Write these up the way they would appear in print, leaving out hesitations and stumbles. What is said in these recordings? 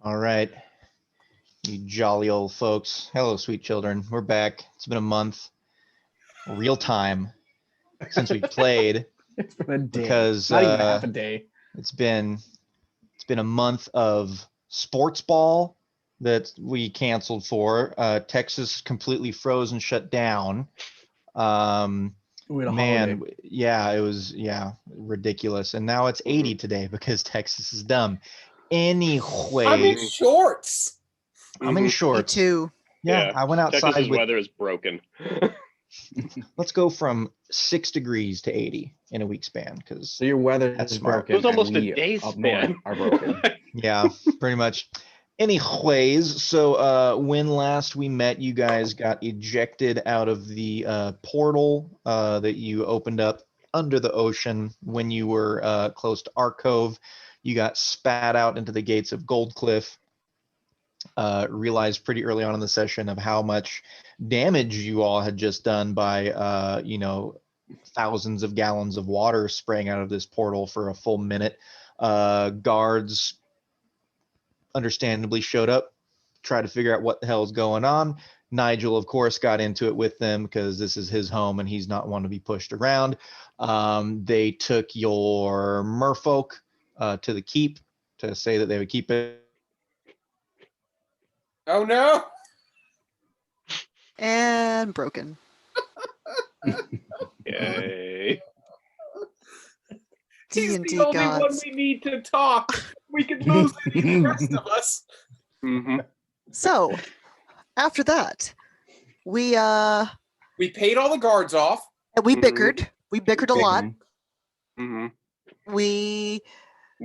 All right, you jolly old folks. Hello, sweet children. We're back. It's been a month, real time, since we played. It's been a day. Because not even half a day. It's been a month of sports ball that we canceled for. Texas completely froze and shut down. Man, yeah, it was ridiculous. And now it's 80 today because Texas is dumb. Anyway, I'm in shorts. I'm in shorts. Me too. Yeah, I went outside. Texas's weather is broken. Let's go from 6 degrees to 80 in a week span, because So your weather that's is smart. broken. It was almost and a we day up north span. are broken. Yeah, pretty much. Anyways, so when last we met, you guys got ejected out of the portal that you opened up under the ocean when you were close to our cove. You got spat out into the gates of Goldcliff. Realized pretty early on in the session of how much damage you all had just done by thousands of gallons of water spraying out of this portal for a full minute. Guards understandably showed up, tried to figure out what the hell is going on. Nigel, of course, got into it with them because this is his home and he's not one to be pushed around. They took your merfolk to the keep to say that they would keep it. Oh no! And broken. Yay. He's D&D the only one gods. we need to talk. We can lose the rest of us. Mm-hmm. So, after that, we paid all the guards off. bickered. We bickered a lot. Mm-hmm. We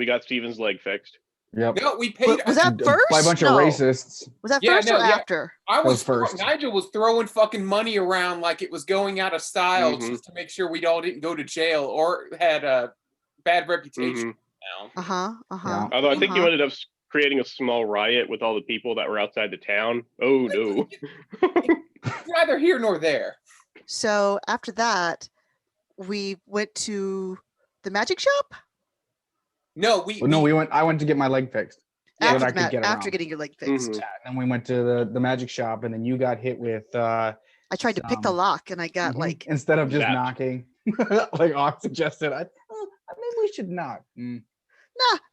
got Steven's leg fixed. Yep. No, we paid. was that first? By a bunch No. of racists. Was that Yeah, first no, or yeah. after? I was first. Nigel was throwing fucking money around like it was going out of style Mhm. just to make sure we all didn't go to jail or had a bad reputation. Now. Yeah. Although I think you ended up creating a small riot with all the people that were outside the town. Oh no. Neither here nor there. So after that, we went to the magic shop. No, I went to get my leg fixed. Yeah, so After, that I could get after around. getting your leg fixed. Mhm. Yeah, and then we went to the magic shop, and then you got hit with. I tried to pick the lock, and I got like instead of just Zapped. knocking, like Ox suggested, maybe we should knock. nah.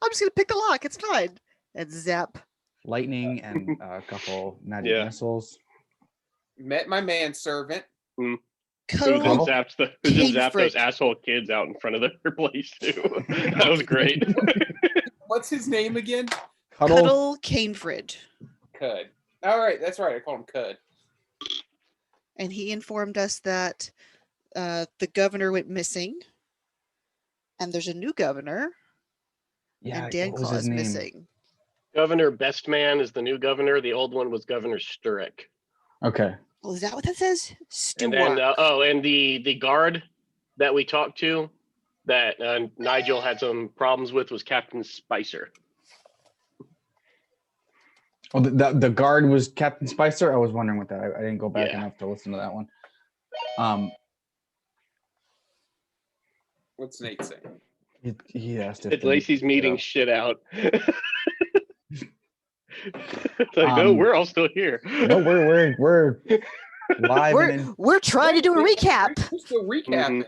I'm just gonna pick the lock. It's fine. And zap. Lightning and a couple magic Yeah. missiles. met my manservant. Cuddle. Who zapped Kingfrid. those asshole kids out in front of their place too. That was great. What's his name again? Cuddle Canefrid. Cud. All right, that's right. I call him Cud. And he informed us that the governor went missing, and there's a new governor, Yeah, and Dan what was Claw his is name? missing. Governor Bestman is the new governor. The old one was Governor Sturek. Okay. Well, is that what that says? And Stewart. then and the guard that we talked to that Nigel had some problems with was Captain Spicer. Oh, the guard was Captain Spicer. I was wondering what that. I didn't go back Yeah. enough to listen to that one. What's Nate saying? He asked if It's Lacey's meeting shit out. It's like, no, we're all still here. No, we're live. We're trying to do a recap. We're still recapping.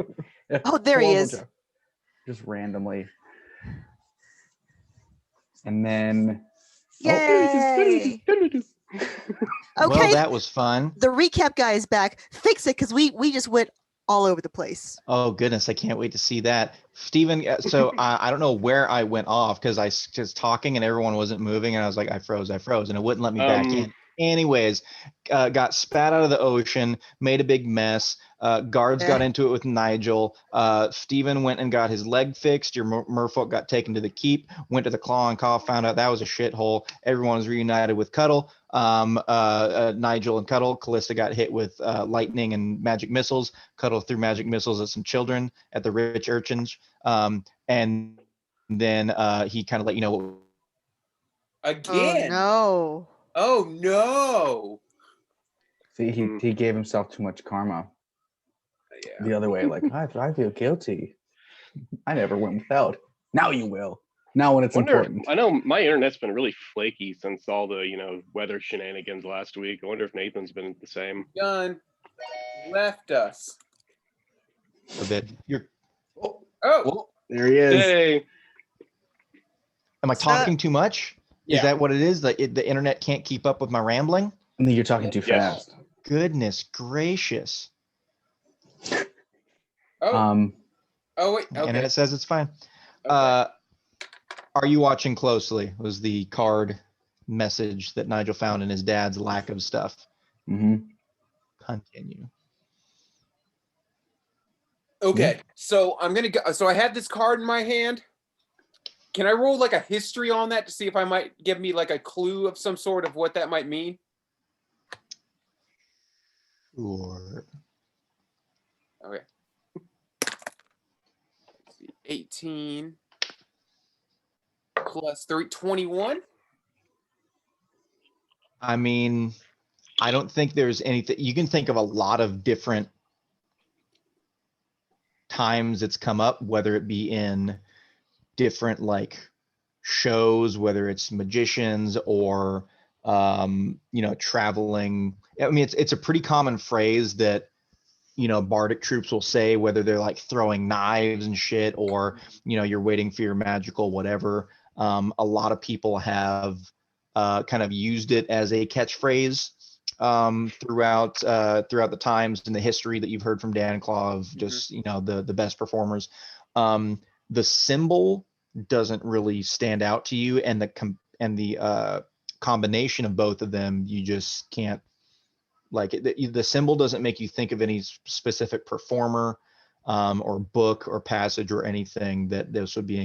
Oh, there he is. Just randomly. And then Yay! Okay, Well, that was fun. the recap guy is back. Fix it, because we just went all over the place. Oh goodness, I can't wait to see that. Steven, so I don't know where I went off because I was just talking and everyone wasn't moving and I was like, I froze, and it wouldn't let me back in. Anyways, got spat out of the ocean, made a big mess. Guards got into it with Nigel. Steven went and got his leg fixed. Your merfolk got taken to the keep, went to the Claw and Cough, found out that was a shithole. Everyone was reunited with Cuddle. Nigel and Cuddle. Kallista got hit with lightning and magic missiles. Cuddle threw magic missiles at some children, at the rich urchins. And then he kind of let you know what. Again. Oh no. Oh no. see, he gave himself too much karma. Yeah. The other way, like I feel guilty. I never went without. Now you will. Now when it's important. I know my internet's been really flaky since all the weather shenanigans last week. I wonder if Nathan's been the same. Gun left us. A bit. Oh, Oh, there he is. Hey, Am I Stop. talking too much? yeah. Is that what it is? That the internet can't keep up with my rambling? I think you're talking too Yes. fast. Goodness gracious. Oh, wait. The Okay. internet says it's fine. Okay. Are you watching closely? Was the card message that Nigel found in his dad's lack of stuff. Hmm. Continue. Okay, so I'm gonna go. So I have this card in my hand. Can I roll like a history on that to see if I might give me like a clue of some sort of what that might mean? Sure. Okay. Let's see, 18 plus 3, 21. I mean, I don't think there's anything. You can think of a lot of different times it's come up, whether it be in different like shows, whether it's magicians or traveling. I mean, it's a pretty common phrase that bardic troops will say, whether they're like throwing knives and shit, or you're waiting for your magical whatever. A lot of people have kind of used it as a catchphrase throughout the times and the history that you've heard from Dan Claw of just the best performers. The symbol doesn't really stand out to you, and the combination of both of them, you just can't like it. The symbol doesn't make you think of any specific performer or book or passage or anything that this would be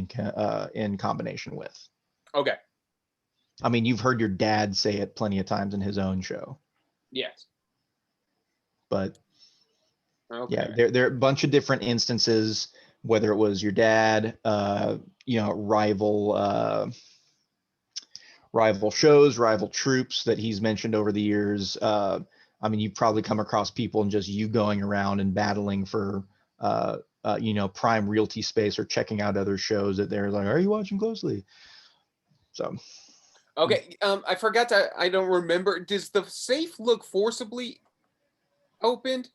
in combination with. Okay. I mean, you've heard your dad say it plenty of times in his own show, Yes. but Okay. yeah, there are a bunch of different instances, whether it was your dad, rival shows, rival troops that he's mentioned over the years. I mean, you've probably come across people and just you going around and battling for, prime realty space or checking out other shows that they're like, are you watching closely? So. Okay. I forgot to. I don't remember. Does the safe look forcibly opened?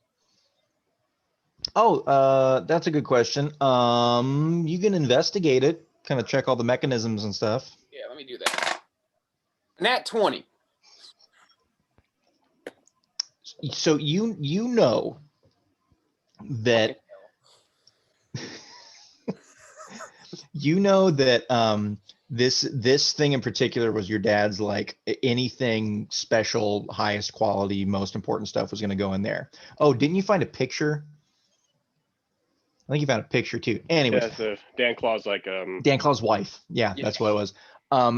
Oh, that's a good question. You can investigate it, kind of check all the mechanisms and stuff. Yeah. Let me do that. Nat 20. So you know that this thing in particular was your dad's, like anything special, highest quality, most important stuff was going to go in there. Oh, didn't you find a picture? I think you found a picture too. Anyways, yeah, so Dan Claw's like Dan Claw's wife. Yeah, Yeah. that's what it was.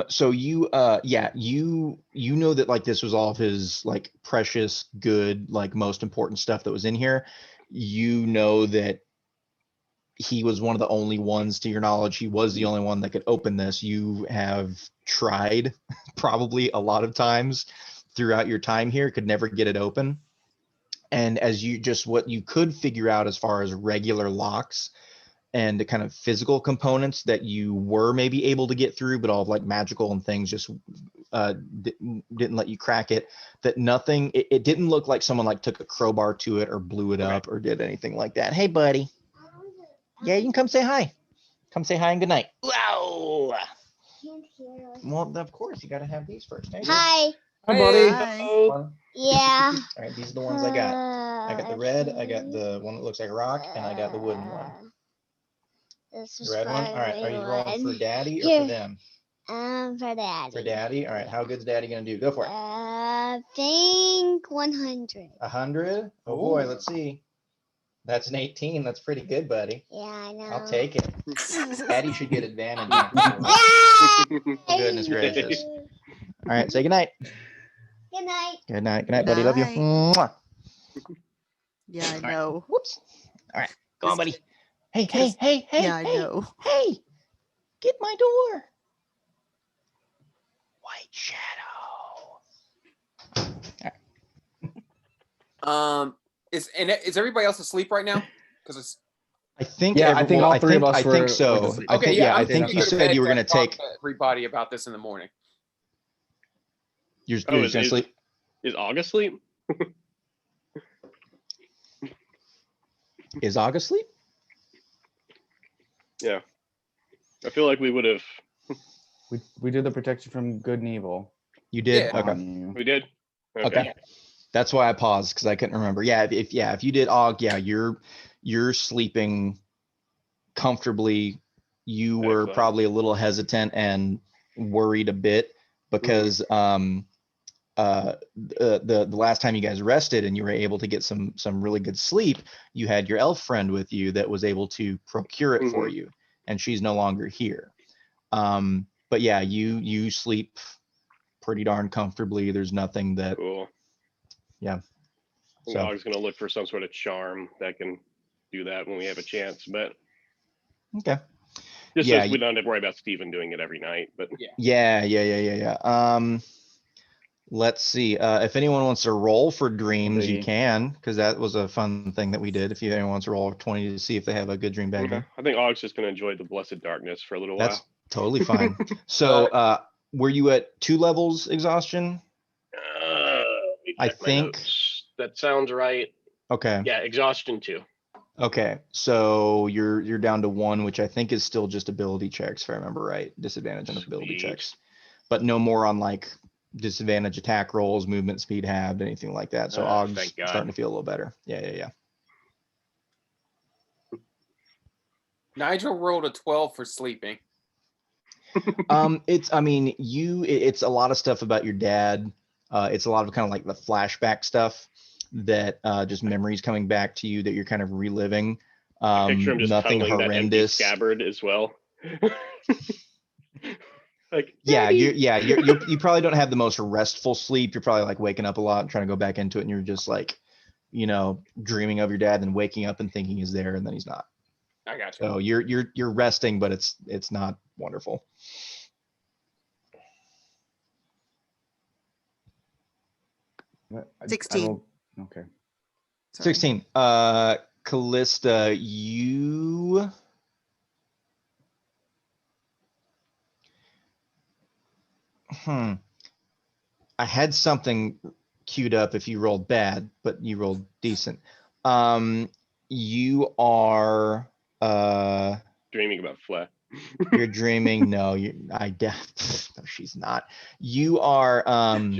So you know that like this was all of his like precious, good, like most important stuff that was in here. You know that he was one of the only ones, to your knowledge, he was the only one that could open this. You have tried probably a lot of times throughout your time here, could never get it open. And as what you could figure out as far as regular locks and the kind of physical components that you were maybe able to get through, but all of like magical and things just didn't let you crack it. That nothing, it didn't look like someone like took a crowbar to it or blew it up or did anything like that. Hey, buddy. Yeah, you can come say hi. Come say hi and good night. Wow. Well, of course, you got to have these first. Hi. Hi, buddy. Hi. Yeah. All right, these are the ones I got. I got the red, I got the one that looks like a rock, and I got the wooden one. This The is red one? All right, are you rolling for daddy or Here. for them? For daddy. For daddy? All right, how good's daddy going to do? Go for it. I think 100. 100? Oh boy, let's see. That's an 18. That's pretty good, buddy. Yeah, I know. I'll take it. Daddy should get advantage. Goodness gracious. All right, say goodnight. Good night. Good night. Good night, buddy. Love you. Night. Mwah. Yeah, I right. know. Whoops. All right, go on, buddy. Hey. Yeah, I hey, know. Hey, get my door. White shadow. Is everybody else asleep right now? Because it's I think. Yeah, I think all three of us I think were so. just sleeping. I Okay, think. yeah, Yeah, I I'm think gonna you go to said bed you were to going to talk take. to everybody about this in the morning. You're Oh, just going to sleep. is August sleep? Is August sleep? Yeah. I feel like we would have. We did the protection from good and evil. You did. Yeah. Okay. on you. We did. Okay. That's why I paused because I couldn't remember. Yeah, if you did Og, yeah, you're sleeping comfortably. You were Excellent. probably a little hesitant and worried a bit because the last time you guys rested and you were able to get some really good sleep, you had your elf friend with you that was able to procure it for you, and she's no longer here. But yeah, you sleep pretty darn comfortably. There's nothing that. Cool. Yeah. So I was going to look for some sort of charm that can do that when we have a chance, but Okay. just Yeah, so we don't have to worry about Steven doing it every night. But Yeah. Let's see. If anyone wants to roll for dreams, you 3. can, because that was a fun thing that we did. If anyone wants to roll 20 to see if they have a good dream bad dream, I think Og's just going to enjoy the blessed darkness for a little that's while. totally fine. So, were you at 2 levels exhaustion? Let me I check my think- notes. That sounds right. Okay. Yeah, exhaustion 2. Okay. So you're down to 1, which I think is still just ability checks, if I remember right. Disadvantage on ability Sweet. checks, but no more on like disadvantage attack rolls, movement speed halved, anything like that. So Og's thank God. starting to feel a little better. Yeah. Nigel rolled a 12 for sleeping. It's a lot of stuff about your dad. It's a lot of kind of like the flashback stuff that just memories coming back to you that you're kind of reliving. Picture him just Nothing cuddling that empty horrendous. scabbard as well. Like, Yeah, "Daddy." you probably don't have the most restful sleep. You're probably like waking up a lot and trying to go back into it, and you're just like, dreaming of your dad and waking up and thinking he's there and then he's not. I got you. So you're resting, but it's not wonderful. I 16. rolled- Okay. Sorry. 16. Kallista, you. I had something queued up if you rolled bad, but you rolled decent. You are Dreaming about Fleh. you're dreaming. No, no, she's not. You are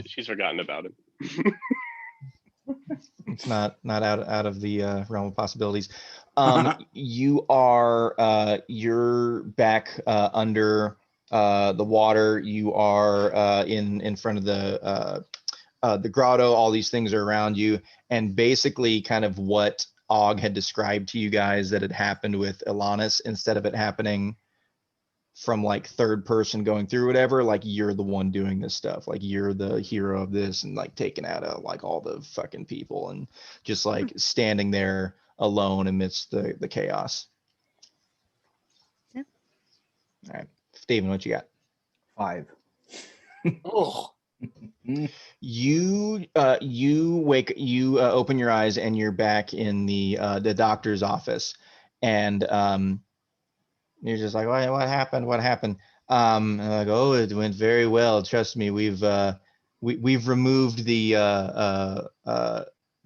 She's forgotten about him. it's not out of the realm of possibilities. You are you're back under the water. You are in front of the grotto. All these things are around you, and basically kind of what Og had described to you guys that had happened with Ilanis, instead of it happening from like third person going through whatever, like you're the one doing this stuff, like you're the hero of this and like taking out like all the fucking people and just like standing there alone amidst the chaos. Yeah. All right, Steven, what you got? 5. Oh, You open your eyes and you're back in the doctor's office, and you're just like, what happened? And I'm like, oh, it went very well. Trust me, we've removed the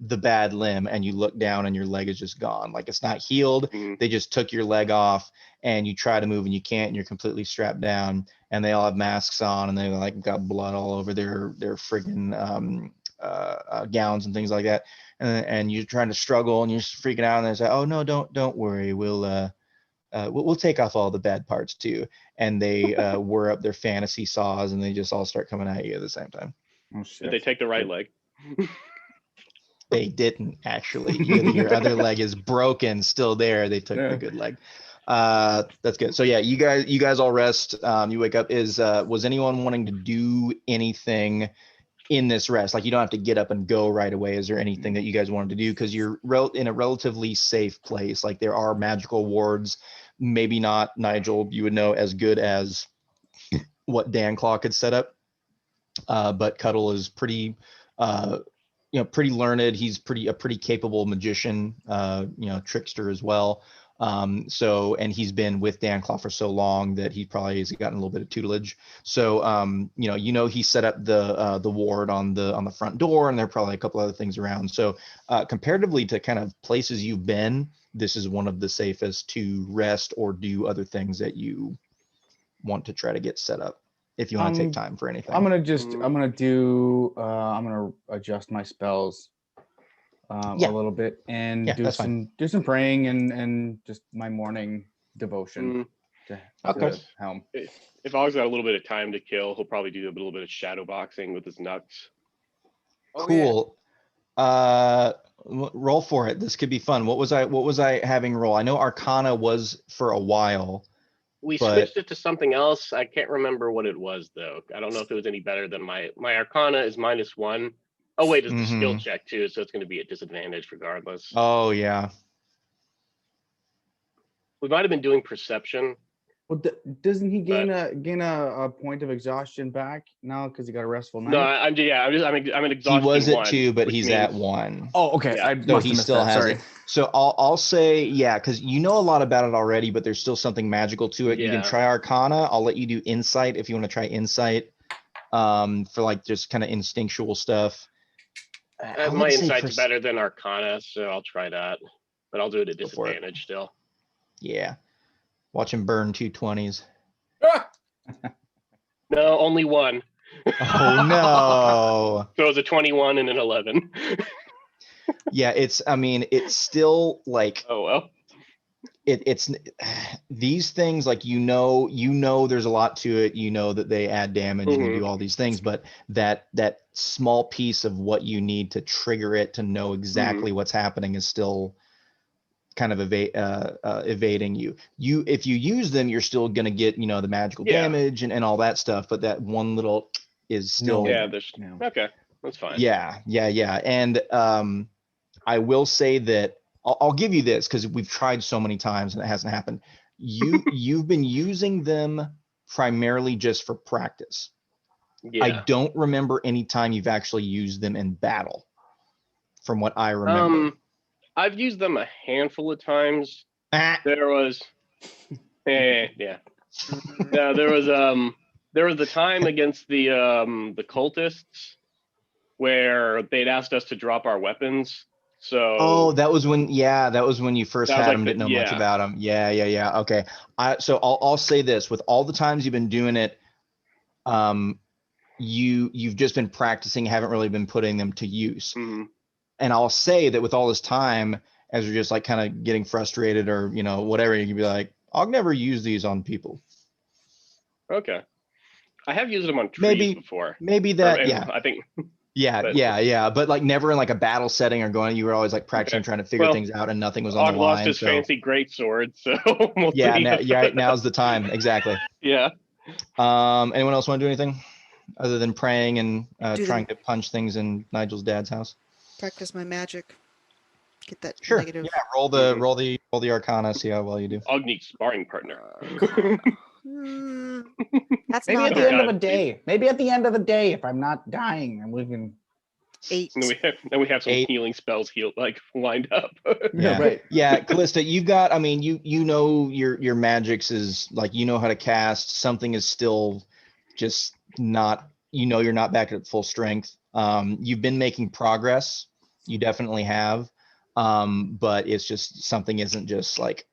bad limb. And you look down and your leg is just gone. Like it's not healed. They just took your leg off, and you try to move and you can't, and you're completely strapped down. And they all have masks on, and they like got blood all over their friggin' gowns and things like that. And you're trying to struggle, and you're just freaking out. And they say, oh no, don't worry, we'll take off all the bad parts too. And they whir up their fantasy saws, and they just all start coming at you at the same time. Oh shit. Did they take the right leg? They didn't actually. Your other leg is broken, still there. They took the good leg. That's good. So yeah, you guys all rest. You wake up. Was anyone wanting to do anything in this rest? Like you don't have to get up and go right away. Is there anything that you guys wanted to do? Because you're in a relatively safe place. Like there are magical wards. Maybe not, Nigel, you would know as good as what Dan Claw could set up. But Cuddle is pretty pretty learned. He's a pretty capable magician, trickster as well. So, and he's been with Danclaw for so long that he probably has gotten a little bit of tutelage. So, he set up the ward on the front door, and there are probably a couple other things around. So, comparatively to kind of places you've been, this is one of the safest to rest or do other things that you want to try to get set up. If you want to take time for anything, I'm gonna adjust my spells a little bit and do some praying and just my morning devotion to Helm. If Og's got a little bit of time to kill, he'll probably do a little bit of shadow boxing with his nuts. Cool. Roll for it. This could be fun. What was I having roll? I know Arcana was for a while. We switched it to something else. I can't remember what it was though. I don't know if it was any better than my Arcana is -1. Oh wait, it's the skill check too, so it's going to be at disadvantage regardless. Oh yeah. We might have been doing perception. Well, doesn't he gain a point of exhaustion back now because he got a restful night? No, I'm an exhaustion. He was at 1, 2, but he's at 1. Oh, okay. Yeah. I So must he have missed still that. has Sorry. it. So I'll say because you know a lot about it already, but there's still something magical to it. You can Yeah. try Arcana. I'll let you do Insight if you want to try Insight, for like just kind of instinctual stuff. My insight's better than Arcana, so I'll try that. But I'll do it at Go for it. disadvantage still. Yeah. Watch him burn 2 20s. No, only 1. Oh no. So it was a 21 and an 11. Yeah, it's still like Oh well. it's these things like there's a lot to it, that they add damage and they do all these things, but that small piece of what you need to trigger it to know exactly what's happening is still kind of evading you. If you use them, you're still gonna get the magical damage and all that stuff, but that one little is still Okay, that's fine. Yeah. And I will say that I'll give you this because we've tried so many times and it hasn't happened. You've been using them primarily just for practice. Yeah. I don't remember any time you've actually used them in battle, from what I remember. I've used them a handful of times. There was, yeah. No, there was the time against the cultists where they'd asked us to drop our weapons. So that was when you first had them, didn't know much about them. Yeah. Okay. So I'll say this: with all the times you've been doing it, you've just been practicing, haven't really been putting them to use. And I'll say that with all this time, as you're just like kind of getting frustrated or whatever, you can be like, I'll never use these on people. Okay. I have used them on trees before. Maybe that, I think. Yeah. But like never in like a battle setting or you were always like practicing, trying to figure things out, and nothing was on the line. lost his fancy greatsword, so we'll see. Now's the time. Exactly. Yeah. Anyone else want to do anything other than praying and trying to punch things in Nigel's dad's house? Practice my magic. Get that Sure. negative. Yeah. Roll the Arcana. See how well you do. Og needs sparring partner. That's maybe not at the end of a day. Maybe at the end of the day, if I'm not dying, and we can 8. Then we have some healing spells lined up. Yeah, right. Yeah, Kallista, you've got. I mean, you know your magics is like how to cast. Something is still just not. You're not back at full strength. You've been making progress. You definitely have. But it's just something isn't just like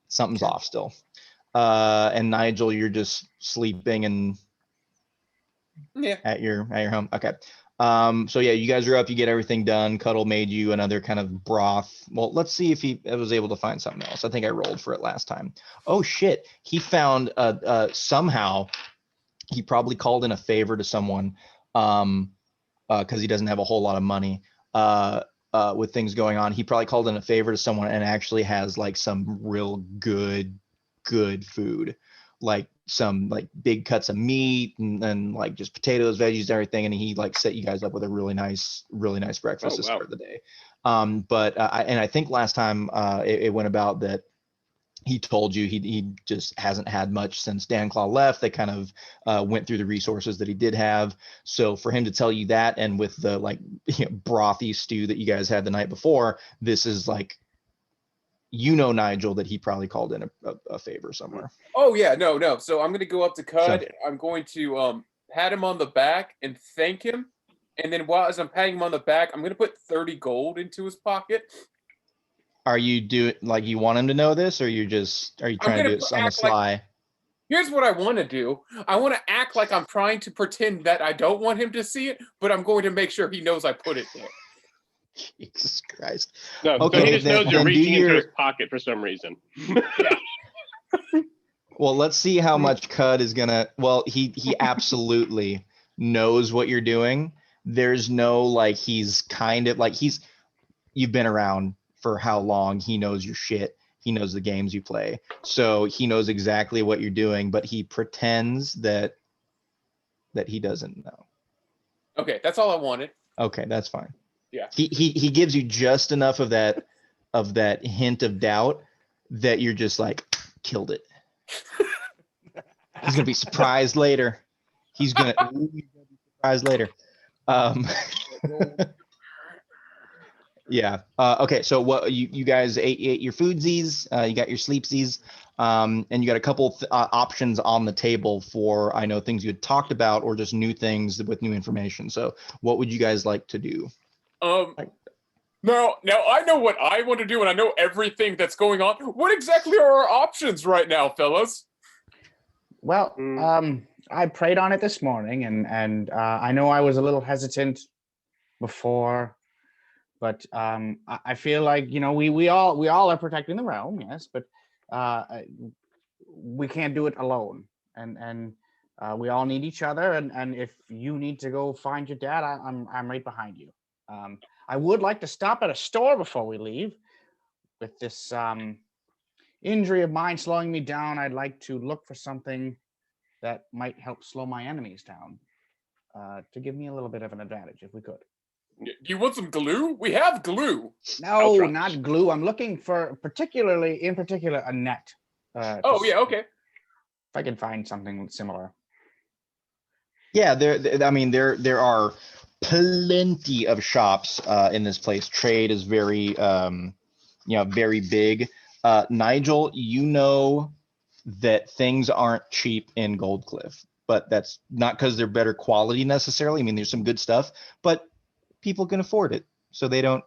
something's off still. And Nigel, you're just sleeping and at your home. Okay. So yeah, you guys are up, you get everything done. Cuddle made you another kind of broth. Well, let's see if he was able to find something else. I think I rolled for it last time. Oh shit. He found somehow he probably called in a favor to someone because he doesn't have a whole lot of money with things going on. He probably called in a favor to someone and actually has like some real good food, like some like big cuts of meat and like just potatoes, veggies, everything. And he like set you guys up with a really nice breakfast to start the day. But I think last time it went about that he told you he just hasn't had much since Danclaw left. They kind of went through the resources that he did have. So for him to tell you that, and with the like brothy stew that you guys had the night before, this is like you know, Nigel, that he probably called in a favor somewhere. Oh yeah, no. So I'm gonna go up to Cud. I'm going to pat him on the back and thank him. And then as I'm patting him on the back, I'm gonna put 30 gold into his pocket. Are you you want him to know this, or are you trying to do it on the sly? Here's what I want to do. I want to act like I'm trying to pretend that I don't want him to see it, but I'm going to make sure he knows I put it there. Jesus Christ. No, okay, so he just knows you're reaching into his pocket for some reason. Well, let's see how much Cud is gonna. Well, he absolutely knows what you're doing. There's no he's kind of you've been around for how long. He knows your shit. He knows the games you play. So he knows exactly what you're doing, but he pretends that he doesn't know. Okay, that's all I wanted. Okay, that's fine. Yeah. He gives you just enough of that hint of doubt that you're just killed it. He's gonna be surprised later. He's gonna be surprised later. Yeah. Okay. So what you guys ate your foodsies, you got your sleepsies, and you got a couple options on the table for things you had talked about or just new things with new information. So what would you guys like to do? Now I know what I want to do, and I know everything that's going on. What exactly are our options right now, fellas? Well, I prayed on it this morning, and I know I was a little hesitant before, but I feel like we all are protecting the realm, yes, but we can't do it alone, and we all need each other, and if you need to go find your dad, I'm right behind you. I would like to stop at a store before we leave. With this injury of mine slowing me down, I'd like to look for something that might help slow my enemies down, to give me a little bit of an advantage, if we could. Do you want some glue? We have glue. No, not glue. I'm looking for in particular, a net. Oh yeah, okay. If I could find something similar. Yeah, there are plenty of shops in this place. Trade is very very big. Nigel, that things aren't cheap in Goldcliff, but that's not because they're better quality necessarily. I mean, there's some good stuff, but people can afford it, so they don't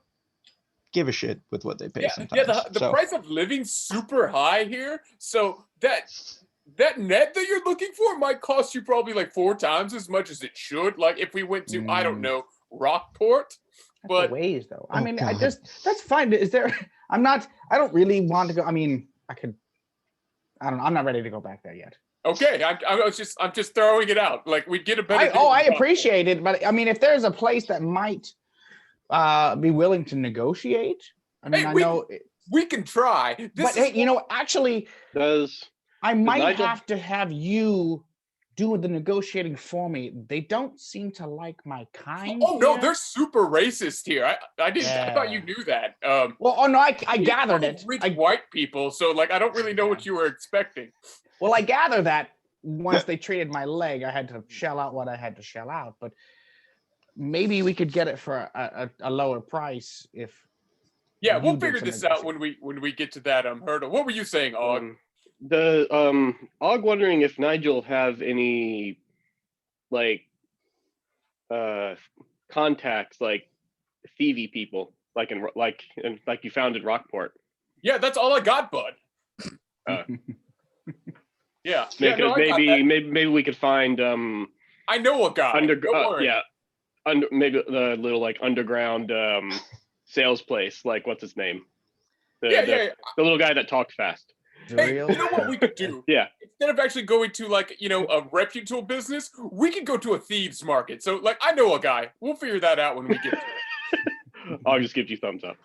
give a shit with what they pay sometimes. Yeah, the price of living's super high here, so that net that you're looking for might cost you probably 4 times as much as it should. Like if we went to, I don't know, Rockport. But ways though. I mean, that's fine. Is there? I don't really want to go. I mean, I don't know. I'm not ready to go back there yet. Okay, I'm just throwing it out. We get a better. I appreciate it, but I mean, if there's a place that might be willing to negotiate, I mean, I know we can try. But hey, actually, I might have to have you do the negotiating for me. They don't seem to like my kind. Oh no, they're super racist here. I didn't. Yeah. I thought you knew that. I gathered it. Rich white people, so I don't really know what you were expecting. Well, I gather that once they treated my leg, I had to shell out what I had to shell out. But maybe we could get it for a lower price if. Yeah, we'll figure this out when we get to that hurdle. What were you saying, Og? Og wondering if Nigel have any contacts, thievy people, like you found in Rockport. Yeah, that's all I got, bud. Yeah. Maybe we could find I know a guy. Maybe the little underground sales place, what's his name? The little guy that talked fast. Hey, you know what we could do? Yeah. Instead of actually going to a reputable business, we could go to a thieves market. So I know a guy. We'll figure that out when we get to it. I'll just give you thumbs up.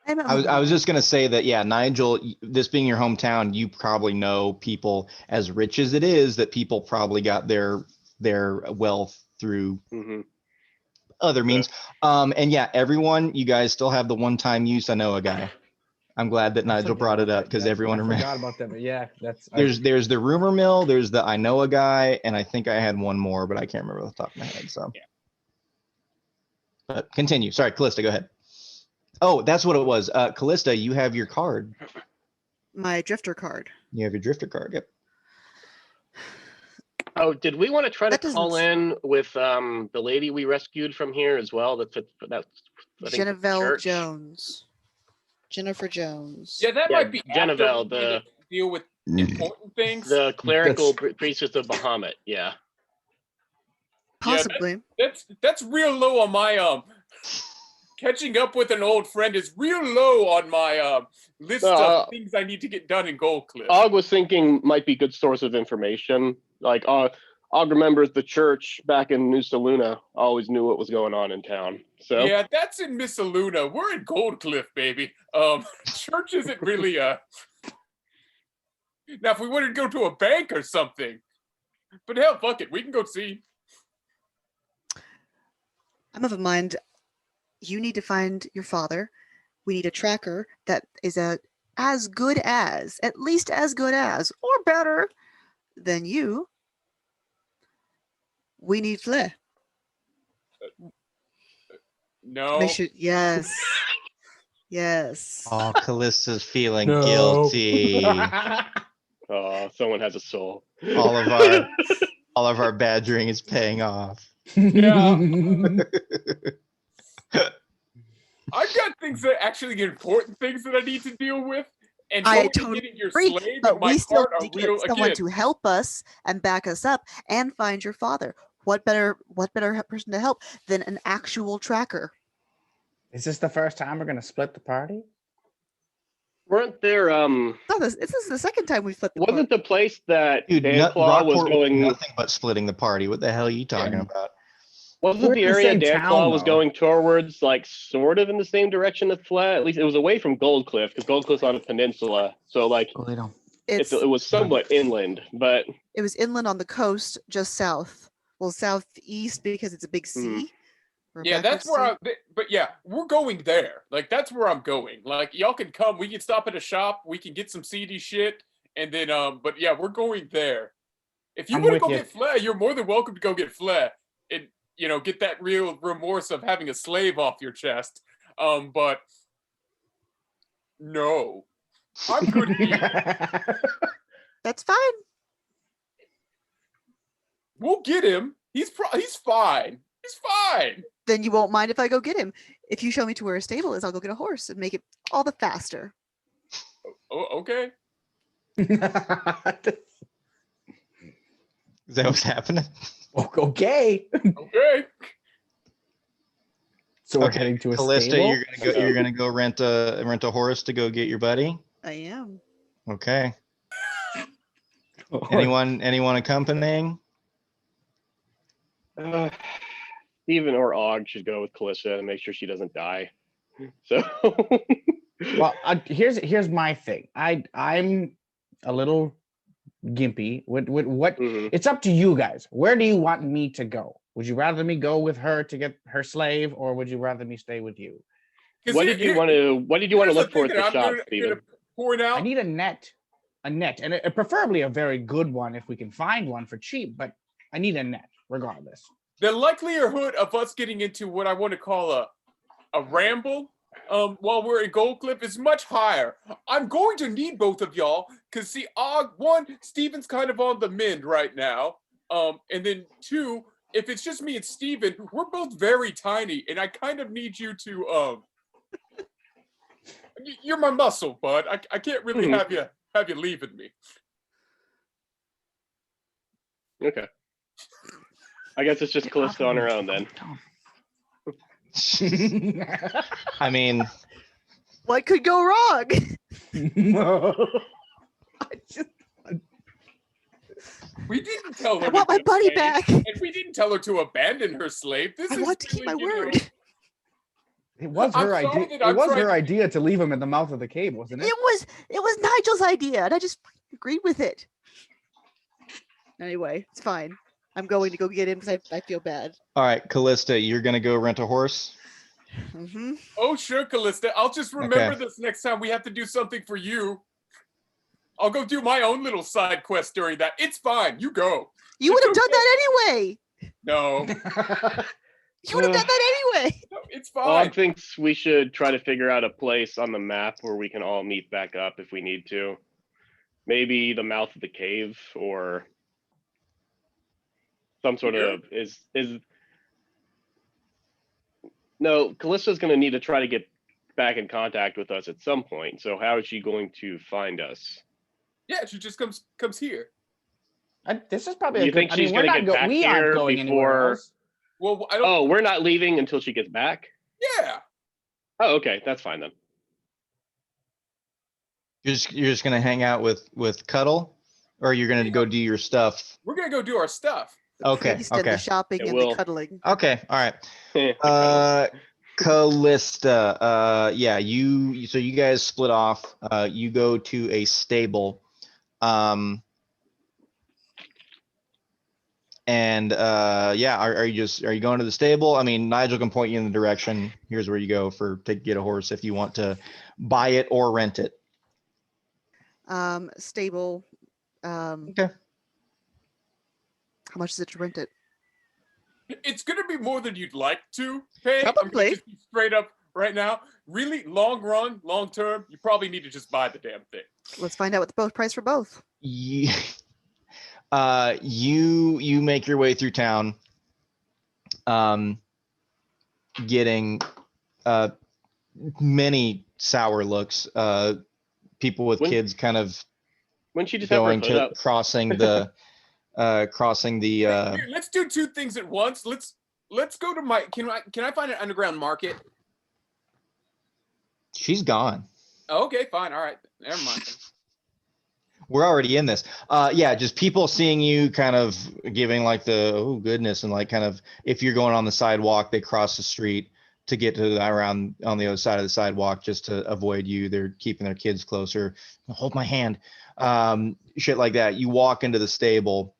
I was just gonna say that, yeah, Nigel, this being your hometown, you probably know people as rich as it is, that people probably got their wealth through other means. And yeah, everyone, you guys still have the one-time use. I know a guy. I'm glad that Nigel brought it up because everyone forgot about that. But yeah, there's the rumor mill, there's the I know a guy, and I think I had one more, but I can't remember off the top of my head. So, but continue. Sorry, Kallista, go ahead. Oh, that's what it was. Kallista, you have your card. My drifter card. You have your drifter card. Yep. Oh, did we want to try to That doesn't call s- in with the lady we rescued from here as well? That's I think the Jennifer church. Jones. Jennifer Jones. Yeah, that Yeah, might be after Jennifer, we need to deal with important things. the clerical priestess of Bahamut. Yeah. Possibly. That's real low on my catching up with an old friend is real low on my list of things I need to get done in Goldcliff. Og was thinking might be good source of information. Like Og remembers the church back in New Saluna always knew what was going on in town. So yeah, that's in Missaluna. We're in Goldcliff, baby. Church isn't really now if we wanted to go to a bank or something. But hell, fuck it. We can go see. I'm of a mind. You need to find your father. We need a tracker that is as good as, at least as good as, or better than you. We need Fleh. No. Make sure, yes. Yes. Oh, Callista's feeling guilty. oh, someone has a soul. All of our badgering is paying off. Yeah. I've got things that actually important things that I need to deal with. And I going and totally getting your agree, slave but and my we still card are need to real get someone again. to help us and back us up and find your father. What better person to help than an actual tracker? Is this the first time we're gonna split the party? Weren't there No, this is the second time we've flipped the wasn't the place that Dude, Danclaw was Rockport going nothing but splitting the party. What the hell are you talking Yeah. about? wasn't We're the in the area same Danclaw town, was though. going towards like sort of in the same direction as Fleh? At least it was away from Goldcliff because Goldcliff's on a peninsula. So like It's it was somewhat inland, but it was inland on the coast, just south. Well, southeast because it's a big Mhm. sea. or Yeah, that's backwards where sea. but yeah, we're going there. Like, that's where I'm going. Like, y'all can come. We can stop at a shop. We can get some CD shit. And then, but yeah, we're going there. If you I'm want to with go you. get Fleh, you're more than welcome to go get Fleh. And, get that real remorse of having a slave off your chest. But no. I'm good here. That's fine. We'll get him. He's fine. He's fine. Then you won't mind if I go get him. If you show me to where a stable is, I'll go get a horse and make it all the faster. Oh, okay. Is that what's happening? Okay. Okay. So we're Okay, heading to a Kallista, stable. you're gonna go rent a horse to go get your buddy. I am. Okay. Anyone accompanying? Steven or Og should go with Kallista and make sure she doesn't die. So Well, here's my thing. I'm a little gimpy. What? Mhm. It's up to you guys. Where do you want me to go? Would you rather me go with her to get her slave, or would you rather me stay with you? What did you want to look for at the shop, Steven? Point out. I need a net, and preferably a very good one if we can find one for cheap. But I need a net regardless. The likelihood of us getting into what I want to call a ramble while we're in Goldcliff is much higher. I'm going to need both of y'all because see, Steven's kind of on the mend right now. And then two, if it's just me and Steven, we're both very tiny, and I kind of need you to you're my muscle, bud. I can't really have you leaving me. Okay. I guess it's just Kallista on her own then. I mean, What could go wrong? We didn't tell her. I want to my be a buddy slave, back. and we didn't tell her to abandon her slave. This I is want to keep my really, word. It was I'm her sorry idea. that It I'm was trying her to- idea to leave him in the mouth of the cave, wasn't it? It was Nigel's idea, and I just agreed with it. Anyway, it's fine. I'm going to go get him because I feel bad. all right, Kallista, you're gonna go rent a horse. Hmm. Oh, sure, Kallista. I'll just remember Okay. this next time we have to do something for you. I'll go do my own little side quest during that. It's fine. You go. You would have It's done that anyway. No. You would have done that anyway. No, it's Og fine. thinks we should try to figure out a place on the map where we can all meet back up if we need to. Maybe the mouth of the cave or some sort Here? of No, Callista's going to need to try to get back in contact with us at some point. So how is she going to find us? Yeah, she just comes here. This is probably You a good. think I she's mean, we're gonna not get back we aren't here going anywhere before- else. Well, I don't. Oh, we're not leaving until she gets back? Yeah. Oh, okay. That's fine then. You're just gonna hang out with Cuddle, or you're gonna go do your stuff. We're gonna go do our stuff. The Okay, priest and okay. the shopping It and will. the cuddling. Okay, all right. The Kallista, yeah, so you guys split off. You go to a stable, and yeah, are you going to the stable? I mean, Nigel can point you in the direction. Here's where you go to get a horse if you want to buy it or rent it. Stable. Okay. How much is it to rent it? It's gonna be more than you'd like to pay. I'm Probably. gonna just be straight up right now. Really, long run, long term, you probably need to just buy the damn thing. Let's find out what the both price for both. You you make your way through town, getting many sour looks. People with When- kids kind of When she just have her going hood to up. crossing the Here, let's do two things at once. Let's go to my. Can I find an underground market? She's gone. Oh, okay, fine. All right, never mind. We're already in this. Yeah, just people seeing you kind of giving like the oh goodness, and like kind of if you're going on the sidewalk, they cross the street to get to around on the other side of the sidewalk just to avoid you. They're keeping their kids closer. Hold my hand. Shit like that. You walk into the stable.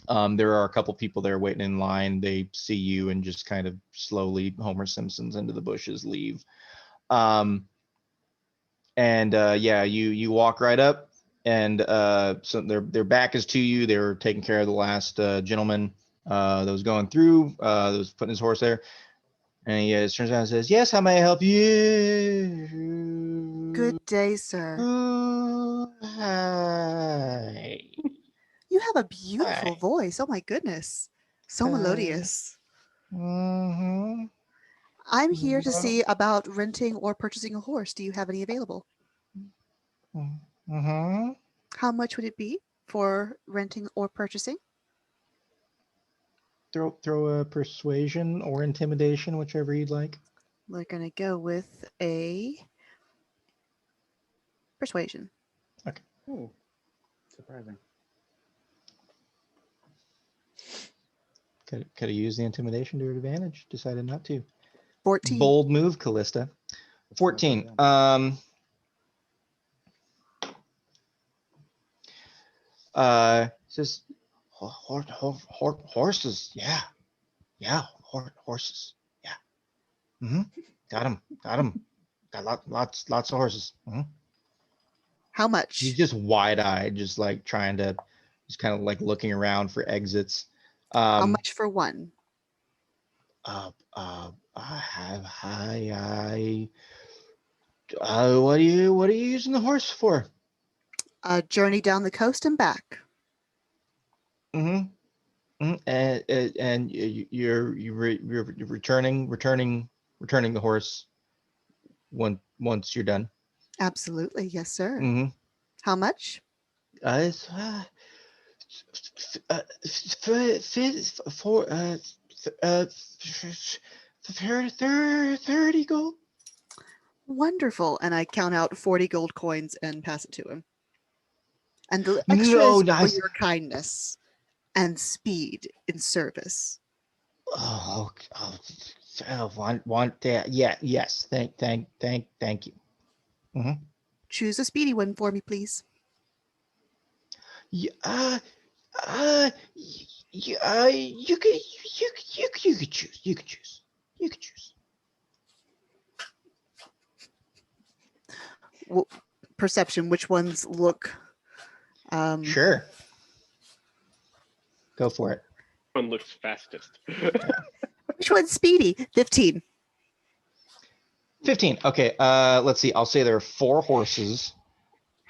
There are a couple people there waiting in line. They see you and just kind of slowly Homer Simpsons into the bushes leave. Yeah, you walk right up, and so their back is to you. They're taking care of the last gentleman that was going through, that was putting his horse there. And he turns around and says, "Yes, how may I help you?" Good day, sir. Oh, hi. You have a beautiful Hi. voice. Oh my goodness. So melodious. Mm-hmm. I'm here to well- see about renting or purchasing a horse. Do you have any available? Mm-hmm. How much would it be for renting or purchasing? Throw a persuasion or intimidation, whichever you'd like. We're going to go with a persuasion. Ooh, surprising. Could have used the intimidation to her advantage. Decided not to. 14. Bold move, Kallista. 14. Says horses. Yeah. Horses. Yeah. Mm-hmm. Got him. Got lots of horses. Mm-hmm. How much? She's just wide-eyed, just like trying to, just kind of like looking around for exits. How much for one? What are you using the horse for? A journey down the coast and back. Mm-hmm. And you're returning the horse once you're done. Absolutely. Yes, sir. Mm-hmm. How much? It's 30 gold. Wonderful. And I count out 40 gold coins and pass it to him. And the extra No, is for nice. your kindness and speed in service. Oh, want that? Yeah, yes. Thank you. Mm-hmm. Choose a speedy one for me, please. You could choose. You could choose. Perception, which ones look Sure. Go for it. One looks fastest. Which one's Speedy? 15. 15. Okay. Let's see. I'll say there are 4 horses.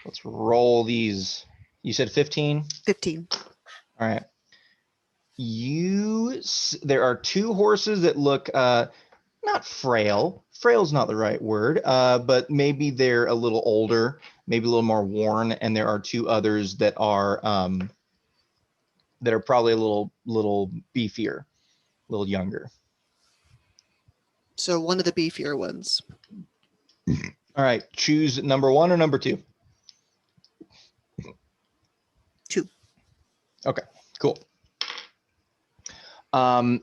Let's roll these. You said 15? 15. All right. There are 2 horses that look not frail. Frail's not the right word, but maybe they're a little older, maybe a little more worn, and there are 2 others that are probably a little beefier, a little younger. So one of the beefier ones. All right, choose number 1 or number 2. 2. Okay, cool.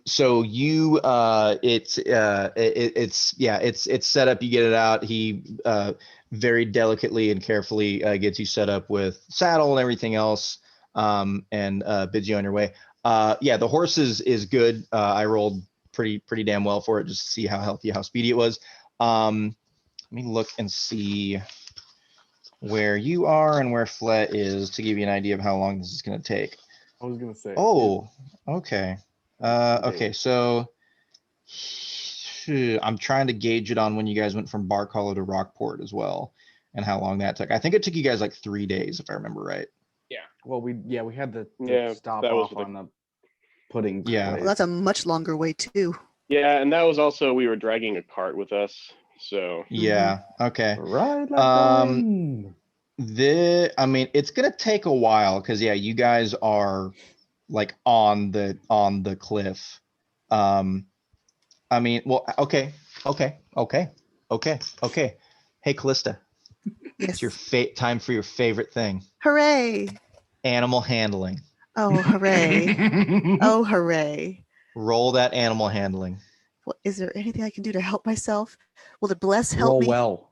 So you it's set up, you get it out. He very delicately and carefully gets you set up with saddle and everything else, and bids you on your way. Yeah, the horse is good. I rolled pretty damn well for it, just to see how healthy, how speedy it was. Let me look and see where you are and where Fleh is to give you an idea of how long this is going to take. I was gonna say. Oh, okay. Okay, so I'm trying to gauge it on when you guys went from Bark Hollow to Rockport as well, and how long that took. I think it took you guys like 3 days, if I remember right. Well, we had the Yeah, stop that was off on the pudding. Yeah. Well, place. that's a much longer way too. Yeah, and that was also, we were dragging a cart with us. So Yeah. Okay. Right. Like I mean, it's gonna take a while because yeah, you guys are like on the cliff. I mean, well, okay. Hey, Kallista, it's Yes. your time for your favorite thing, Hooray. animal handling. Oh, hooray. Oh, hooray. Roll that animal handling. Well, is there anything I can do to help myself? Will the bless help roll me? well.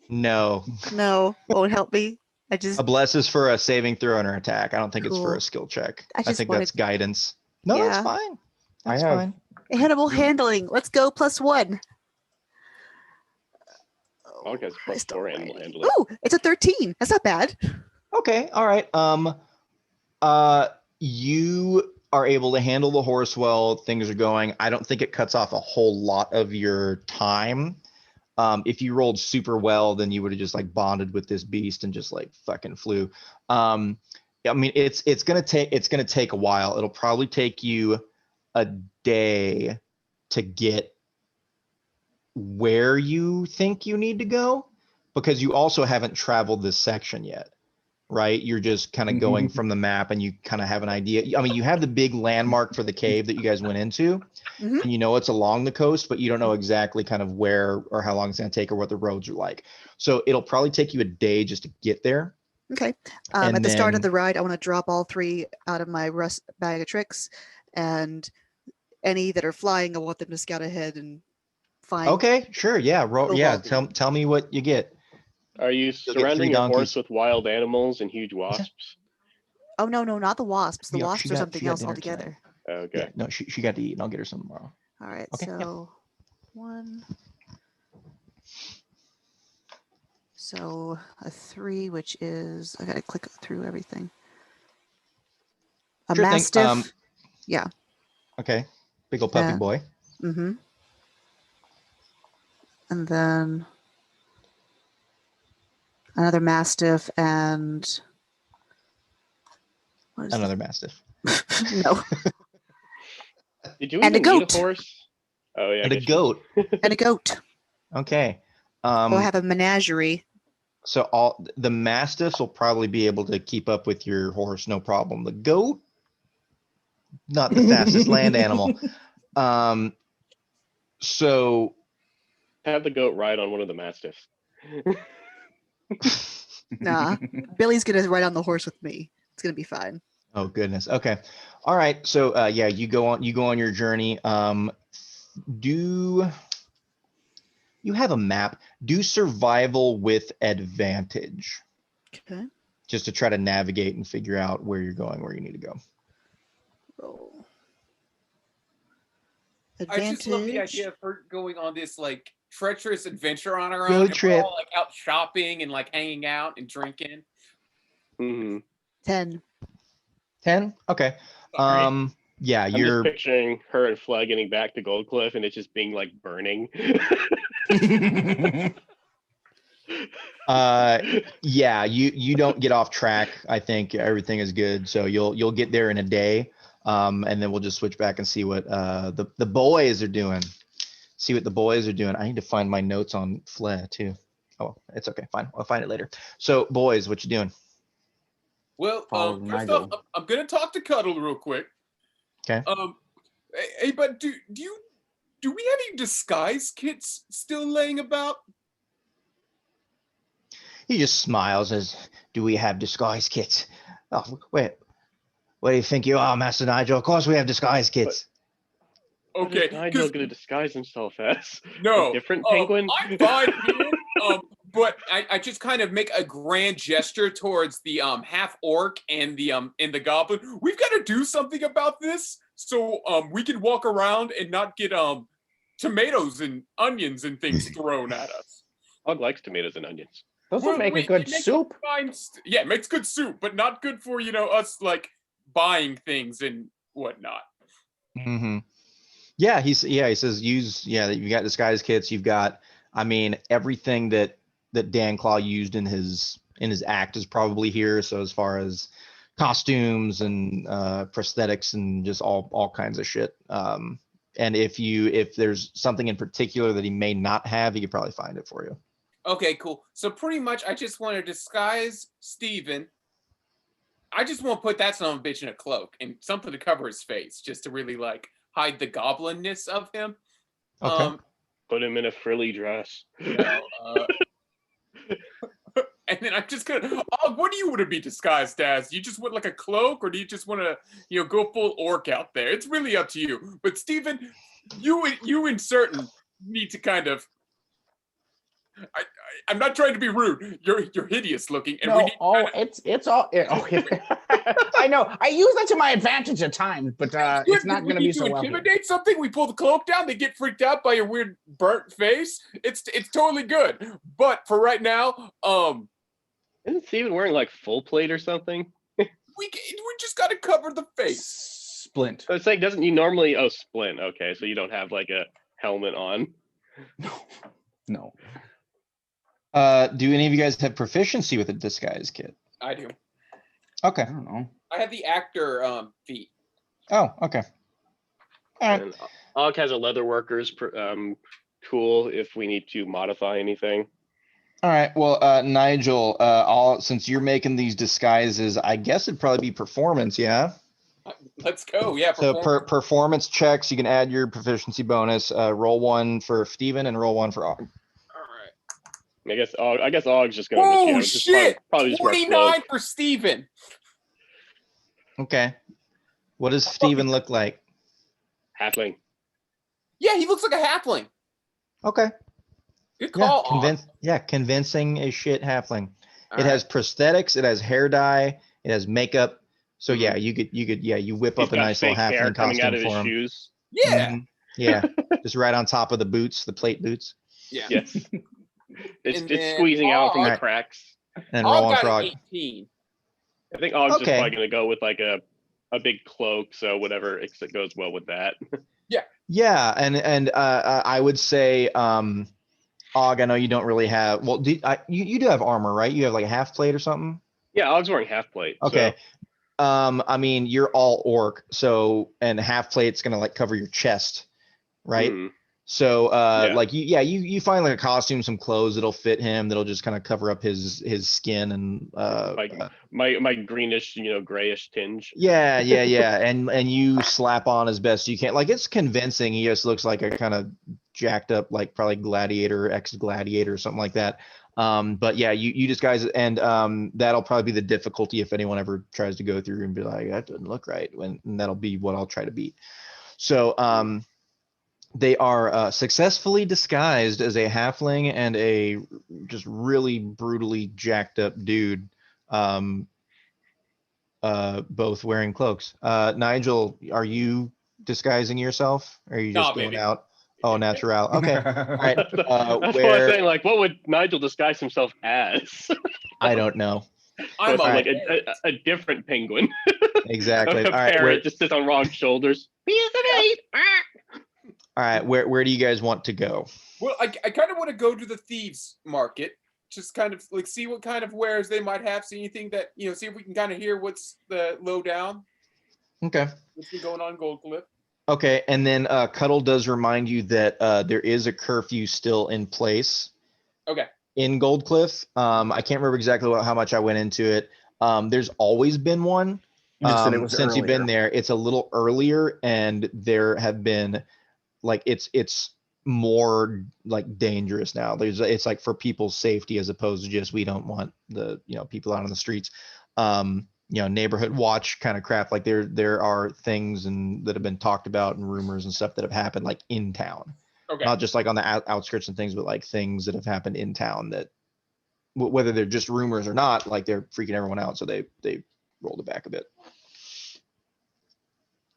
No, No, won't help me. I just a bless is for a saving throw or attack. I don't think it's for a Cool. skill check. I I just think wanted- that's guidance. No, that's Yeah. fine. I That's have- fine. animal handling. Let's go +1. I think it's plus Christ 4 animal almighty. handling. Ooh, it's a 13. That's not bad. Okay, all right. You are able to handle the horse well. Things are going. I don't think it cuts off a whole lot of your time. If you rolled super well, then you would have just like bonded with this beast and just like fucking flew. I mean, it's gonna take a while. It'll probably take you a day to get where you think you need to go, because you also haven't traveled this section yet, right? You're just kind of going from the map and you kind of have an idea. I mean, you have the big landmark for the cave that you guys went into, Mhm. and you know it's along the coast, but you don't know exactly kind of where or how long it's going to take or what the roads are like. So it'll probably take you a day just to get there. Okay. And At the start of then- the ride, I want to drop all 3 out of my bag of tricks, and any that are flying, I want them to scout ahead and find. Okay, sure, yeah, yeah. Cobalt. Tell me what you get. Are you get 3 surrounding your horse donkeys. with wild animals and huge wasps? Oh no, not the wasps. The Yeah, wasps she are got- something she got else dinner tonight. altogether. Okay. Yeah, no, she got to eat, and I'll get her some tomorrow. All right, Okay, yeah. so 1. So a 3, which is I gotta click through everything. A Sure thing, mastiff. Okay, big old puppy Yeah. boy. Mm-hmm. And then another mastiff and what is Another mastiff. no, Did you And a even need goat. a horse? Oh yeah. I And a guess you- goat. and a goat. Okay. Oh, I have a menagerie. So all the mastiffs will probably be able to keep up with your horse, no problem. The goat, not the fastest land animal. So Have the goat ride on one of the mastiffs. Nah, Billy's gonna ride on the horse with me. It's gonna be fine. oh goodness. Okay. All right. So yeah, you go on your journey. Do you have a map? Do survival with advantage, Okay. just to try to navigate and figure out where you're going, where you need to go. Roll. I just love the Advantage. idea of her going on this like treacherous adventure on her Road own. And trip. we're all like out shopping and like hanging out and drinking. Hmm 10. 10. Okay. Sorry. Yeah, I'm you're. just picturing her and Fleh getting back to Goldcliff, and it's just being like burning. Yeah, you don't get off track. I think everything is good, so you'll get there in a day, and then we'll just switch back and see what the boys are doing. See what the boys are doing. I need to find my notes on Fleh too. Oh, it's okay, fine. I'll find it later. So, boys, what you doing? Well, Follow first off, Nigel. I'm gonna talk to Cuddle real quick. Okay. Hey, but do we have any disguise kits still laying about? He just smiles as, "Do we have disguise kits?" Oh, wait. What do you think you are, Master Nigel? Of course we have disguise kits. What Okay, is Nigel 'cause- going to disguise himself as? no, A different penguin? I'm fine here. But I just kind of make a grand gesture towards the half orc and the goblin. We've got to do something about this, so we can walk around and not get tomatoes and onions and things thrown at us. Hog likes tomatoes and onions. Those will make a It good makes soup. yeah, it makes good soup, but not good for us like buying things and whatnot. Mm-hmm. Yeah, he says use, you got disguise kits. You've got, I mean, everything that Dan Claw used in his act is probably here. So as far as costumes and prosthetics and just all kinds of shit. And if there's something in particular that he may not have, he could probably find it for you. Okay, cool. So pretty much, I just want to disguise Steven. I just want to put that son of a bitch in a cloak and something to cover his face, just to really like hide the goblinness of him. Okay. Put him in a frilly dress. And then I'm just gonna. Oh, what do you want to be disguised as? You just want like a cloak, or do you just want to, go full orc out there? It's really up to you. But Steven, you and Certain need to kind of. I'm not trying to be rude. You're hideous looking, and we need. It's all. Okay. I know. I use that to my advantage at times, but it's not going to be so well. Intimidate something. We pull the cloak down. They get freaked out by your weird burnt face. It's totally good. But for right now, Isn't Steven wearing like full plate or something? we just got to cover the face. Splint. So it's like, doesn't you normally? Oh, splint. Okay, so you don't have like a helmet on. No. Do any of you guys have proficiency with a disguise kit? I do. Okay. I don't know. I have the actor feat. Oh, okay. All right. And Og has a leatherworker's tool if we need to modify anything. All right. Well, Nigel, since you're making these disguises, I guess it'd probably be performance, yeah? Let's go. Yeah. So performance checks, you can add your proficiency bonus. Roll one for Steven and roll one for Og. I guess Og's just going. Oh shit! Probably just 29 for Steven. Okay. What does Steven look like? Halfling. Yeah, he looks like a halfling. Okay. Good call. Convincing as shit halfling. All It has prosthetics. It has hair dye. It has makeup. So yeah, you whip He's up a got nice little fake hair halfling coming out costume of his for him. shoes. Yeah. Mhm. Yeah, just right on top of the boots, the plate boots, Yeah. Yes. It's And then squeezing out from the Og- cracks. and All roll on got frog. an 18. I think Og's just Okay. probably going to go with like a big cloak, so whatever it goes well with that. Yeah, and I would say, Og, I know you don't really have. Well, you do have armor, right? You have like a half plate or something. Yeah, Og's wearing half plate. Okay. I mean, you're all orc, so and half plate's gonna like cover your chest, right? Mhm. So Yeah. like you find like a costume, some clothes that'll fit him, that'll just kind of cover up his skin and Like my greenish, grayish tinge. yeah, and you slap on as best you can. Like it's convincing. He just looks like a kind of jacked up, like probably gladiator, ex-gladiator, or something like that. But yeah, you disguise it, and that'll probably be the difficulty if anyone ever tries to go through and be like, that doesn't look right. And that'll be what I'll try to beat. So they are successfully disguised as a halfling and a just really brutally jacked up dude. Both wearing cloaks. Nigel, are you disguising yourself? Or are you just Nah, going baby. out? Oh, natural. Okay. All right. That's what I'm Where saying. Like, what would Nigel disguise himself as? I don't know. I'm So a like a different penguin. Exactly. A All right. parrot just sits on Rog's shoulders. He's an 8. All right. Where do you guys want to go? Well, I kind of want to go to the thieves market, just kind of like see what kind of wares they might have, see anything that, see if we can kind of hear what's the lowdown. Okay. What's been going on in Goldcliff. Okay. And then Cuddle does remind you that there is a curfew still in place. Okay. In Goldcliff. I can't remember exactly how much I went into it. There's always been one. You just said it was Since you've been earlier. there, it's a little earlier, and there have been like it's more like dangerous now. It's like for people's safety as opposed to just we don't want the people out on the streets. Neighborhood watch kind of crap. Like there are things that have been talked about and rumors and stuff that have happened like in town. Okay. Not just like on the outskirts and things, but like things that have happened in town that whether they're just rumors or not, like they're freaking everyone out. So they rolled it back a bit.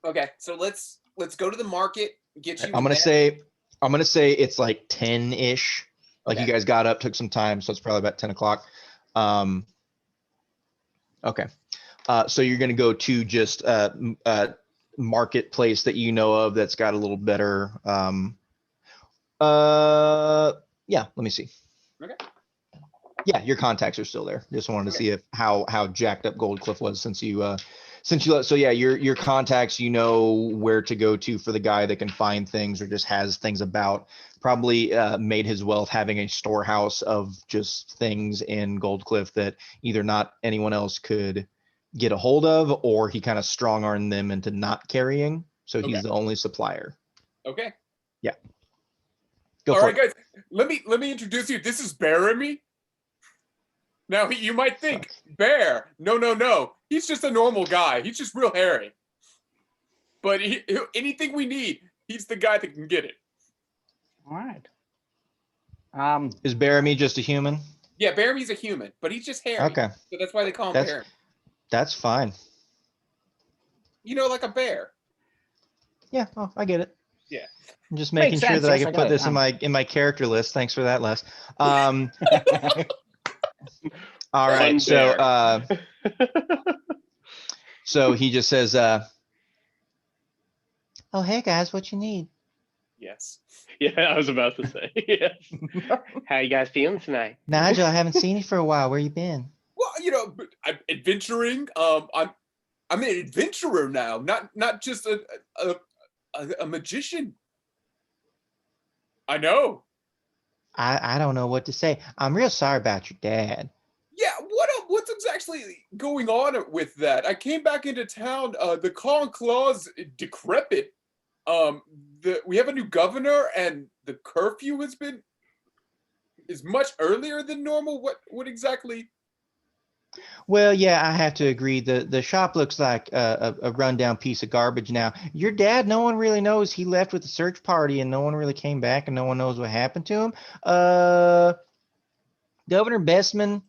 Okay. So let's go to the market. Get you. I'm gonna say it's like 10-ish. Like Okay. you guys got up, took some time, so it's probably about 10 o'clock. Okay. So you're gonna go to just marketplace that you know of that's got a little better. Yeah. Let me see. Okay. Yeah, your contacts are still there. Just wanted to see if how jacked up Goldcliff was since you left. So yeah, your contacts, where to go to for the guy that can find things or just has things about. Probably made his wealth having a storehouse of just things in Goldcliff that either not anyone else could get a hold of, or he kind of strong-armed them into not carrying. So he's Okay. the only supplier. Okay. Yeah. Go All for right, it. guys. Let me introduce you. This is Bearamy. Now you might think Bear. No. He's just a normal guy. He's just real hairy. But anything we need, he's the guy that can get it. All right. Is Bearamy just a human? Yeah, Bearamy's a human, but he's just hairy. Okay. So that's why they call him That's- Bearamy. That's fine. Like a bear. Yeah, I get it. Yeah. I'm just making sure sense, that I yes, can I put got it. this in my character list. Thanks for that, Les. All Fun right, so bear. so he just says, "Oh, hey guys, what you need?" Yes. Yeah, I was about to say. Yes. How you guys feeling tonight? Nigel, I haven't seen you for a while. Where you been? Well, but I'm adventuring. I'm an adventurer now, not just a magician. I know. I don't know what to say. I'm real sorry about your dad. Yeah, what's exactly going on with that? I came back into town. The Claw and Claw's decrepit. We have a new governor, and the curfew is much earlier than normal. What exactly? Well, yeah, I have to agree. The shop looks like a rundown piece of garbage now. Your dad, no one really knows. He left with the search party, and no one really came back, and no one knows what happened to him. Governor Bestman.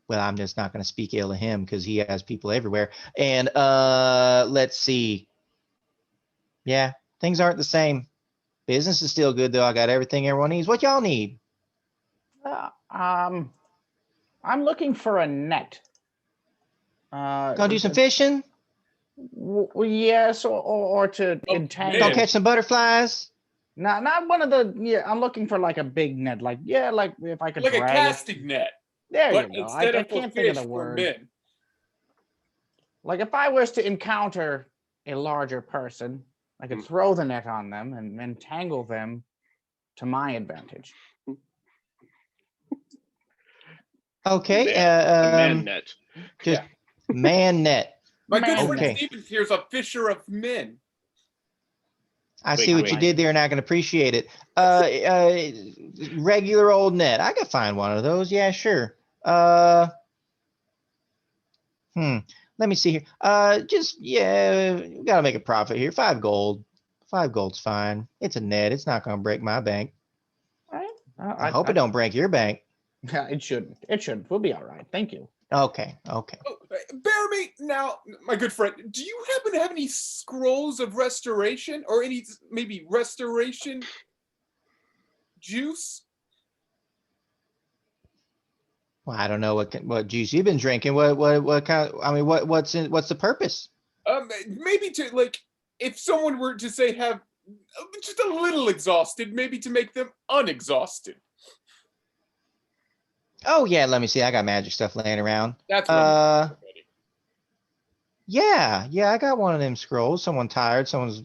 Well, I'm just not going to speak ill of him because he has people everywhere. And let's see. Yeah, things aren't the same. Business is still good though. I got everything everyone needs. What y'all need? I'm looking for a net. Gonna do some fishing? Yes, or to entangle. Gonna catch some butterflies? Not one of the. Yeah, I'm looking for like a big net. Like if I could Like a drag casting net. There But you go. instead I of can't for think of fish, the for word. men. Like if I was to encounter a larger person, I could throw the net on them and entangle them to my advantage. Okay. A man net. Just man net. My good Man friend net. Steven here's a fisher of men. I Wait, see what you wait. did there, and I can appreciate it. Regular old net. I could find one of those. Yeah, sure. Let me see here. We gotta make a profit here. 5 gold. 5 gold's fine. It's a net. It's not gonna break my bank. All right. I hope it don't break your bank. Yeah, it shouldn't. It shouldn't. We'll be all right. Thank you. Okay. Oh, Bearamy, now, my good friend, do you happen to have any scrolls of restoration or any maybe restoration juice? Well, I don't know what juice you've been drinking. What kind of, I mean, what's the purpose? Maybe to like, if someone were to say have just a little exhausted, maybe to make them unexhausted. Oh yeah, let me see. I got magic stuff laying around. That's what I'm thinking. Yeah, I got one of them scrolls. Someone tired, someone's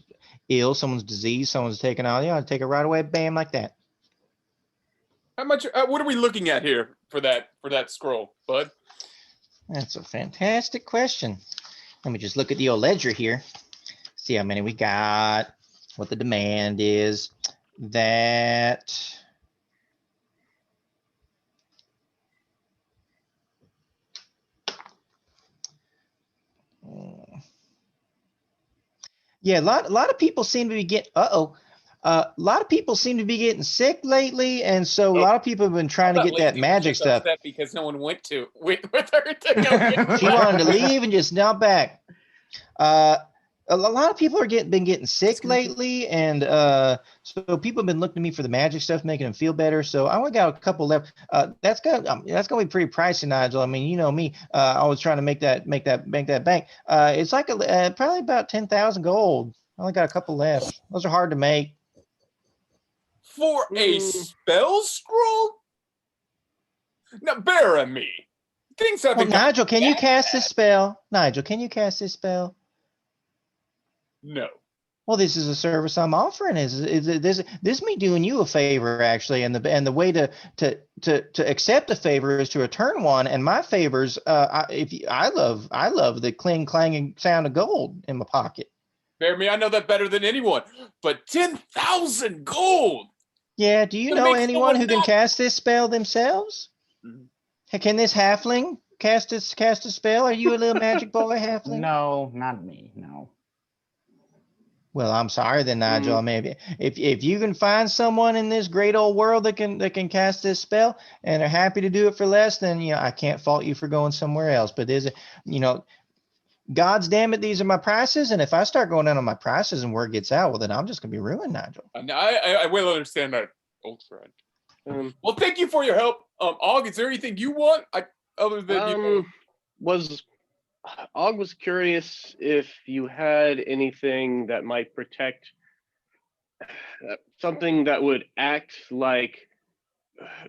ill, someone's diseased, someone's taken out. Yeah, I'll take it right away, bam, like that. How much? What are we looking at here for that scroll, bud? That's a fantastic question. Let me just look at the old ledger here. See how many we got, what the demand is. That. Yeah, a lot of people seem to be getting. A lot of people seem to be getting sick lately, and so a lot of people have been trying to get that magic stuff. Because no one went with her to go get She wanted to leave and just now back. A lot of people are been getting sick lately, and so people have been looking to me for the magic stuff, making them feel better. So I only got a couple left. That's gonna be pretty pricey, Nigel. I mean, you know me. I was trying to make that bank. It's like probably about 10,000 gold. I only got a couple left. Those are hard to make. For a spell scroll? Now, bear me. Things haven't. Well, Nigel, can you cast this spell? Nigel, can you cast this spell? No. Well, this is a service I'm offering. Is this me doing you a favor, actually? And the way to accept a favor is to return one. And my favors, I love the cling clanging sound of gold in my pocket. Bear me, I know that better than anyone. But 10,000 gold. Yeah. Do you know anyone who can cast this spell themselves? Mm-hmm. Can this halfling cast a spell? Are you a little magic boy, halfling? No, not me. No. Well, I'm sorry then, Nigel. Maybe if you can find someone in this great old world that can cast this spell and are happy to do it for less, then I can't fault you for going somewhere else. But God's damn it, these are my prices, and if I start going down on my prices and word gets out, well, then I'm just gonna be ruined, Nigel. I will understand that, old friend. Well, thank you for your help. Og, is there anything you want? Other than Og was curious if you had anything that might protect, something that would act like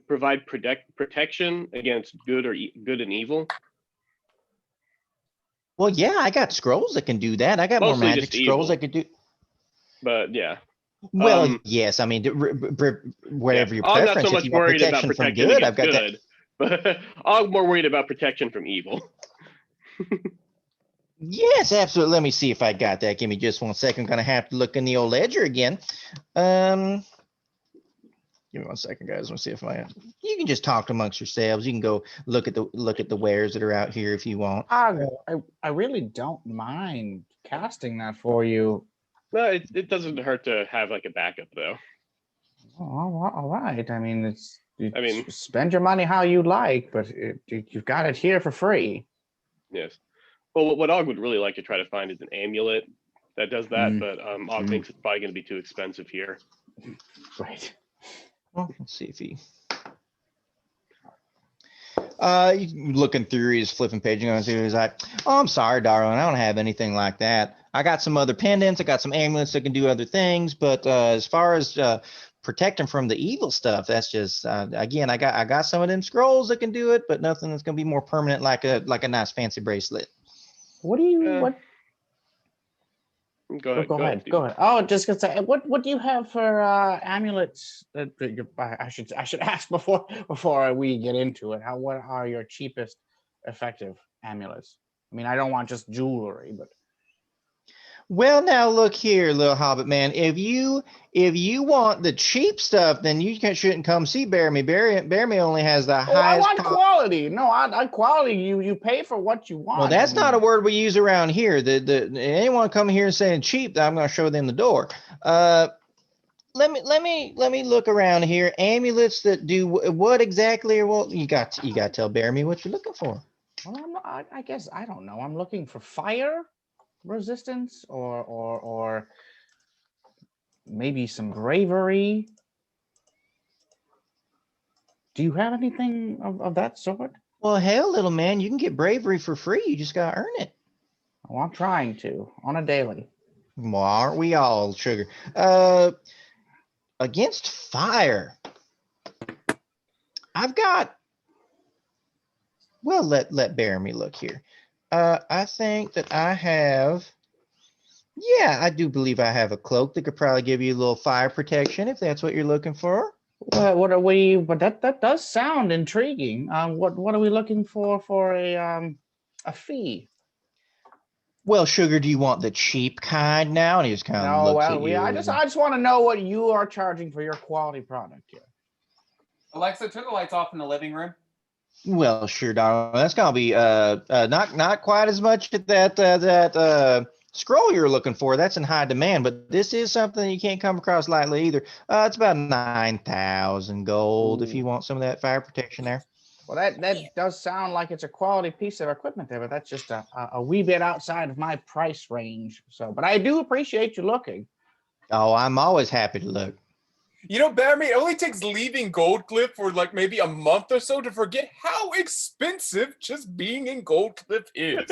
provide protection against good and evil. Well, yeah, I got scrolls that can do that. I got Mostly more magic scrolls that could do. But yeah. Well, yes, I mean, whatever your I'm preference. not so much worried about protection from good, I've got good, but I'm more worried about protection from evil. Yes, absolutely. Let me see if I got that. Give me just 1 second. I'm gonna have to look in the old ledger again. Give me 1 second, guys. Let me see if you can just talk amongst yourselves. You can go look at the wares that are out here if you want. I really don't mind casting that for you. No, it doesn't hurt to have like a backup though. Oh, all right. I mean, spend your money how you like, but you've got it here for free. Yes. Well, what Og would really like to try to find is an amulet that does that, but Og thinks it's probably going to be too expensive here. Right. Well, let's see if he. Looking through, he's flipping pages, and he's like, "Oh, I'm sorry, darling. I don't have anything like that. I got some other pendants. I got some amulets that can do other things, but as far as protecting from the evil stuff, that's just again, I got some of them scrolls that can do it, but nothing that's going to be more permanent like a nice fancy bracelet." What do you what? Go ahead. Go ahead. Oh, just gonna say, what do you have for amulets? I should ask before we get into it. What are your cheapest effective amulets? I mean, I don't want just jewelry, but. Well, now look here, little Hobbit man. If you want the cheap stuff, then you shouldn't come see Bear Me. Bear Me only has the highest. I want quality. No, I quality. You pay for what you want. Well, that's not a word we use around here. Anyone come here saying cheap, I'm going to show them the door. Let me look around here. Amulets that do what exactly? Well, you got to tell Bear Me what you're looking for. Well, I guess I don't know. I'm looking for fire resistance or maybe some bravery. Do you have anything of that sort? Well, hell, little man, you can get bravery for free. You just gotta earn it. Well, I'm trying to on a daily. Well, aren't we all, sugar? Against fire, I've got. Well, let Bearmy look here. I think that I have. Yeah, I do believe I have a cloak that could probably give you a little fire protection if that's what you're looking for. What are we? But that does sound intriguing. What are we looking for a fee? Well, sugar, do you want the cheap kind now? And he just kind of No, looks at well, you. I just want to know what you are charging for your quality product here. Alexa, turn the lights off in the living room. Well, sure, darling. That's gonna be not quite as much at that scroll you're looking for. That's in high demand, but this is something you can't come across lightly either. It's about 9,000 gold if you want some of that fire protection there. Well, that does sound like it's a quality piece of equipment there, but that's just a wee bit outside of my price range. So, but I do appreciate you looking. Oh, I'm always happy to look. You know, Bearmy, it only takes leaving Goldcliff for like maybe a month or so to forget how expensive just being in Goldcliff is.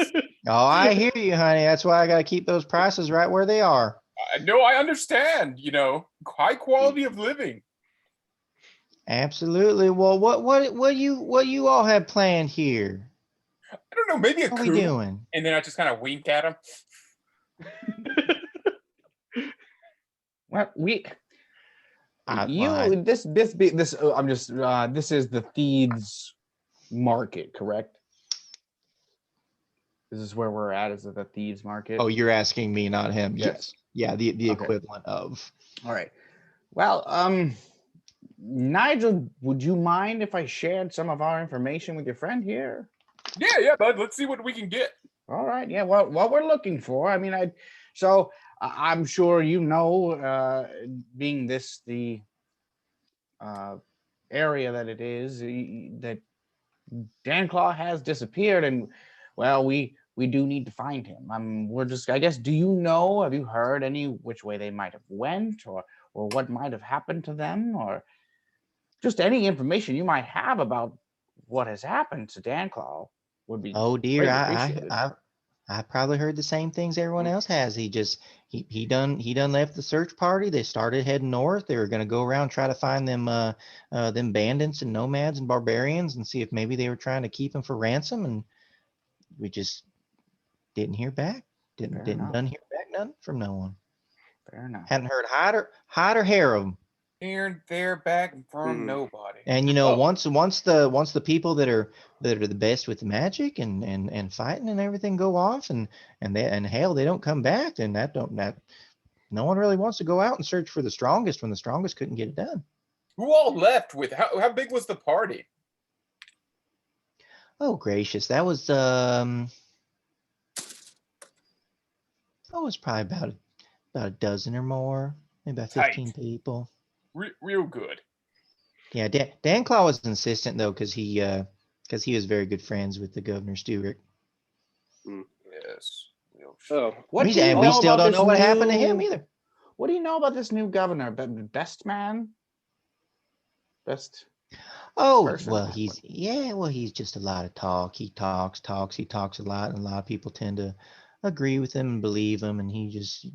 Oh, I hear you, honey. That's why I gotta keep those prices right where they are. No, I understand, you know, high quality of living. Absolutely. Well, what you all have planned here? I don't know, maybe a What are coup. we doing? And then I just kind of wink at him. Well, I- this is the Thieves Market, correct? This is where we're at. Is it the Thieves Market? Oh, you're asking me, not him. Yes. Yes. Yeah, the Okay. equivalent of. All right. Well, Nigel, would you mind if I shared some of our information with your friend here? Yeah, bud. Let's see what we can get. All right. Yeah. Well, what we're looking for. I mean, I'm sure you know, being this the area that it is, that Danclaw has disappeared, and well, we do need to find him. We're just, I guess, do you know? Have you heard any which way they might have went, or what might have happened to them, or just any information you might have about what has happened to Danclaw would be. Oh dear, greatly appreciated. I probably heard the same things everyone else has. He done left the search party. They started heading north. They were gonna go around try to find them bandits and nomads and barbarians and see if maybe they were trying to keep him for ransom, and we just didn't hear back. Didn't hear back none from no one. Fair enough. Hadn't heard hide or hair of them. Here, there, back from nobody. And you know, once the people that are the best with the magic and fighting and everything go off and hell, they don't come back, then that no one really wants to go out and search for the strongest when the strongest couldn't get it done. Who all left with? How big was the party? Oh gracious, that was probably about a dozen or more, maybe about 15 people. Real good. Yeah, Danclaw was insistent though, because he was very good friends with the Governor Stewart. Yes. Oh, What And we still don't know what happened to him either. What do you know about this new governor? Best man? Best. Oh, person. well, he's just a lot of talk. He talks a lot, and a lot of people tend to agree with him and believe him. And he just,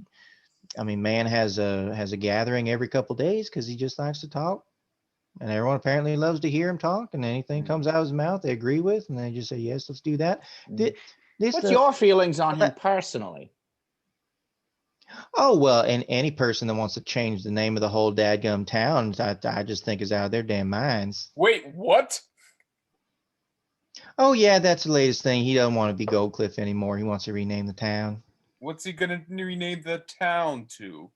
I mean, man has a gathering every couple days because he just likes to talk. And everyone apparently loves to hear him talk, and anything comes out of his mouth they agree with, and they just say, yes, let's do that. What's your feelings on him personally? Oh, well, and any person that wants to change the name of the whole dadgum town, I just think is out of their damn minds. Wait, what? Oh, yeah, that's the latest thing. He doesn't want to be Goldcliff anymore. He wants to rename the town. What's he gonna rename the town to?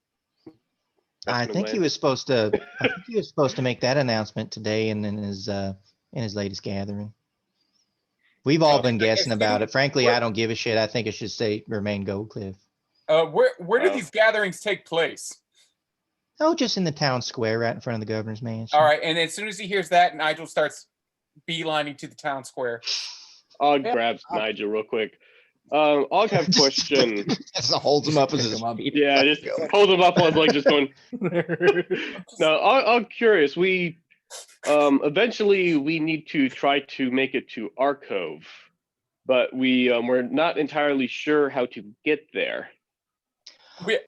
I think he was supposed to make that announcement today in his latest gathering. We've all been guessing about it. Frankly, I don't give a shit. I think it should say remain Goldcliff. Where do these gatherings take place? Oh, just in the town square right in front of the governor's mansion. All right, and as soon as he hears that, Nigel starts beelining to the town square. I'll grab Nigel real quick. I'll have a question. Just holds him up as his Yeah, just hold him up while like just going. No, I'm curious. We Eventually, we need to try to make it to Arcove, but we're not entirely sure how to get there.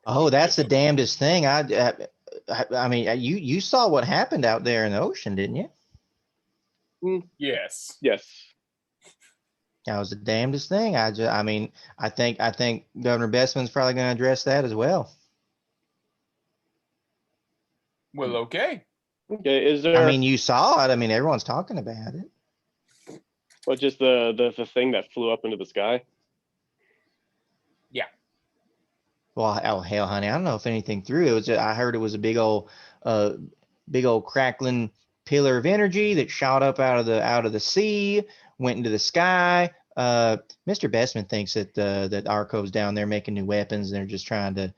Oh, that's the damnedest thing. I mean, you saw what happened out there in the ocean, didn't you? Yes. Yes. That was the damnedest thing. I mean, I think Governor Bestman's probably going to address that as well. Well, okay. Okay. Is there? I mean, you saw it. I mean, everyone's talking about it. What, just the thing that flew up into the sky? Yeah. Well, oh hell, honey, I don't know if anything through it was. I heard it was a big old crackling pillar of energy that shot up out of the sea, went into the sky. Mr. Bestman thinks that that Arco's down there making new weapons, and they're just trying to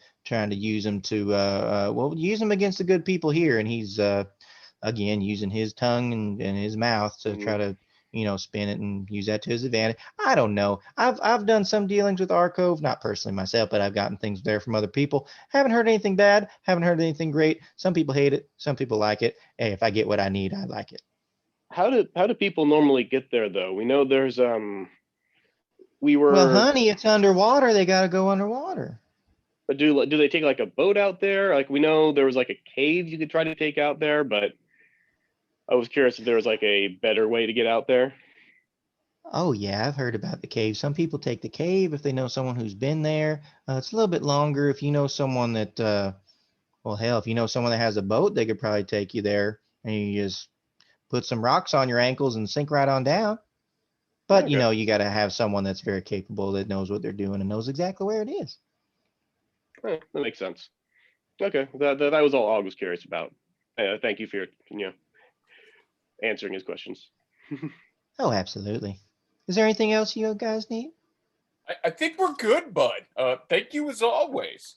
use them to use them against the good people here, and he's again using his tongue and his mouth to try to spin it and use that to his advantage. I don't know. I've done some dealings with Arcove, not personally myself, but I've gotten things there from other people. Haven't heard anything bad. Haven't heard anything great. Some people hate it. Some people like it. Hey, if I get what I need, I like it. How do people normally get there though? We know there's Well, honey, it's underwater. They got to go underwater. But do they take like a boat out there? Like, we know there was like a cave you could try to take out there, but I was curious if there was like a better way to get out there. Oh yeah, I've heard about the cave. Some people take the cave if they know someone who's been there. It's a little bit longer if you know someone that, well, hell, if you know someone that has a boat, they could probably take you there, and you just put some rocks on your ankles and sink right on down. But Okay. you got to have someone that's very capable, that knows what they're doing and knows exactly where it is. That makes sense. Okay, that was all I was curious about. Thank you for your answering his questions. Oh, absolutely. Is there anything else you guys need? I think we're good, bud. Thank you as always.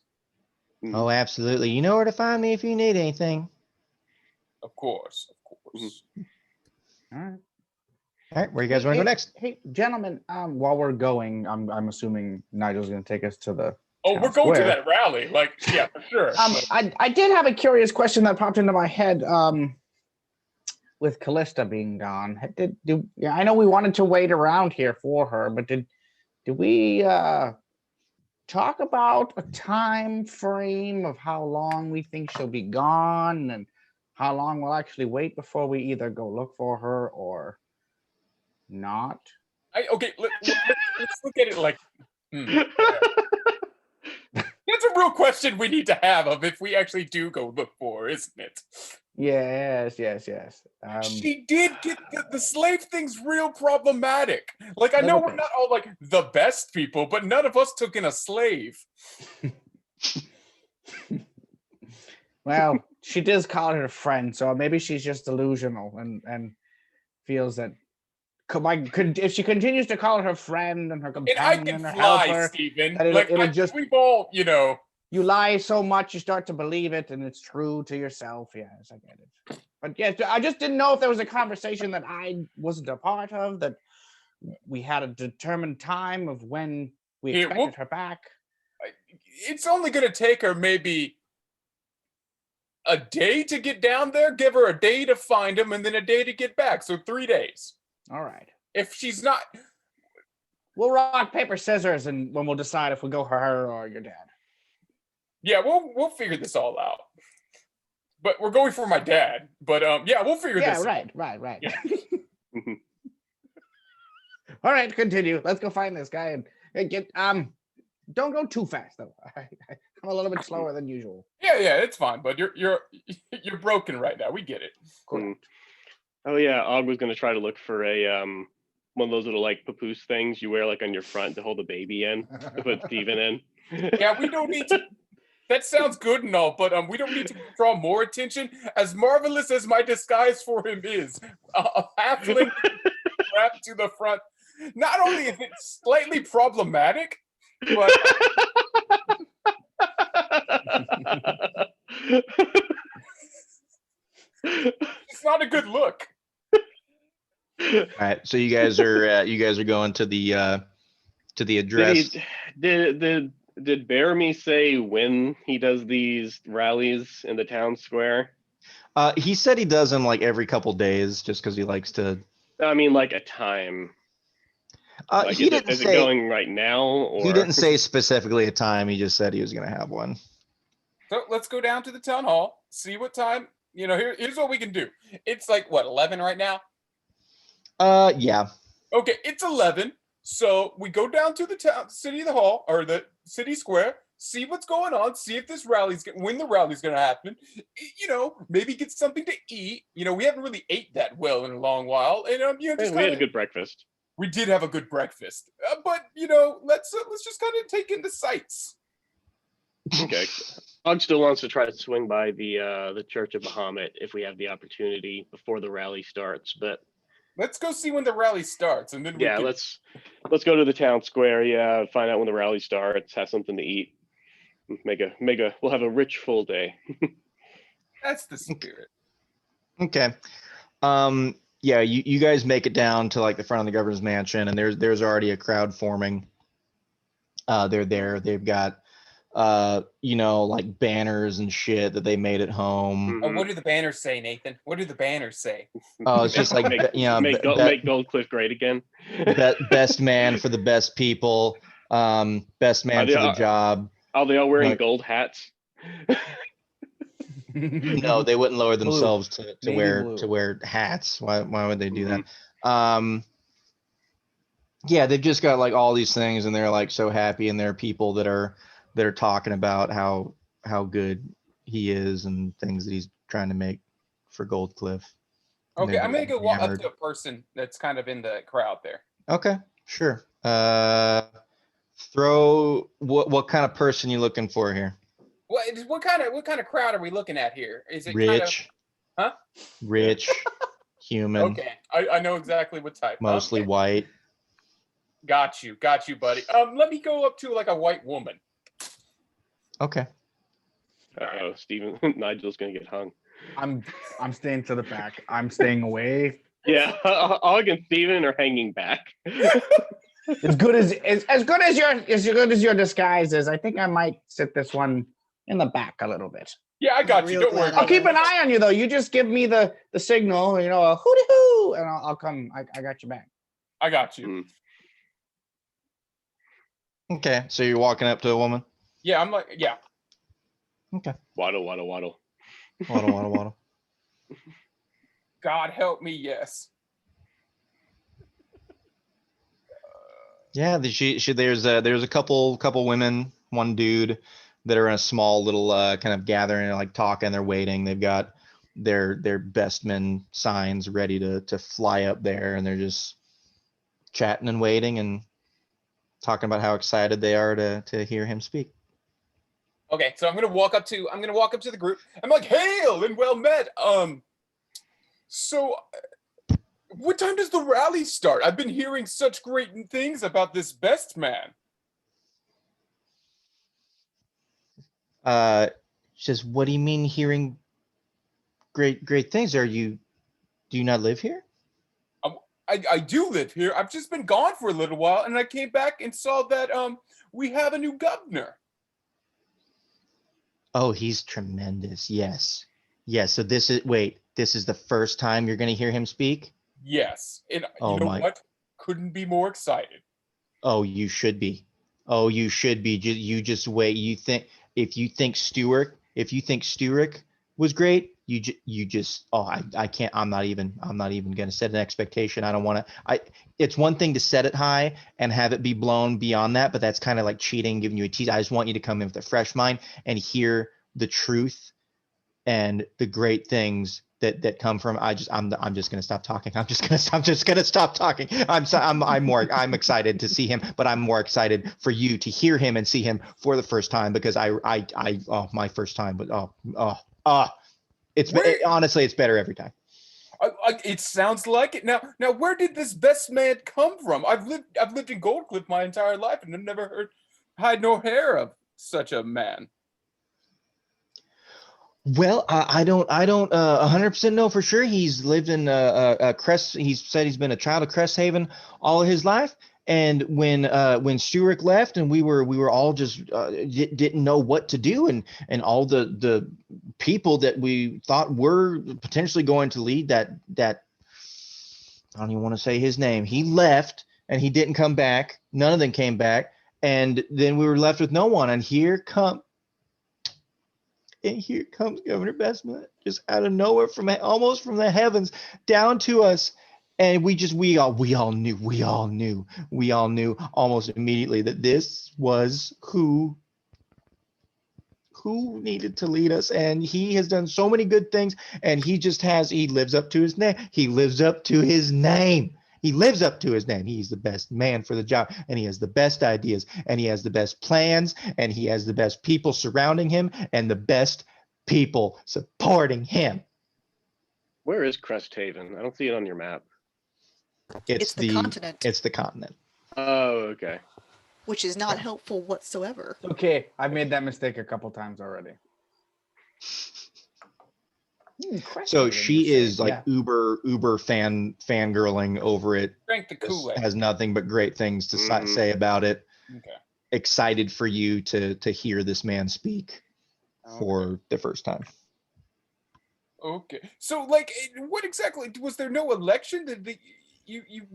Oh, absolutely. You know where to find me if you need anything. Of course. All right. All right, where you guys want to go next? Hey, gentlemen, while we're going, I'm assuming Nigel's going to take us to the. Oh, town we're going square. to that rally. Like, yeah, for sure. I did have a curious question that popped into my head. With Kallista being gone, I know we wanted to wait around here for her, but did we talk about a time frame of how long we think she'll be gone, and how long we'll actually wait before we either go look for her or not? Okay, let's look at it like. That's a real question we need to have of if we actually do go look for her, isn't it? Yes. She did get the slave thing's real problematic. Like, I know Little we're bit. not all like the best people, but none of us took in a slave. Well, she does call her a friend, so maybe she's just delusional and feels that if she continues to call her friend and her And I companion can and her fly, helper, Stephen. that it'll just we've all, you lie so much you start to believe it, and it's true to yourself. Yes, I get it. But yes, I just didn't know if there was a conversation that I wasn't a part of, that we had a determined time of when we expected her back. It's only going to take her maybe a day to get down there, give her a day to find him, and then a day to get back. So 3 days. All right. If she's not, we'll rock, paper, scissors, and when we'll decide if we go for her or your dad. Yeah, we'll figure this all out. But we're going for my dad. But yeah, we'll figure this out. Right. Yeah. All right, continue. Let's go find this guy and get don't go too fast though. I'm a little bit slower than usual. Yeah, it's fine, but you're broken right now. We get it. Correct. Oh yeah, Og was gonna try to look for a one of those little like papoose things you wear like on your front to hold the baby in, to put Steven in. Yeah, we don't need to. That sounds good and all, but we don't need to draw more attention. As marvelous as my disguise for him is, a halfling wrapped to the front. Not only is it slightly problematic, but it's not a good look. All right, so you guys are going to the address. Did Bearme say when he does these rallies in the town square? He said he does them like every couple days, just because he likes to. I mean, like a time. Like, He didn't is it say. going right now, or He didn't say specifically a time. He just said he was going to have one. So let's go down to the town hall, see what time. Here's what we can do. It's like what, 11 right now? Yeah. Okay, it's 11. So we go down to the city hall or the city square, see what's going on, see if when the rally's going to happen. Maybe get something to eat. We haven't really ate that well in a long while, and we had a good breakfast. We did have a good breakfast, but let's just kind of take in the sights. Okay. Hug still wants to try to swing by the Church of Bahamut if we have the opportunity before the rally starts, but let's go see when the rally starts, and then let's go to the town square. Yeah, find out when the rally starts. Have something to eat. We'll have a rich full day. That's the spirit. Okay. Yeah, you guys make it down to like the front of the governor's mansion, and there's already a crowd forming. They're there. They've got like banners and shit that they made at home. Oh, what do the banners say, Nathan? What do the banners say? Oh, it's just like make Goldcliff great again. Best man for the best people. Best man for the job. Are they all wearing gold hats? No, they wouldn't lower themselves to wear hats. Why would they do that? Yeah, they've just got like all these things, and they're like so happy, and there are people that are talking about how good he is and things that he's trying to make for Goldcliff. Okay, I'm gonna go walk up to a person that's kind of in the crowd there. Okay, sure. Throw what kind of person you looking for here? What kind of crowd are we looking at here? Is it rich? Kind of, huh? Rich, human. Okay, I know exactly what type. Mostly white. Got you, buddy. Let me go up to like a white woman. Okay. Uh-oh, Steven, Nigel's gonna get hung. I'm staying to the back. I'm staying away. Yeah, Og and Steven are hanging back. As good as your disguise is, I think I might sit this one in the back a little bit. Yeah, I got you. Don't worry. I'll keep an eye on you though. You just give me the signal, a hooty hoo, and I'll come. I got your back. I got you. Okay, so you're walking up to a woman? Yeah, I'm like, yeah. Okay. Waddle. Waddle. God help me, yes. Yeah, there's a couple women, one dude that are in a small little kind of gathering, like talking. They're waiting. They've got their best men signs ready to fly up there, and they're just chatting and waiting and talking about how excited they are to hear him speak. Okay, so I'm gonna walk up to the group. I'm like, hail and well met. So what time does the rally start? I've been hearing such great things about this best man. She says, what do you mean hearing great things? Do you not live here? I do live here. I've just been gone for a little while, and I came back and saw that we have a new governor. Oh, he's tremendous. Yes. So this is the first time you're going to hear him speak? Yes. And you know what? Couldn't be more excited. Oh, you should be. You just wait. If you think Stewart was great, I can't. I'm not even going to set an expectation. I don't want to. It's one thing to set it high and have it be blown beyond that, but that's kind of like cheating, giving you a tease. I just want you to come in with a fresh mind and hear the truth and the great things that come from. I'm just going to stop talking. I'm just going to stop talking. I'm excited to see him, but I'm more excited for you to hear him and see him for the first time, because my first time, but honestly, it's better every time. It sounds like it. Now, where did this best man come from? I've lived in Goldcliff my entire life, and I've never heard hide nor hair of such a man. Well, I don't 100% know for sure. He's lived in Crest. He's said he's been a child of Cresthaven all of his life. And when Stewart left, and we were all just didn't know what to do, and all the people that we thought were potentially going to lead that I don't even want to say his name. He left and he didn't come back. None of them came back. And then we were left with no one. And here comes Governor Bestman, just out of nowhere, from almost from the heavens down to us. And we all knew almost immediately that this was who needed to lead us. And he has done so many good things, and he lives up to his name. He lives up to his name. He's the best man for the job, and he has the best ideas, and he has the best plans, and he has the best people surrounding him, and the best people supporting him. Where is Cresthaven? I don't see it on your map. It's the continent. It's the continent. Oh, okay. Which is not helpful whatsoever. Okay, I've made that mistake a couple times already. So she is like uber fangirling over it. Drink the Kool-Aid. Has nothing but great things to say about it. Okay. Excited for you to hear this man speak for the first time. Okay. So, like, what exactly was there? No election? Did you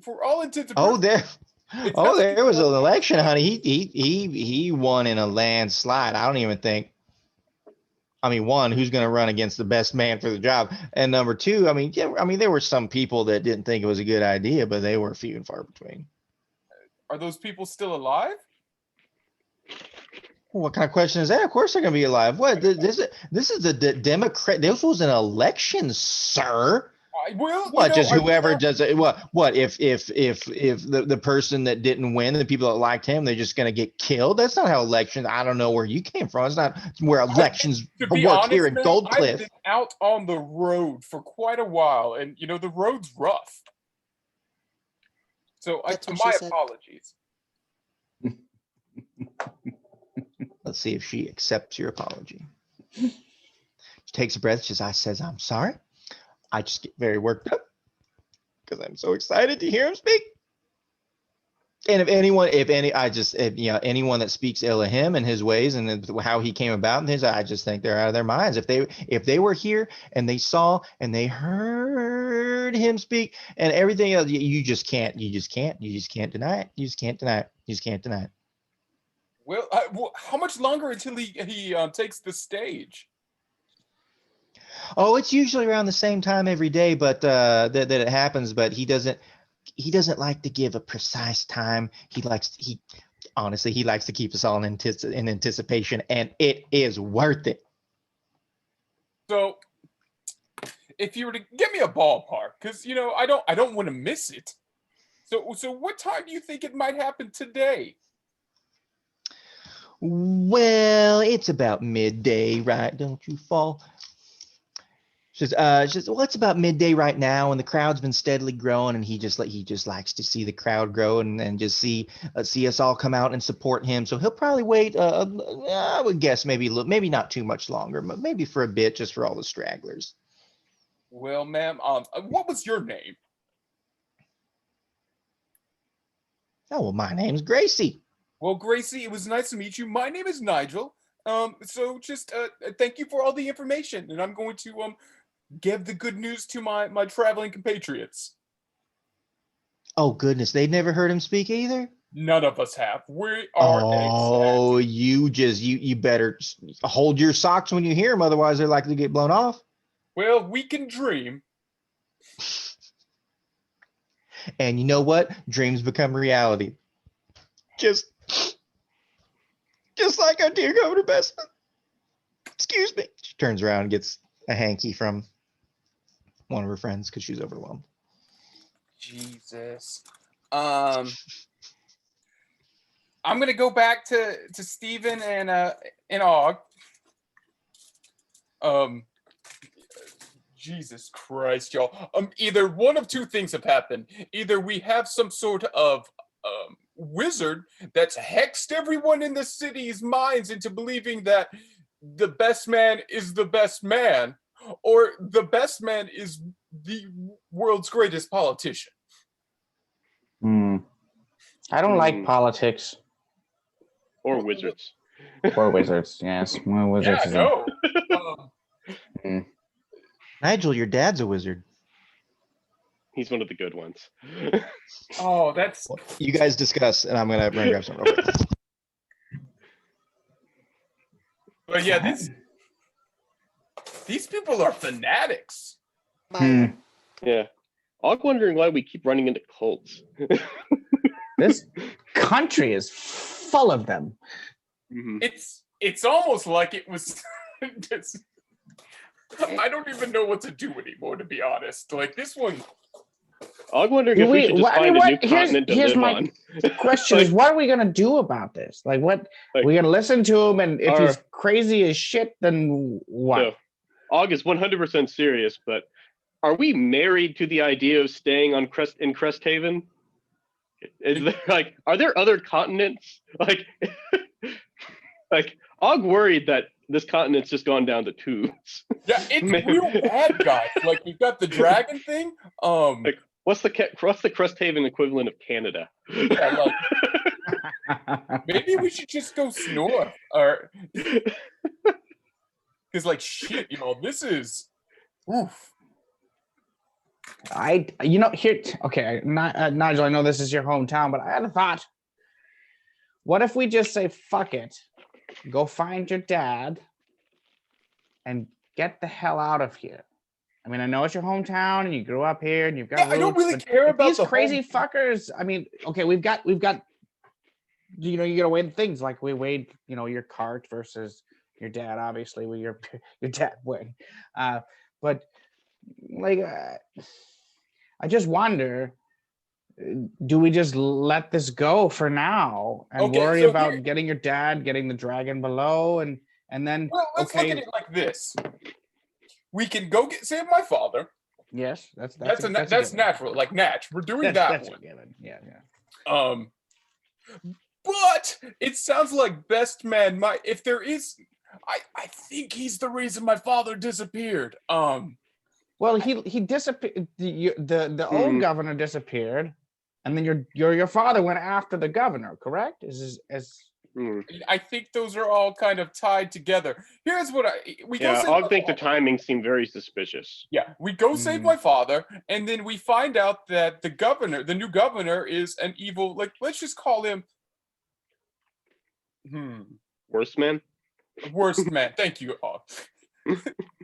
for all intents and purposes? There was an election, honey. He won in a landslide. I don't even think. I mean, one, who's going to run against the best man for the job, and number two, there were some people that didn't think it was a good idea, but they were few and far between. Are those people still alive? What kind of question is that? Of course they're going to be alive. What? This is the Democrat. This was an election, sir. What? Just whoever does it. What? If the person that didn't win, the people that liked him, they're just going to get killed. That's not how elections. I don't know where you came from. It's not where elections work here in Goldcliff. I've been out on the road for quite a while, and the road's rough. So my apologies. Let's see if she accepts your apology. She takes a breath. She says, "I'm sorry. I just get very worked up because I'm so excited to hear him speak. And if anyone that speaks ill of him and his ways and how he came about, I just think they're out of their minds. If they were here and they saw and they heard him speak and everything else, you just can't deny it. You just can't deny it. Well, how much longer until he takes the stage? Oh, it's usually around the same time every day, but that it happens. But he doesn't like to give a precise time. He likes to keep us all in anticipation, and it is worth it. So, if you were to give me a ballpark, because I don't want to miss it. So what time do you think it might happen today? Well, it's about midday, right? Don't you fall? It's about midday right now, and the crowd's been steadily growing, and he just likes to see the crowd grow and just see us all come out and support him. So he'll probably wait. I would guess maybe not too much longer, but maybe for a bit, just for all the stragglers. Well, ma'am, what was your name? Oh, well, my name's Gracie. Well, Gracie, it was nice to meet you. My name is Nigel. So just thank you for all the information, and I'm going to give the good news to my traveling compatriots. Oh goodness, they've never heard him speak either. None of us have. We are. Oh, you better hold your socks when you hear him, otherwise they're likely to get blown off. Well, we can dream. And you know what? Dreams become reality. Just like our dear Governor Bestman. Excuse me. She turns around and gets a hanky from one of her friends because she's overwhelmed. Jesus. I'm gonna go back to Steven and Og. Jesus Christ, y'all. Either one of two things have happened. Either we have some sort of wizard that's hexed everyone in the city's minds into believing that the best man is the best man, or the best man is the world's greatest politician. I don't like politics. Or wizards. Or wizards, yes. Well, wizards Yeah, no. Nigel, your dad's a wizard. He's one of the good ones. Oh, that's You guys discuss, and I'm gonna grab some real quick. but yeah, these people are fanatics. Yeah. I'm wondering why we keep running into cults. This country is full of them. It's almost like it was I don't even know what to do anymore, to be honest. Like this one. I'm wondering if we should just find a new continent to live on. Question is, what are we gonna do about this? Like, what we gonna listen to him, and if he's crazy as shit, then what? So, Og is 100% serious, but are we married to the idea of staying on Cresthaven? Is there are there other continents? Like Og worried that this continent's just gone down the tubes. Yeah, it's real bad, guys. Like we've got the dragon thing. What's the Cresthaven equivalent of Canada? Yeah, maybe we should just go north, or because shit, this is oof. Nigel, I know this is your hometown, but I had a thought. What if we just say fuck it, go find your dad, and get the hell out of here? I mean, I know it's your hometown and you grew up here and you've got roots, I don't really care about these crazy fuckers. I mean, okay, we've got you gotta weigh things like we weighed, your cart versus your dad, obviously, with your dad win. But I just wonder, do we just let this go for now and worry about getting your dad, getting the dragon below, and then let's look at it like this. We can go save my father. Yes, that's natural. Like Natch, we're doing that one. Yeah. But it sounds like best man. If there is, I think he's the reason my father disappeared. Well, he disappeared. The old governor disappeared, and then your father went after the governor. Correct? I think those are all kind of tied together. Here's what I think the timing seemed very suspicious. Yeah, we go save my father, and then we find out that the new governor, is an evil. Let's just call him. Worst man. Worst man. Thank you, Og.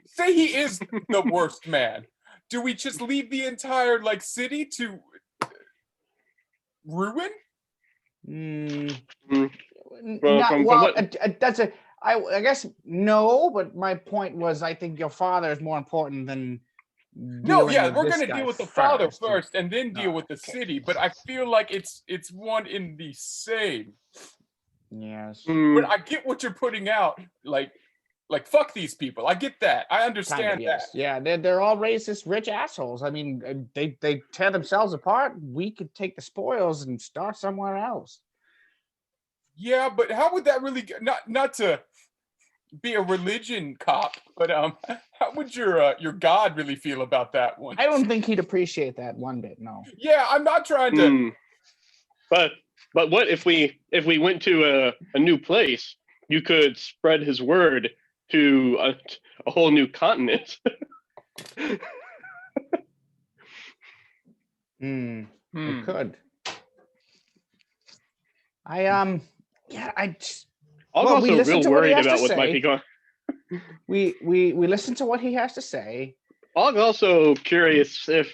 Say he is the worst man. Do we just leave the entire city to ruin? I guess no, but my point was I think your father is more important than. No, yeah, we're gonna deal with the father first and then deal with the city. But I feel like it's one in the same. Yes. But I get what you're putting out. Like fuck these people. I get that. I understand that. Yeah, they're all racist, rich assholes. I mean, they tear themselves apart. We could take the spoils and start somewhere else. Yeah, but how would that really not to be a religion cop, but how would your God really feel about that one? I don't think he'd appreciate that one bit. No. Yeah, I'm not trying to. But what if we went to a new place? You could spread his word to a whole new continent. We could. I'm also real worried about what might be going. We listen to what he has to say. I'm also curious if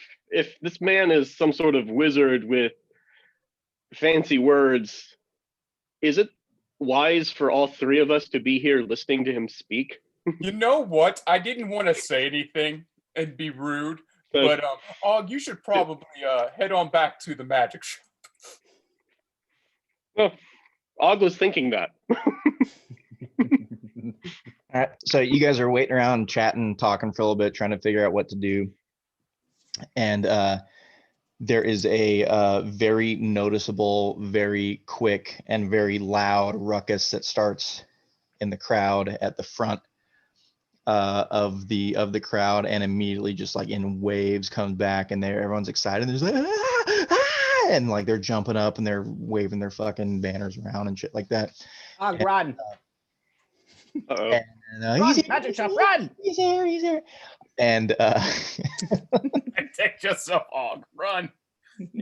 this man is some sort of wizard with fancy words. Is it wise for all three of us to be here listening to him speak? You know what? I didn't want to say anything and be rude, but Og, you should probably head on back to the magic shop. Well, Og was thinking that. All right, so you guys are waiting around, chatting, talking for a little bit, trying to figure out what to do. And there is a very noticeable, very quick, and very loud ruckus that starts in the crowd at the front of the crowd, and immediately just in waves comes back, and everyone's excited. There's and they're jumping up and they're waving their fucking banners around and shit like that. Og, run. Uh-oh. And, Run, he's magic shop, run! He's here. And Just so Og, run.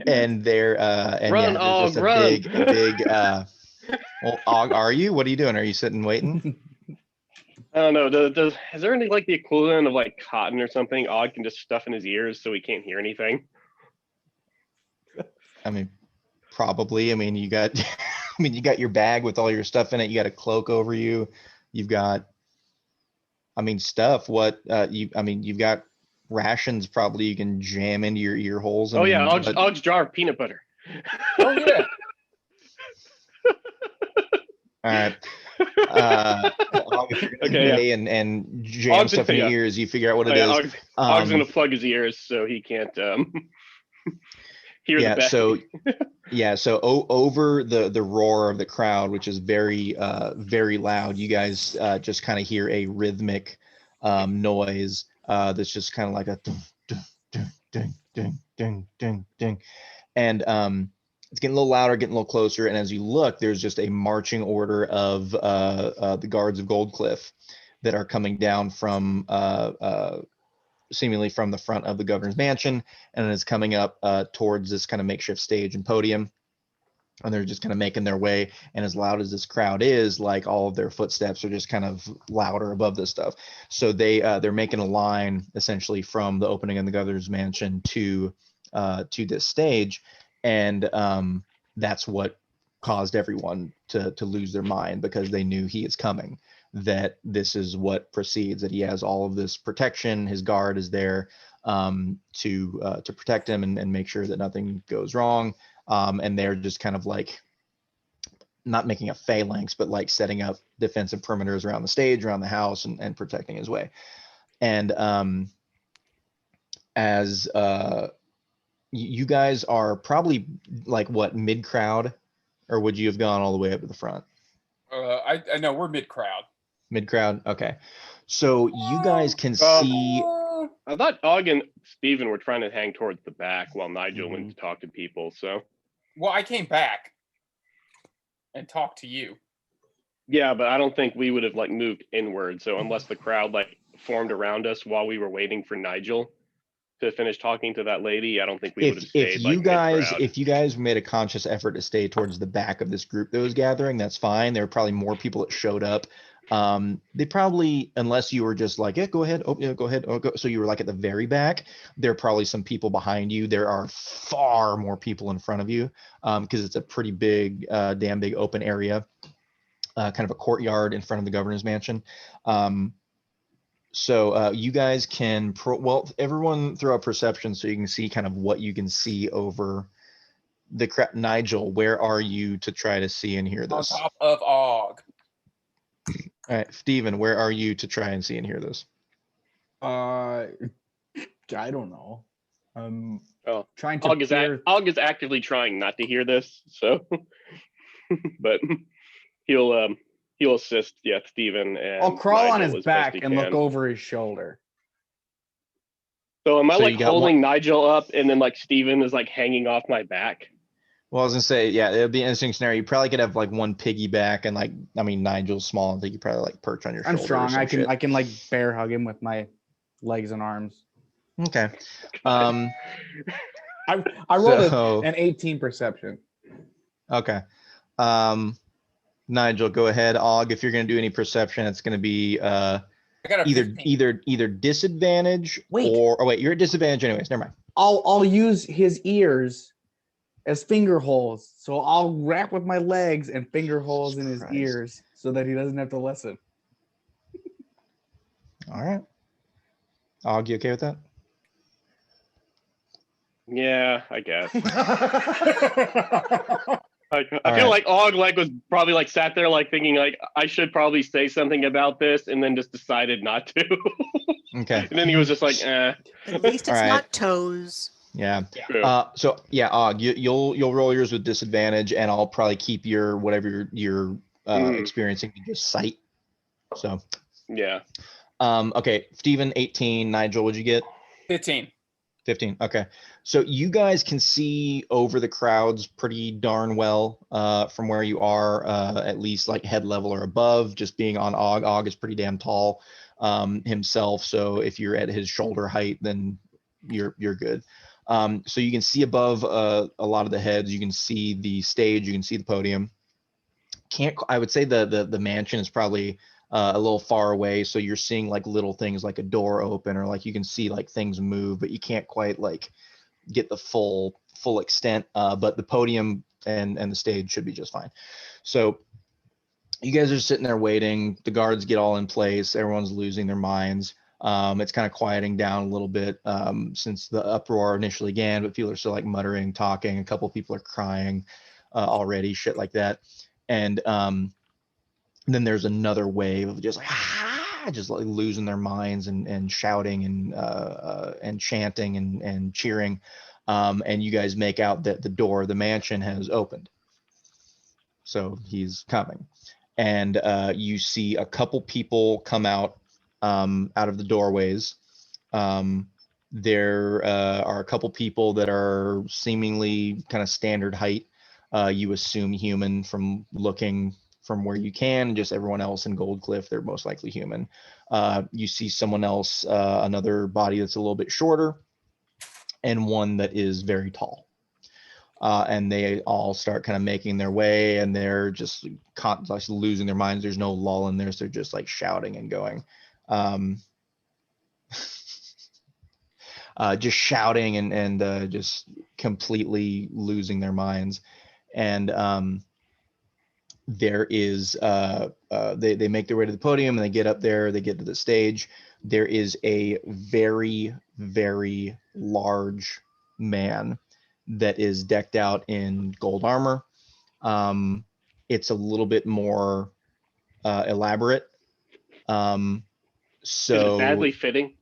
and they're and Run, yeah, there's just Og, a run. big well, Og, are you? What are you doing? Are you sitting waiting? I don't know. Is there any like the equivalent of like cotton or something? Og can just stuff in his ears so he can't hear anything. I mean, probably. I mean, you got you got your bag with all your stuff in it. You got a cloak over you. You've got stuff. What you've got rations probably you can jam into your ear holes. Oh yeah, Og's jar of peanut butter. Oh yeah. All right. Okay, yeah. and jam Og's stuff in your yeah. ears. You figure out what it yeah, is. Og's gonna plug his ears so he can't hear the bag. So over the roar of the crowd, which is very very loud, you guys just kind of hear a rhythmic noise that's just kind of like a ding, ding, ding, ding, ding, ding, ding, and it's getting a little louder, getting a little closer, and as you look, there's just a marching order of the guards of Goldcliff that are coming down from seemingly from the front of the governor's mansion, and it's coming up towards this kind of makeshift stage and podium, and they're just kind of making their way. And as loud as this crowd is, like all of their footsteps are just kind of louder above this stuff. So they're making a line essentially from the opening of the governor's mansion to this stage, and that's what caused everyone to lose their mind, because they knew he is coming, that this is what precedes, that he has all of this protection. His guard is there to protect him and make sure that nothing goes wrong. And they're just kind of like not making a phalanx, but like setting up defensive perimeters around the stage, around the house, and protecting his way. And as you guys are probably like what, mid crowd, or would you have gone all the way up to the front? I know we're mid crowd. Mid crowd. Okay. So you guys can see. I thought Og and Steven were trying to hang towards the back while Nigel went to talk to people. So. Well, I came back and talked to you. Yeah, but I don't think we would have like moved inward. So unless the crowd like formed around us while we were waiting for Nigel to finish talking to that lady, I don't think we would have stayed. If you guys made a conscious effort to stay towards the back of this group that was gathering, that's fine. There were probably more people that showed up. They probably, unless you were just like, yeah, go ahead. Oh, yeah, go ahead. Oh, go. So you were like at the very back. There are probably some people behind you. There are far more people in front of you, because it's a pretty big, damn big open area, kind of a courtyard in front of the governor's mansion. So you guys can, everyone throw a perception so you can see kind of what you can see over the crap. Nigel, where are you to try to see and hear this? On top of Og. All right, Steven, where are you to try and see and hear this? I don't know. Trying to Og is actively trying not to hear this, so but he'll assist, Steven. And I'll crawl Nigel on his as back best and he look can. over his shoulder. So am I So like you got holding Nigel up and then like Steven is like hanging off my back? Well, I was gonna say, yeah, it'd be an interesting scenario. You probably could have like one piggyback, and like, I mean, Nigel's small. I think you probably like perch on your I'm shoulder. strong. I can like bear hug him with my legs and arms. Okay. I rolled So- an 18 perception. Okay. Nigel, go ahead. Og, if you're gonna do any perception, it's gonna be I got a either disadvantage or wait, you're at disadvantage anyways. Never mind. I'll use his ears as finger holes. So I'll wrap with my legs and finger holes in his Christ. ears so that he doesn't have to listen. All right. Og, you okay with that? Yeah, I guess. I feel right. like Og like was probably like sat there like thinking like I should probably say something about this, and then just decided not to. Okay. And then he was just like, eh. At least it's All right. not toes. Yeah. True. So yeah, Og, you'll roll yours with disadvantage, and I'll probably keep your whatever you're experiencing to just sight. So Yeah. okay, Steven, 18. Nigel, what'd you get? 15. 15. Okay. So you guys can see over the crowds pretty darn well from where you are, at least like head level or above, just being on Og. Og is pretty damn tall himself. So if you're at his shoulder height, then you're good. So you can see above a lot of the heads. You can see the stage. You can see the podium. I would say the mansion is probably a little far away, so you're seeing like little things like a door open, or like you can see like things move, but you can't quite like get the full extent. But the podium and the stage should be just fine. So you guys are sitting there waiting. The guards get all in place. Everyone's losing their minds. It's kind of quieting down a little bit since the uproar initially began, but people are still like muttering, talking. A couple people are crying already, shit like that. And then there's another wave of just like just like losing their minds and shouting and chanting and cheering. And you guys make out that the door of the mansion has opened. So he's coming. And you see a couple people come out of the doorways. There are a couple people that are seemingly kind of standard height. You assume human from looking from where you can, and just everyone else in Goldcliff, they're most likely human. You see someone else, another body that's a little bit shorter, and one that is very tall. And they all start kind of making their way, and they're just losing their minds. There's no lull in there, so they're just like shouting and going. Just shouting and just completely losing their minds. And there is they make their way to the podium, and they get up there, they get to the stage. There is a very, very large man that is decked out in gold armor. It's a little bit more elaborate. Is So it badly fitting?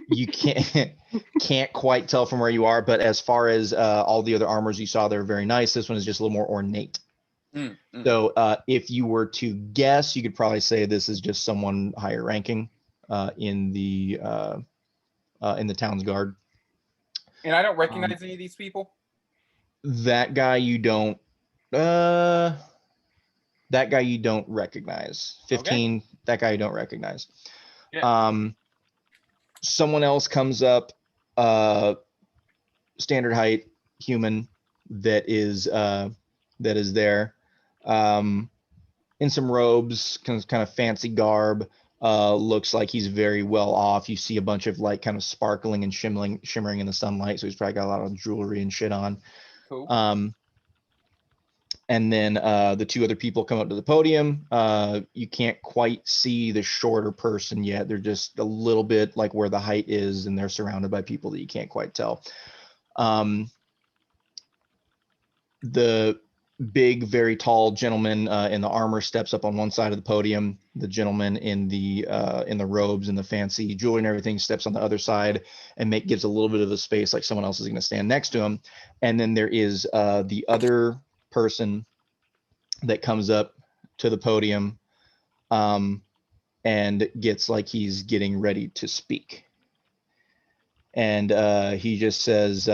you can't quite tell from where you are, but as far as all the other armors you saw, they're very nice. This one is just a little more ornate. So if you were to guess, you could probably say this is just someone higher ranking in the town's guard. And I don't recognize any of these people. That guy you don't. That guy you don't recognize. 15. Okay. That guy you don't recognize. Yeah. Someone else comes up. Standard height, human, that is there. In some robes, kind of fancy garb. Looks like he's very well off. You see a bunch of like kind of sparkling and shimmering in the sunlight, so he's probably got a lot of jewelry and shit on. Cool. And then the two other people come up to the podium. You can't quite see the shorter person yet. They're just a little bit like where the height is, and they're surrounded by people that you can't quite tell. The big, very tall gentleman in the armor steps up on one side of the podium. The gentleman in the robes and the fancy jewelry and everything steps on the other side, and gives a little bit of a space, like someone else is going to stand next to him. And then there is the other person that comes up to the podium and gets like he's getting ready to speak. And he just says,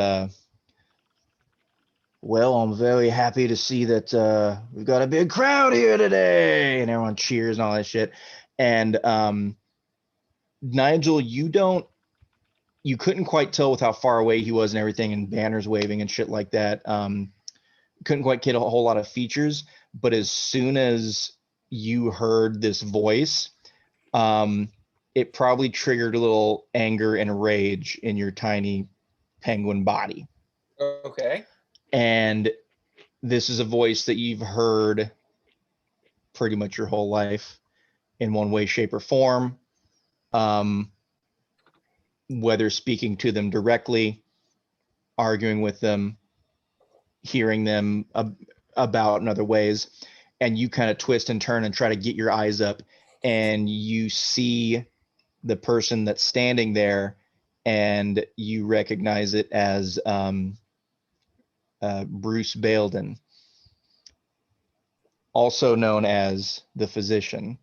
well, I'm very happy to see that we've got a big crowd here today, and everyone cheers and all that shit. And Nigel, you couldn't quite tell with how far away he was and everything, and banners waving and shit like that. Couldn't quite get a whole lot of features, but as soon as you heard this voice, it probably triggered a little anger and rage in your tiny penguin body. Okay. And this is a voice that you've heard pretty much your whole life in one way, shape, or form. Whether speaking to them directly, arguing with them, hearing them about in other ways, and you kind of twist and turn and try to get your eyes up, and you see the person that's standing there, and you recognize it as Bruce Baildon, also known as the Physician,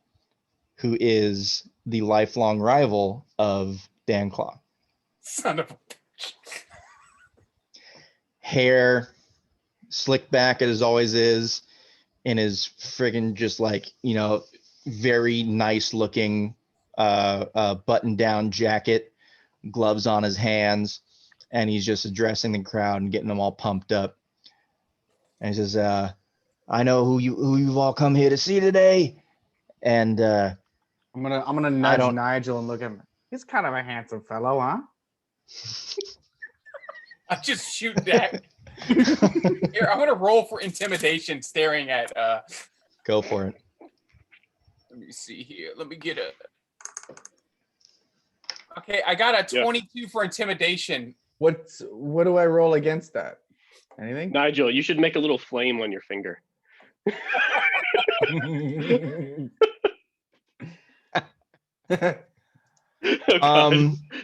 who is the lifelong rival of Dan Claw. Son of a bitch. Hair slicked back as always is, in his friggin' just like, you know, very nice looking button down jacket, gloves on his hands, and he's just addressing the crowd and getting them all pumped up. And he says, I know who you've all come here to see today. And I'm gonna nudge Nigel and look at him. He's kind of a handsome fellow, huh? I just shoot that. Here, I'm gonna roll for intimidation, staring at. Go for it. Let me see here. Let me get a. Okay, I got a 22 for intimidation. What do I roll against that? Anything? Nigel, you should make a little flame on your finger.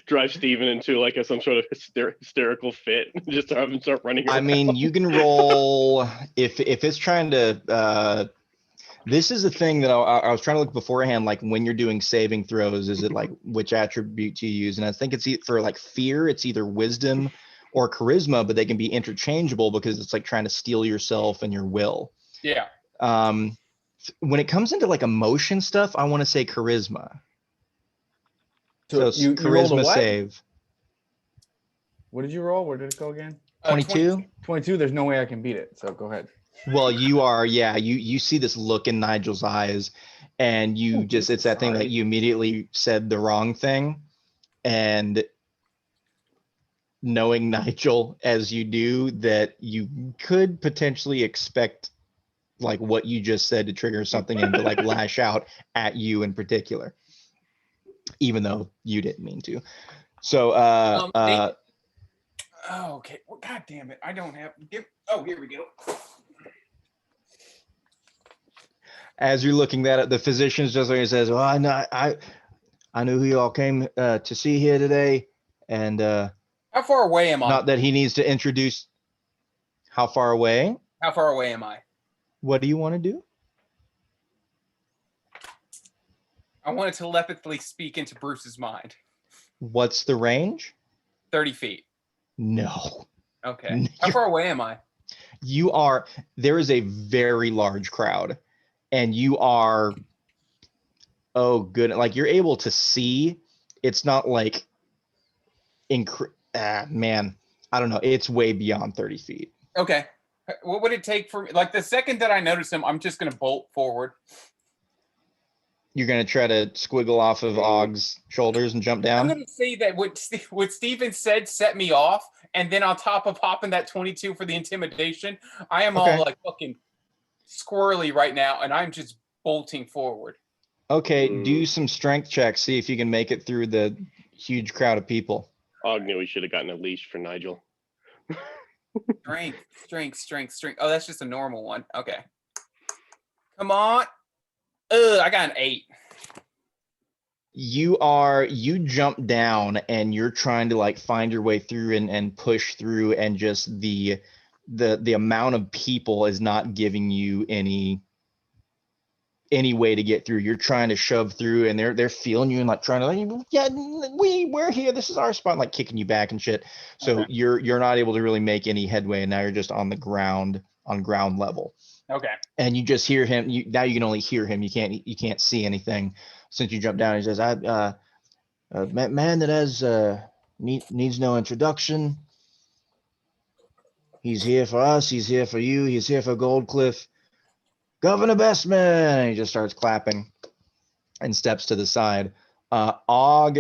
Drive Steven into like some sort of hysterical fit. Just have him start running around. I mean, you can roll if it's trying to. This is the thing that I was trying to look beforehand. Like when you're doing saving throws, is it like which attribute to use? And I think it's for like fear, it's either wisdom or charisma, but they can be interchangeable because it's like trying to steel yourself and your will. Yeah. When it comes into like emotion stuff, I want to say charisma. So you rolled a charisma what? save. What did you roll? Where did it go again? 22? 22. There's no way I can beat it. So go ahead. Well, you are, yeah. You see this look in Nigel's eyes, and you just it's that thing that you immediately said the wrong thing, and knowing Nigel as you do, that you could potentially expect like what you just said to trigger something and to like lash out at you in particular, even though you didn't mean to. So oh, okay. Well, God damn it. I don't have oh, here we go. As you're looking that up, the physician's just like he says, well, I knew who you all came to see here today, and how far away am I? Not that he needs to introduce. How far away? How far away am I? What do you want to do? I want to telepathically speak into Bruce's mind. What's the range? 30 feet. No. Okay. How far away am I? You are, there is a very large crowd, and you are, oh, good. Like you're able to see. It's not like, man, I don't know. It's way beyond 30 feet. Okay. What would it take for me? Like the second that I notice him, I'm just going to bolt forward. You're going to try to squiggle off of Ogg's shoulders and jump down? I'm going to say that what Steven said set me off, and then on top of popping that 22 for the intimidation, I am all like fucking squirrely right now, and I'm just bolting forward. Okay, do some strength checks. See if you can make it through the huge crowd of people. Og knew he should have gotten a leash for Nigel. Strength. Oh, that's just a normal one. Okay. Come on. I got an 8. You jump down and you're trying to like find your way through and push through, and just the amount of people is not giving you any way to get through. You're trying to shove through, and they're feeling you and like trying to like, yeah, we're here, this is our spot, like kicking you back and shit. So you're not able to really make any headway, and now you're just on the ground, on ground level. Okay. And you just hear him. Now you can only hear him. You can't see anything since you jumped down. He says, "I man that has needs no introduction. He's here for us. He's here for you. He's here for Goldcliff. Governor Bestman." And he just starts clapping and steps to the side. Og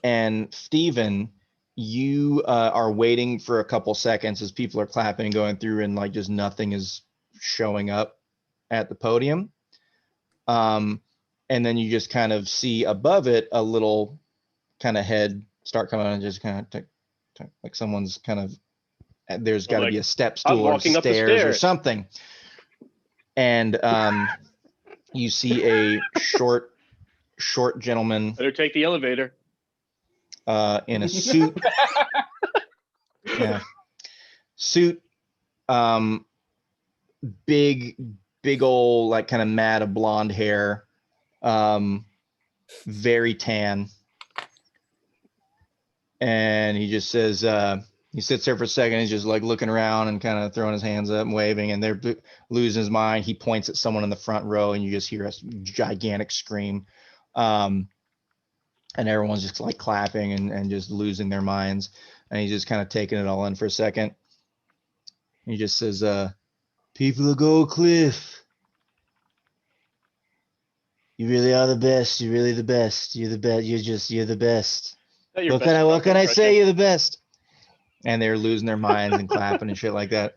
and Steven, you are waiting for a couple seconds as people are clapping and going through, and like just nothing is showing up at the podium. And then you just kind of see above it a little kind of head start coming on, and just kind of like someone's kind of, there's got to be a step stool or stairs or something. And you see a short gentleman. Better take the elevator. In a suit. Yeah. Suit. Big old, like kind of mat of blonde hair. Very tan. And he just says, he sits there for a second. He's just like looking around and kind of throwing his hands up and waving, and they're losing his mind. He points at someone in the front row, and you just hear a gigantic scream. And everyone's just like clapping and just losing their minds. And he's just kind of taking it all in for a second. He just says, people of Goldcliff, you really are the best. You're really the best. You're the best. You're the best. What can I say? You're the best. And they're losing their minds and clapping and shit like that.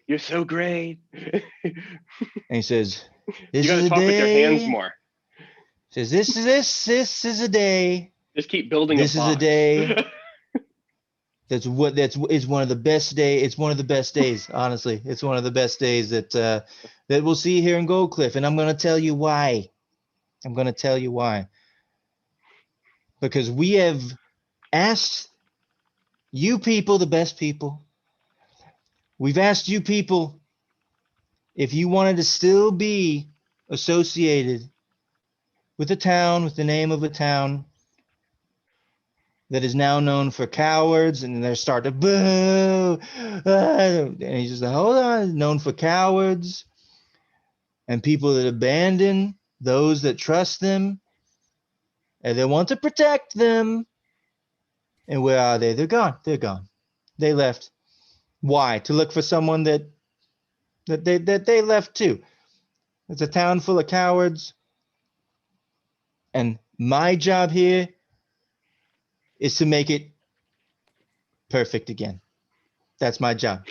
You're so great. And he says, "You gotta talk with your hands more." Says, this is a day. Just keep building. This is a day. That's one of the best day. It's one of the best days. Honestly, it's one of the best days that we'll see here in Goldcliff, and I'm going to tell you why. Because we have asked you people, the best people. We've asked you people if you wanted to still be associated with a town, with the name of a town that is now known for cowards, and they start to boo. And he's just like, hold on, known for cowards and people that abandon those that trust them, and they want to protect them. And where are they? They're gone. They're gone. They left. Why? To look for someone that they left too. It's a town full of cowards. And my job here is to make it perfect again. That's my job.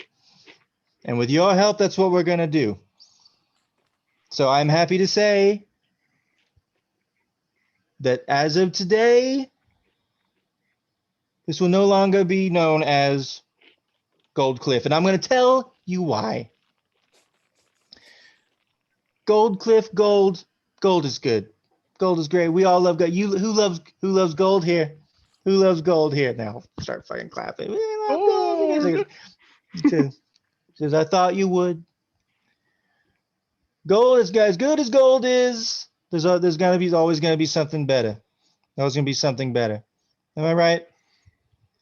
And with your help, that's what we're going to do. So I'm happy to say that as of today, this will no longer be known as Goldcliff. And I'm going to tell you why. Goldcliff, gold is good. Gold is great. We all love gold. Who loves gold here? Who loves gold here? Now start fucking clapping. We love gold. Says, I thought you would. Gold is as good as gold is. There's always gonna be something better. Always gonna be something better. Am I right?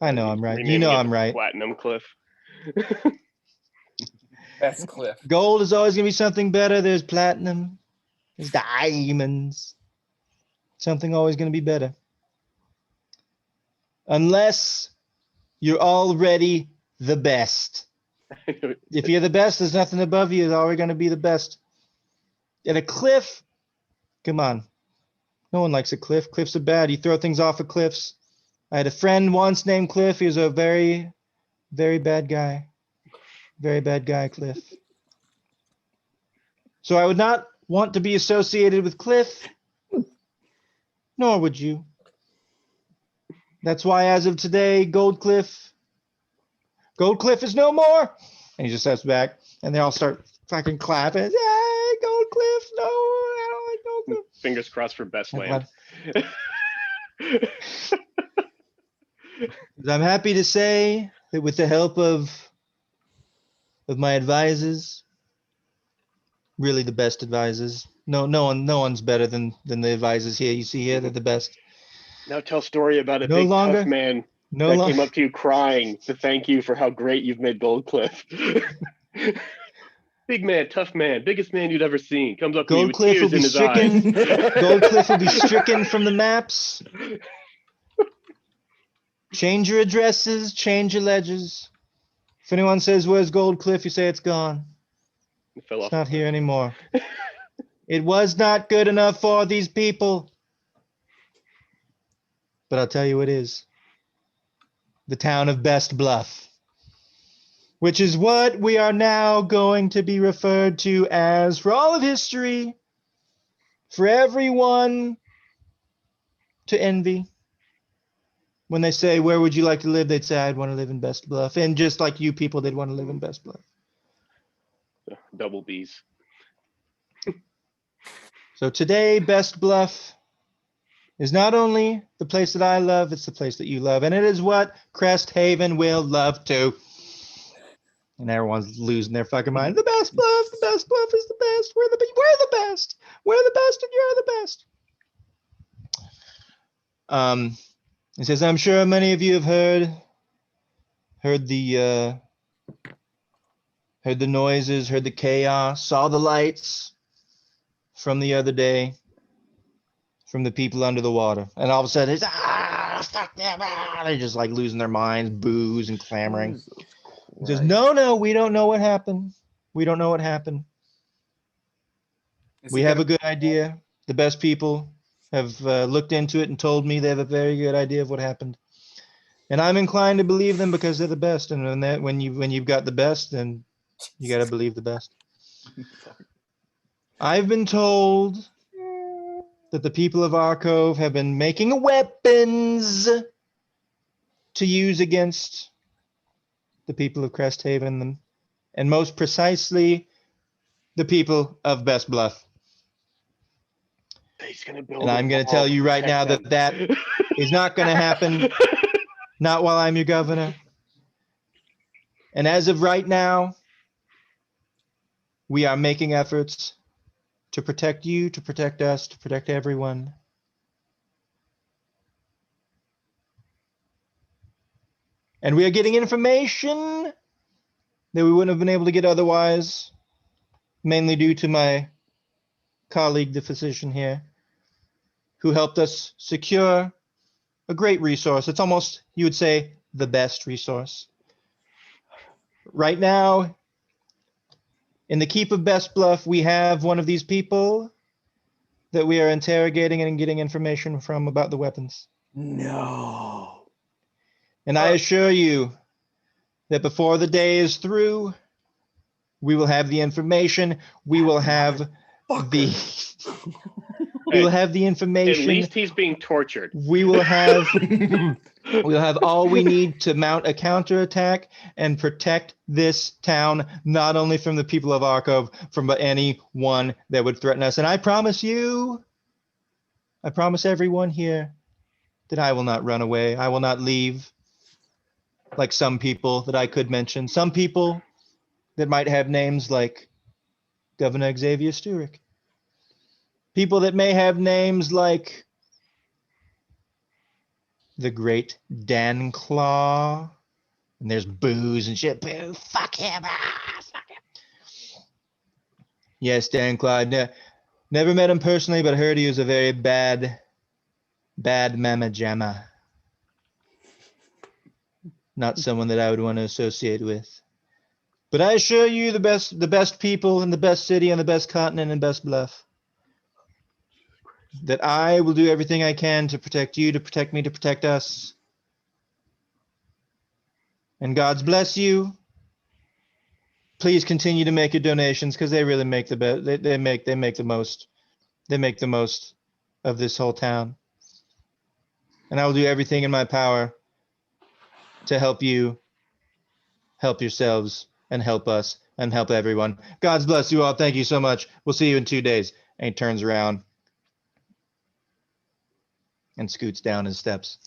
I know I'm right. You know I'm right. Platinum Cliff. Best Cliff. Gold is always gonna be something better. There's platinum. There's diamonds. Something always gonna be better. Unless you're already the best. If you're the best, there's nothing above you. It's always going to be the best. And a cliff, come on. No one likes a cliff. Cliffs are bad. You throw things off of cliffs. I had a friend once named Cliff. He was a very, very bad guy. Very bad guy, Cliff. So I would not want to be associated with Cliff, nor would you. That's why, as of today, Goldcliff is no more. And he just steps back, and they all start fucking clapping. Yay, Goldcliff! No, I don't like Goldcliff. Fingers crossed for best land. I'm happy to say that with the help of my advisors, really the best advisors. No one's better than the advisors here. You see here, they're the best. Now tell story about a No big longer- tough man No that longer. came up to you crying to thank you for how great you've made Goldcliff. Big man, tough man, biggest man you'd ever seen. Comes up to you with Goldcliff will tears be in his stricken. eyes. Goldcliff will be stricken from the maps. Change your addresses, change your ledgers. If anyone says, where's Goldcliff? You say it's gone. It fell It's off. not here anymore. It was not good enough for these people. But I'll tell you what is. The town of BestBluff. Which is what we are now going to be referred to as, for all of history, for everyone to envy. When they say, where would you like to live? They'd say, I'd want to live in BestBluff. And just like you people, they'd want to live in BestBluff. Double B's. So today, BestBluff is not only the place that I love, it's the place that you love. And it is what Crest Haven will love too. And everyone's losing their fucking mind. The BestBluff is the best. We're the best. We're the best and you're the best. It says, I'm sure many of you have heard the noises, heard the chaos, saw the lights from the other day from the people under the water. And all of a sudden, it's, fuck them, they're just like losing their minds, boos and clamoring. It says, no, we don't know what happened. We don't know what happened. Is We it have a gonna- good idea. The best people have looked into it and told me they have a very good idea of what happened. And I'm inclined to believe them because they're the best. And when you've got the best, then you got to believe the best. I've been told that the people of our cove have been making weapons to use against the people of Cresthaven, and most precisely, the people of BestBluff. He's gonna build. And a I'm going to wall tell you right now protect that them. is not going to happen. Not while I'm your governor. And as of right now, we are making efforts to protect you, to protect us, to protect everyone. And we are getting information that we wouldn't have been able to get otherwise, mainly due to my colleague, the physician here, who helped us secure a great resource. It's almost, you would say, the best resource. Right now, in the keep of BestBluff, we have one of these people that we are interrogating and getting information from about the weapons. No. And I assure you that before the day is through, we will have the information. We will have the we will have the At information. least he's being tortured. We will have we'll have all we need to mount a counterattack and protect this town, not only from the people of Arcov, from anyone that would threaten us. And I promise you, I promise everyone here that I will not run away. I will not leave like some people that I could mention. Some people that might have names like Governor Xavier Sturick. People that may have names like the Great Dan Claw. And there's boos and shit. Boo, fuck him. Fuck him. Yes, Dan Claw. Never met him personally, but heard he was a very bad mama jamma. Not someone that I would want to associate with. But I assure you, the best people in the best city and the best continent and BestBluff, that I will do everything I can to protect you, to protect me, to protect us. And God's bless you. Please continue to make your donations because they really make the best. They make the most. They make the most of this whole town. And I will do everything in my power to help you, help yourselves, and help us, and help everyone. God's bless you all. Thank you so much. We'll see you in 2 days. And he turns around and scoots down his steps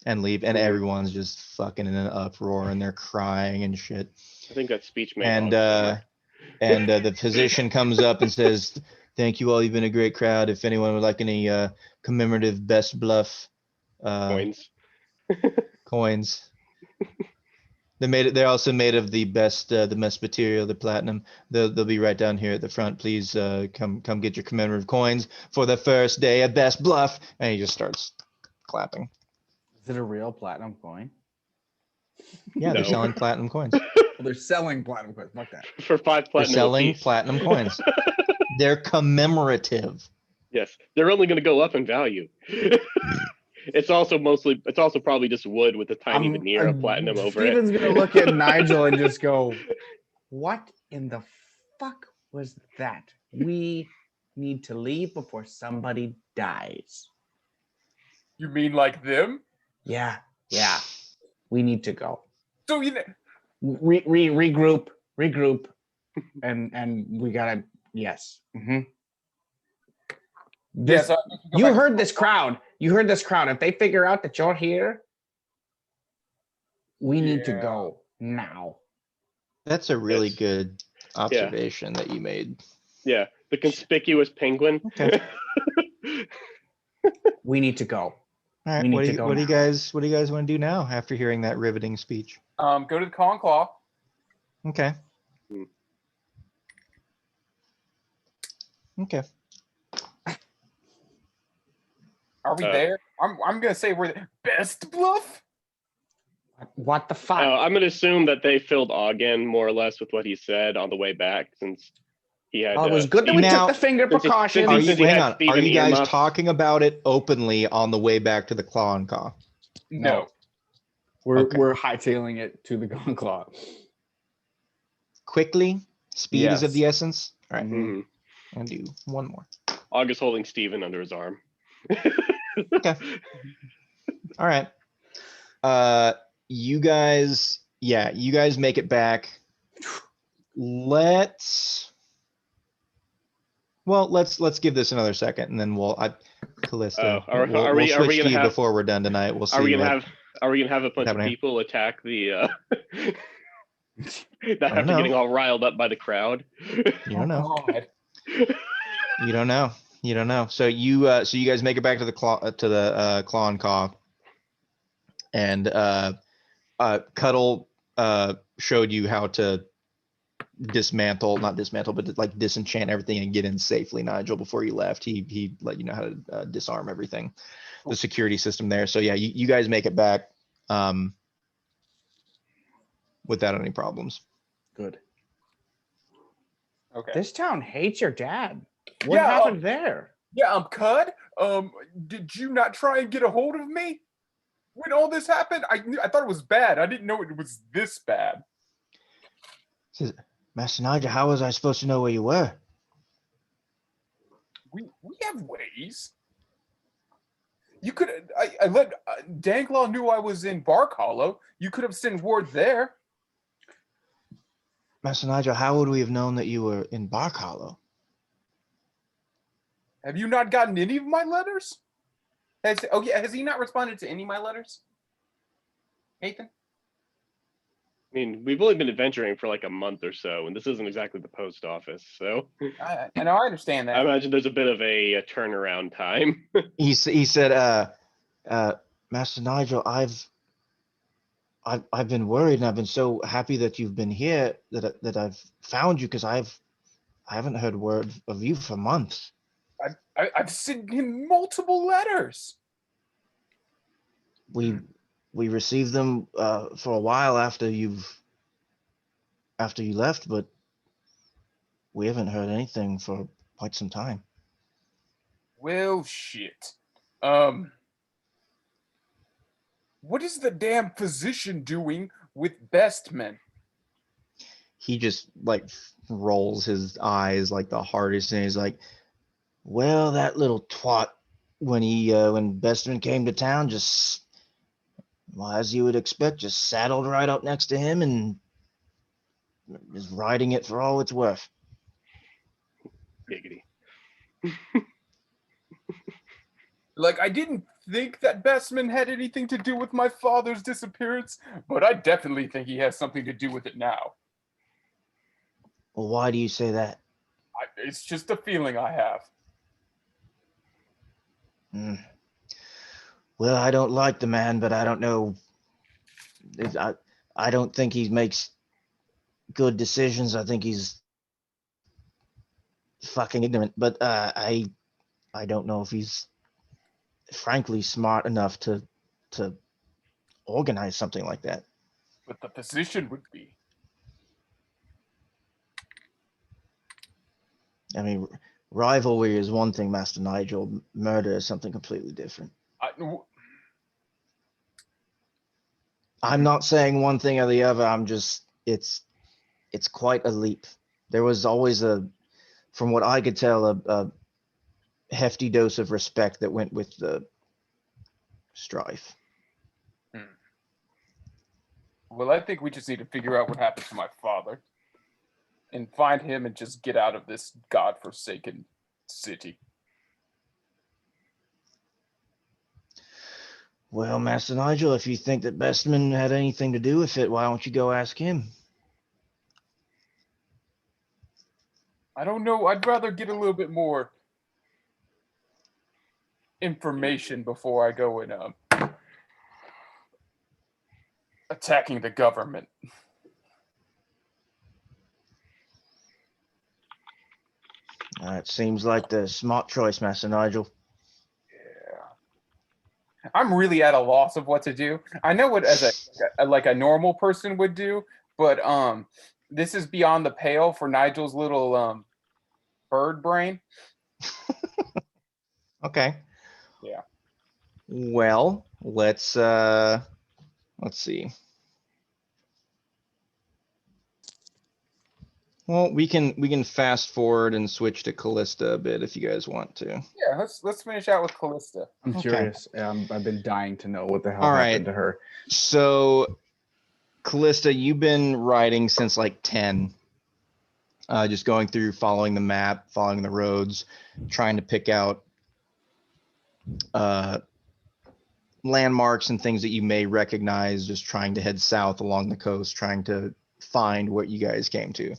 and leave. And everyone's just fucking in an uproar and they're crying and shit. I think that speech made. And the physician comes up and says, "Thank you all. You've been a great crowd. If anyone would like any commemorative BestBluff coins, they're also made of the best material, the platinum. They'll be right down here at the front. Please come get your commemorative coins for the first day of BestBluff." And he just starts clapping. Is it a real platinum coin? Yeah, they're No. selling platinum coins. Well, they're selling platinum coins. Fuck that. For 5 They're platinum selling apiece. platinum coins. They're commemorative. Yes, they're only going to go up in value. It's also probably just wood with a tiny veneer of platinum over it. Steven's gonna look at Nigel and just go, "What in the fuck was that? We need to leave before somebody dies." You mean like them? Yeah. We need to go. So you know, Regroup, and we gotta. Yes. Mm-hmm. yes, I think we go You back- heard this crowd. You heard this crowd. If they figure out that you're here, we need to Yeah. go now. That's a really Yes. good observation that you made. Yeah, the conspicuous penguin. Okay. We need to go. All right. We need What do to you, go what do you now. guys what do you guys want to do now after hearing that riveting speech? Go to the Claw and Claw. Okay. Hmm. Okay. Are we there? I'm gonna say we're the best bluff. What the fuck? I'm gonna assume that they filled Ogden more or less with what he said on the way back, since he had. Well, it was good that we Now- took the finger Since he- precautions. Are you Since he hang had on? Are Steven you guys earmuffed. talking about it openly on the way back to the Claw and Caw? No. We're Okay. we're hightailing it to the Golden Claw. Quickly, speed is of Yes. the essence. All right, Mhm. I'll do one more. August holding Steven under his arm. Okay. All right. You guys, you guys make it back. Let's give this another second, and then Kallista, Are we'll we switch gonna to you have- before we're done tonight. We'll see. Are we gonna what- have a bunch of happening here? people attack the that don't after know. getting all riled up by the crowd? You don't know. God. You don't know. You don't know. So you guys make it back to the Claw and Caw, and Cuddle showed you how to not dismantle, but like disenchant everything and get in safely. Nigel, before you left, he let you know how to disarm everything, the security system there. So yeah, you guys make it back without any problems. Good. Okay. This town hates your dad. What Yeah, happened there? Yeah, Cud. Did you not try and get a hold of me when all this happened? I thought it was bad. I didn't know it was this bad. Says, Master Nigel, how was I supposed to know where you were? We have ways. You could. I let Danglaw knew I was in Bark Hollow. You could have sent word there. Master Nigel, how would we have known that you were in Bark Hollow? Have you not gotten any of my letters? Has he not responded to any of my letters? Nathan? I mean, we've only been adventuring for like a month or so, and this isn't exactly the post office, so I know, I understand I that. imagine there's a bit of a turnaround time. He said, Master Nigel, I've been worried, and I've been so happy that you've been here, that I've found you, because I haven't heard word of you for months. I've sent him multiple letters. We received them for a while after you left, but we haven't heard anything for quite some time. Well, shit. What is the damn physician doing with Bestman? He just like rolls his eyes like the hardest, and he's like, well, that little twat, when Bestman came to town, just, well, as you would expect, just saddled right up next to him and is riding it for all it's worth. Giggity. Like, I didn't think that Bestman had anything to do with my father's disappearance, but I definitely think he has something to do with it now. Well, why do you say that? It's just a feeling I have. Well, I don't like the man, but I don't know. I don't think he makes good decisions. I think he's fucking ignorant. But I don't know if he's frankly smart enough to organize something like that. But the physician would be. I mean, rivalry is one thing, Master Nigel. Murder is something completely different. I'm not saying one thing or the other. I'm just, it's quite a leap. There was always from what I could tell, a hefty dose of respect that went with the strife. Well, I think we just need to figure out what happened to my father. And find him and just get out of this godforsaken city. Well, Master Nigel, if you think that Bestman had anything to do with it, why don't you go ask him? I don't know. I'd rather get a little bit more information before I go and attacking the government. It seems like the smart choice, Master Nigel. Yeah. I'm really at a loss of what to do. I know what as a normal person would do, but this is beyond the pale for Nigel's little bird brain. Okay. Yeah. Well, let's see. Well, we can fast forward and switch to Kallista a bit if you guys want to. Yeah, let's finish out with Kallista. I'm Okay. curious. I've been dying to know what the hell All happened right. to her. So, Kallista, you've been riding since like 10. Just going through, following the map, following the roads, trying to pick out landmarks and things that you may recognize, just trying to head south along the coast, trying to find what you guys came to.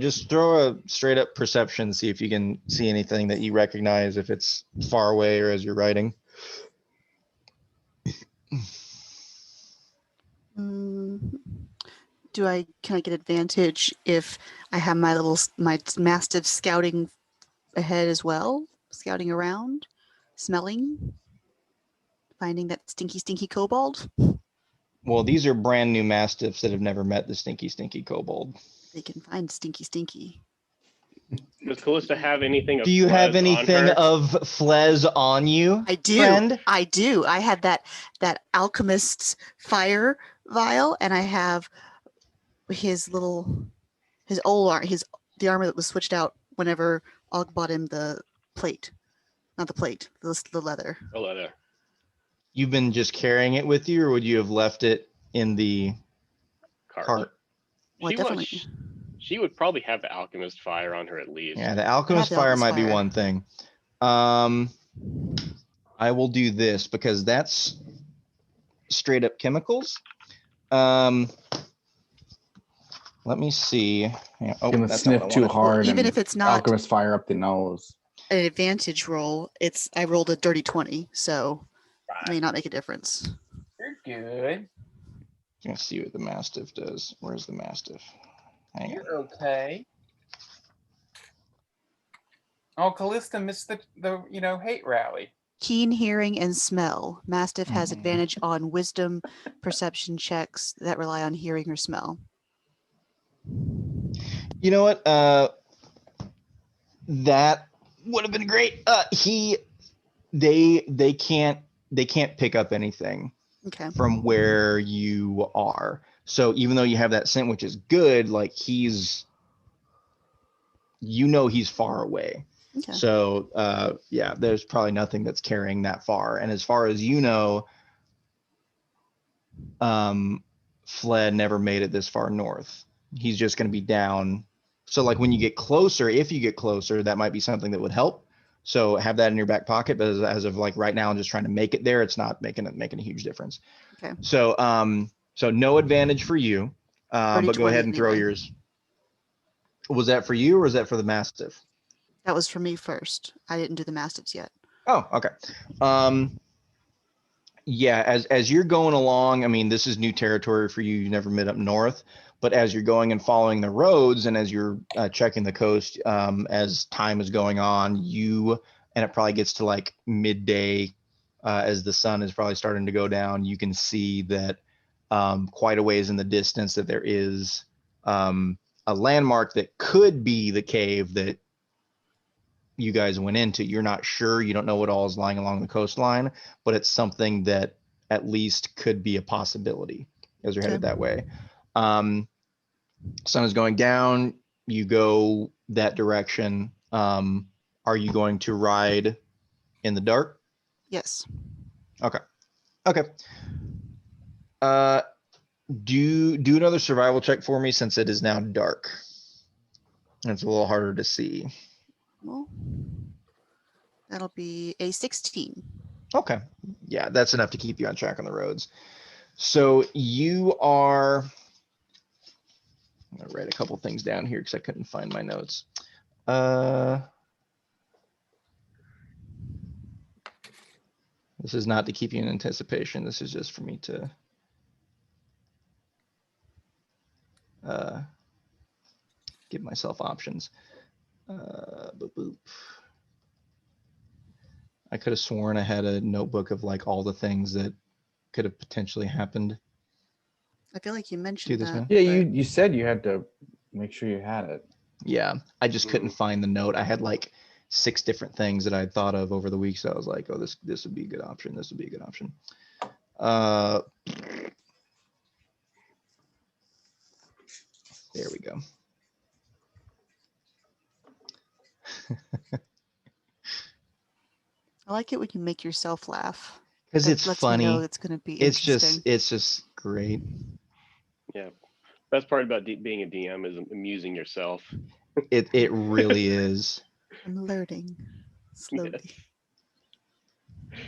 Just throw a straight up perception, see if you can see anything that you recognize, if it's far away or as you're riding. Can I get advantage if I have my mastiff scouting ahead as well, scouting around, smelling, finding that stinky kobold? Well, these are brand new mastiffs that have never met the stinky kobold. They can find stinky. Does Kallista have anything? Do you have anything on her? of Fleh's on you? I do. Friend? I do. I had that alchemist's fire vial, and I have his the armor that was switched out whenever Og bought him the plate. Not the plate, the leather. The leather. You've been just carrying it with you, or would you have left it in the cart? Well, definitely. She would probably have the alchemist fire on her at least. Yeah, the alchemist the fire alchemist might be fire. one thing. I will do this because that's straight up chemicals. Let me see. Yeah, oh, Gonna that's not what sniff I too wanted. hard. Even and if it's not alchemist fire up the nose. an advantage roll, I rolled a dirty 20, so it may not make a difference. You're good. Gonna see what the mastiff does. Where's the mastiff? Hang on. You're okay. Oh, Kallista missed the hate rally. Keen hearing and smell. Mastiff has Mhm. advantage on wisdom perception checks that rely on hearing or smell. You know what? That would have been great. They can't pick up anything Okay. from where you are. So even though you have that scent, which is good, like he's far away. Okay. So yeah, there's probably nothing that's carrying that far. And as far as you know, Fleh never made it this far north. He's just going to be down. So like when you get closer, if you get closer, that might be something that would help. So have that in your back pocket. But as of like right now, I'm just trying to make it there. It's not making a huge difference. Okay. So so no advantage for you. But go ahead and throw anyway. yours. Was that for you or was that for the mastiff? That was for me first. I didn't do the mastiffs yet. Oh, okay. Yeah, as you're going along, I mean, this is new territory for you. You never been up north, but as you're going and following the roads, and as you're checking the coast, as time is going on, and it probably gets to like midday, as the sun is probably starting to go down. You can see that quite a ways in the distance that there is a landmark that could be the cave that you guys went into. You're not sure. You don't know what all is lying along the coastline, but it's something that at least could be a possibility as you're headed that way. Sun is going down. You go that direction. Are you going to ride in the dark? Yes. Okay. Do another survival check for me since it is now dark. It's a little harder to see. Well, that'll be a 16. Okay. Yeah, that's enough to keep you on track on the roads. So you are, I'm gonna write a couple things down here because I couldn't find my notes. This is not to keep you in anticipation. This is just for me to give myself options. Boop, boop. I could have sworn I had a notebook of like all the things that could have potentially happened. I feel like you mentioned this that. man? Yeah, but- you said you had to make sure you had it. Yeah, I just couldn't find the note. I had like 6 different things that I'd thought of over the week, so I was like, oh, this would be a good option. This would be a good option. There we go. I like it when you make yourself laugh. Because That it's lets me know funny. it's going to be It's interesting. just great. Yeah. Best part about being a DM is amusing yourself. It really is. I'm learning slowly.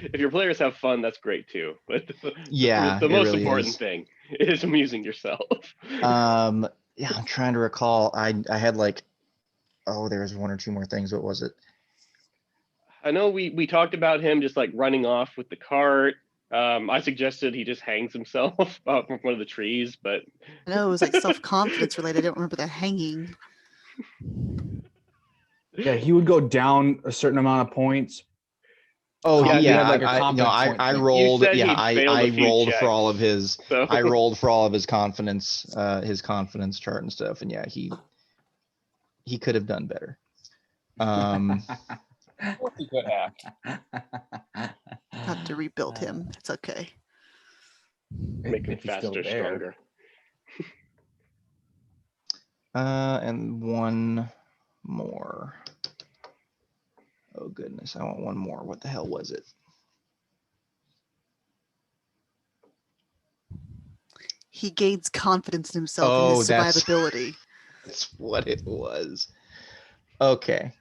If your players have fun, that's great too. But Yeah, the it most really important is. thing is amusing yourself. Yeah, I'm trying to recall. I had like, oh, there was 1 or 2 more things. What was it? I know we talked about him just like running off with the cart. I suggested he just hangs himself off from one of the trees, but I know it was like self-confidence related. I don't remember the hanging. Yeah, he would go down a certain amount of points. Oh Yeah, yeah, he had, like, a I confidence point I thing. You rolled. said Yeah, he'd failed I a few rolled for all of checks, his. so I rolled for all of his confidence chart and stuff, and yeah, he could have done better. Of course he could have. Have to rebuild him. It's okay. make him If he's still faster, there. stronger. And 1 more. Oh goodness, I want 1 more. What the hell was it? He gains confidence in himself and Oh, his that's survivability. that's what it was. Okay.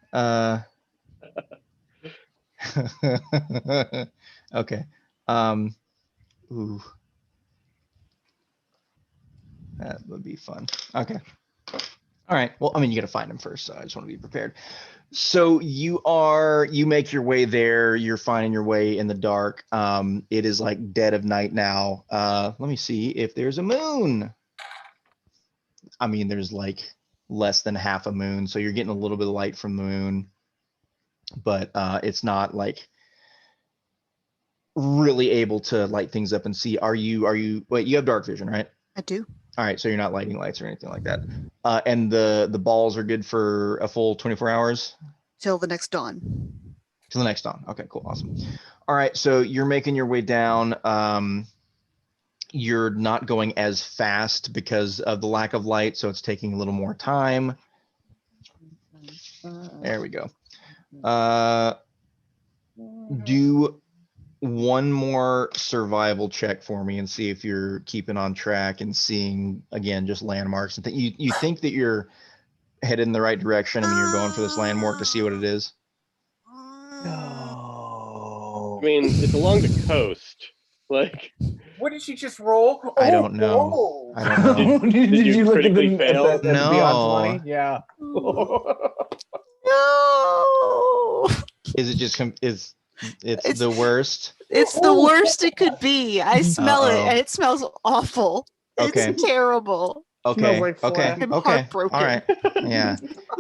Okay. Ooh. That would be fun. Okay. All right. Well, I mean, you got to find him first, so I just want to be prepared. So you make your way there. You're finding your way in the dark. It is like dead of night now. Let me see if there's a moon. I mean, there's like less than half a moon, so you're getting a little bit of light from the moon, but it's not like really able to light things up and see. Wait, you have dark vision, right? I do. All right, so you're not lighting lights or anything like that. And the balls are good for a full 24 hours? Till the next dawn. Till the next dawn. Okay, cool, awesome. All right, so you're making your way down. You're not going as fast because of the lack of light, so it's taking a little more time. There we go. Do 1 more survival check for me and see if you're keeping on track and seeing, again, just landmarks and you think that you're headed in the right direction. I mean, you're going for this landmark to see what it is. No. I mean, it's along the coast. Like, What did she just roll? I don't know. Oh. I don't know. Did you you look at critically the fail? at the Beyond No. 20? Yeah. No. Is it just it's It's- the worst? It's the worst it could be. I smell it Uh-oh. and it smells awful. Okay. It's terrible. Okay. like Okay. Fleh. I'm Okay. heartbroken. All right. Yeah.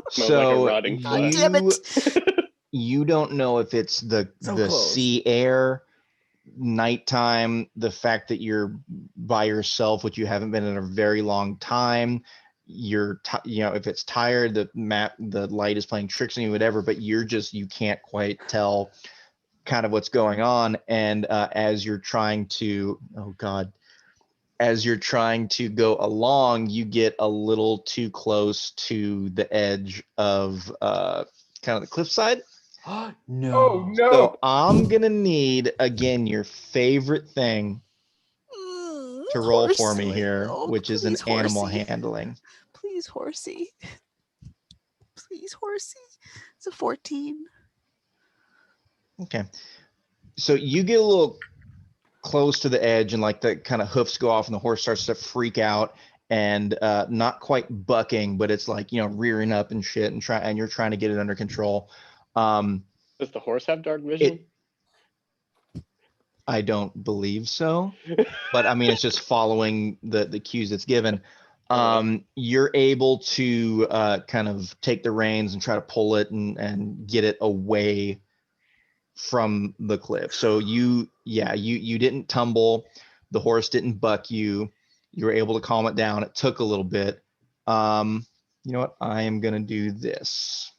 Smells So like a rotting God damn it. you don't know if it's the So the close. sea air, nighttime, the fact that you're by yourself, which you haven't been in a very long time. If it's tired, the light is playing tricks on you, whatever, but you can't quite tell kind of what's going on. And as you're trying to, oh God, as you're trying to go along, you get a little too close to the edge of kind of the cliffside. No. Oh no. So I'm gonna need, again, your favorite thing to roll for me Horsey. here, Oh, which is an please, animal horsey. handling. Please, horsey. Please, horsey. It's a 14. Okay. So you get a little close to the edge and like the kind of hoofs go off and the horse starts to freak out and not quite bucking, but it's like, rearing up and shit and you're trying to get it under control. Does the horse have dark vision? I don't believe so. But I mean, it's just following the cues it's given. You're able to kind of take the reins and try to pull it and get it away from the cliff. So you didn't tumble. The horse didn't buck you. You were able to calm it down. It took a little bit. You know what? I am going to do this.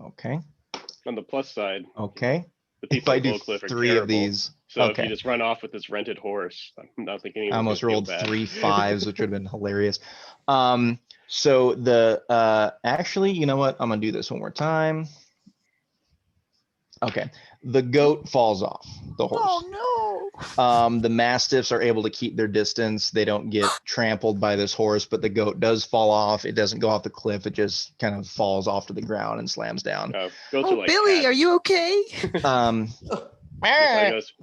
Okay. On the plus side, Okay. the If people I at do Goldcliff are 3 of terrible. these. So if Okay. you just run off with this rented horse, I'm not thinking I anyone's almost gonna feel rolled bad. 3 5s, which would have been hilarious. So the actually, you know what? I'm gonna do this one more time. Okay. The goat falls off the horse. Oh The mastiffs are able to keep their distance. They don't get trampled by this horse, but the goat does fall off. It doesn't go off the cliff. It just kind of falls off to the ground and slams down. Goats no! are Oh, like Billy, cats. are you okay? That's how it goes.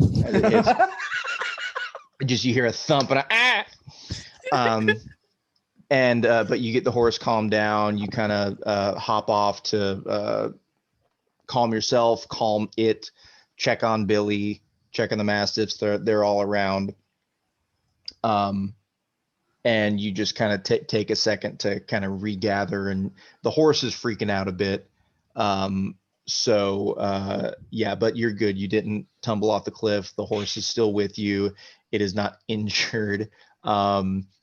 Just you hear a thump and but you get the horse calmed down. You kind of hop off to calm yourself, calm it, check on Billy, check on the mastiffs. They're all around. And you just kind of take a second to kind of regather, and the horse is freaking out a bit. Yeah, but you're good. You didn't tumble off the cliff. The horse is still with you. It is not injured.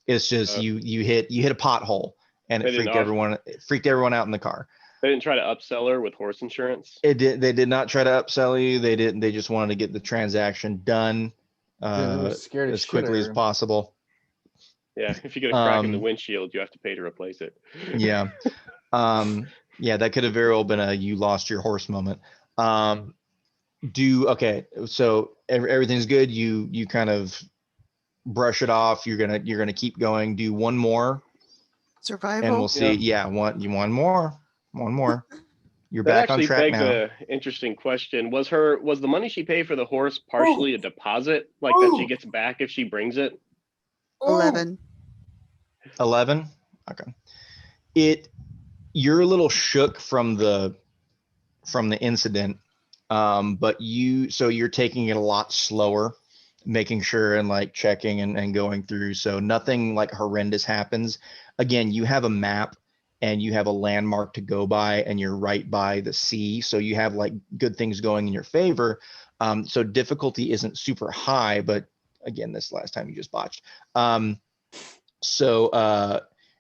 It's just you hit a pothole, and it freaked everyone out in the car. They didn't try to upsell her with horse insurance. They did not try to upsell you. They just wanted to get the transaction done as quickly as possible. Yeah, if you get a crack in the windshield, you have to pay to replace it. Yeah. Yeah, that could have very well been a you lost your horse moment. Okay, so everything's good. You kind of brush it off. You're gonna keep going. Do one more, Survival. and we'll see. Yeah, one more. You're That back on actually track begs now. an interesting question. Was the money she paid for the horse partially a deposit, like that she gets back if she brings it? 11. 11. Okay. You're a little shook from the incident, but you're taking it a lot slower, making sure and like checking and going through. So nothing like horrendous happens. Again, you have a map and you have a landmark to go by, and you're right by the sea. So you have like good things going in your favor. So difficulty isn't super high, but again, this last time you just botched.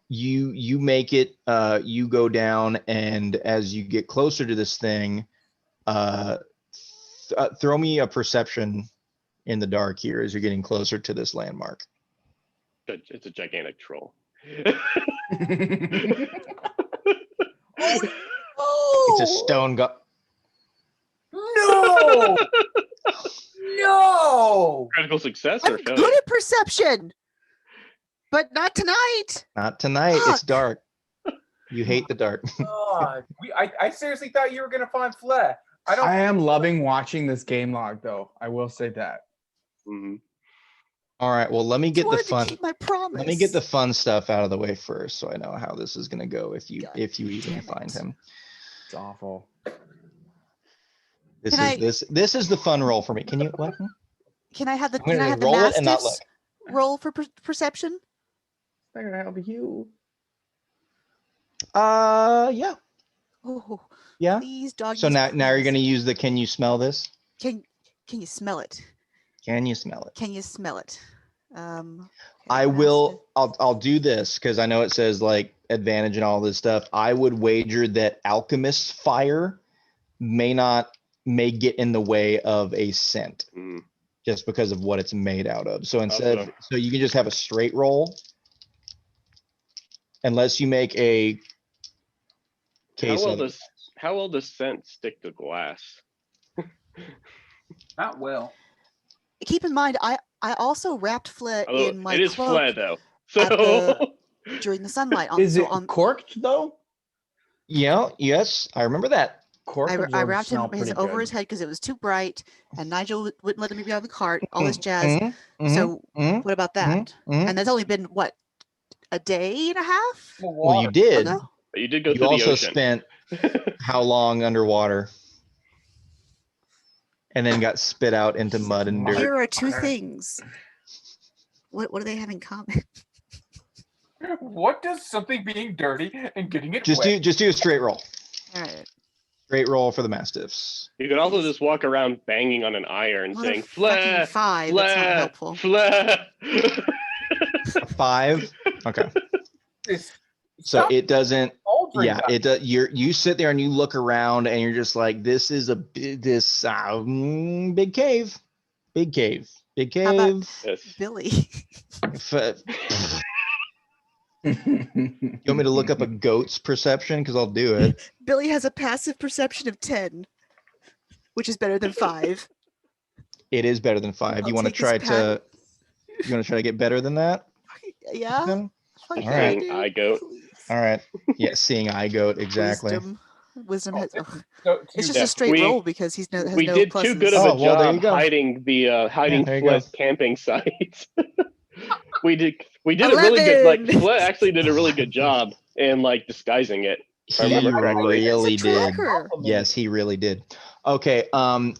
You make it, you go down, and as you get closer to this thing, throw me a perception in the dark here as you're getting closer to this landmark. It's a gigantic troll. It's a stone No! No! Critical success I'm or failure? good at perception, but not tonight. Not tonight. It's Fuck. dark. You hate the dark. God, I seriously thought you were gonna find Fleh. I am loving watching this game log, though. I will say that. Mhm. All right. Well, let me get the Wanted to fun. keep my promise. Let me get the fun stuff out of the way first, so I know how this is gonna go. If you God even damn find it. him. It's awful. This is the fun roll for me. Can you what? Can I have the I'm gonna the roll it and not mastiffs roll for perception? I'm gonna help you. Yeah. Oh, Yeah. please, doggy. So now you're gonna use the can you smell this? Can you smell it? Can you smell it? Can you smell it? Okay, I will. I'll do this because I know it says like advantage and all this stuff. I would wager that alchemist's fire may get in the way of a scent just because of what it's made out of. So instead, so you can just have a straight roll unless you make a case of it. How well does scent stick to glass? Not well. Keep in mind, I also wrapped Fleh in my it is cloak Fleh though. at So during the sunlight. Is it corked though? Yeah. Yes, I remember that. Cork I absorbs wrapped him smell pretty over good. his head because it was too bright, and Nigel wouldn't let me be out of the cart. All this jazz. So what about that? And that's only been what, a day and a half? Well, you did. No? But you did go You through the also ocean. spent how long underwater? and then got spit out into mud and dirt. Here are two things. What do they have in common? What does something being dirty and getting it Just wet? do a straight roll. All right. Straight roll for the mastiffs. You could also just walk around banging on an iron saying, Motherfucking Fleh, 5. That's not Fleh, helpful. Fleh. A 5. Okay. This- So stop it doesn't. altering Yeah, that. it does. You sit there and you look around and you're just like, this is a big cave, big cave, big How about cave. Yes. Billy? You want me to look up a goat's perception? Because I'll do it. Billy has a passive perception of 10, which is better than 5. It is better than 5. I'll You want to take his try pat- to? You want to try to get better than that? Yeah. Then? Fuck All yeah, right. dude. I goat. Please. All right. Yeah, seeing eye goat exactly. Wisdom has. So, It's just Yeah, a straight we- roll because has We no did pluses. too good of Oh, a well, there you job go. hiding the hiding there you go. Fleh's camping site. we did a really good, like 11. Fleh actually did a really good job in like disguising it. I He remember correctly. really It's a did. tracker. Yes, he really did. Okay,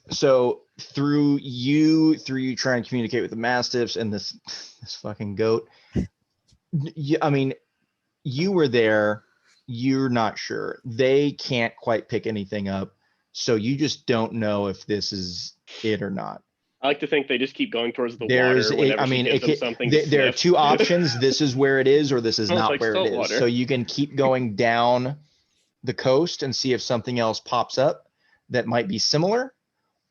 so through you trying to communicate with the mastiffs and this fucking goat, I mean, you were there. You're not sure. They can't quite pick anything up, so you just don't know if this is it or not. I like to think they just keep going towards the There's, water whenever I mean, she gives them it something. there are to two sniff. options. This is where it is, or this is Smells not like where it salt is. water. So you can keep going down the coast and see if something else pops up that might be similar,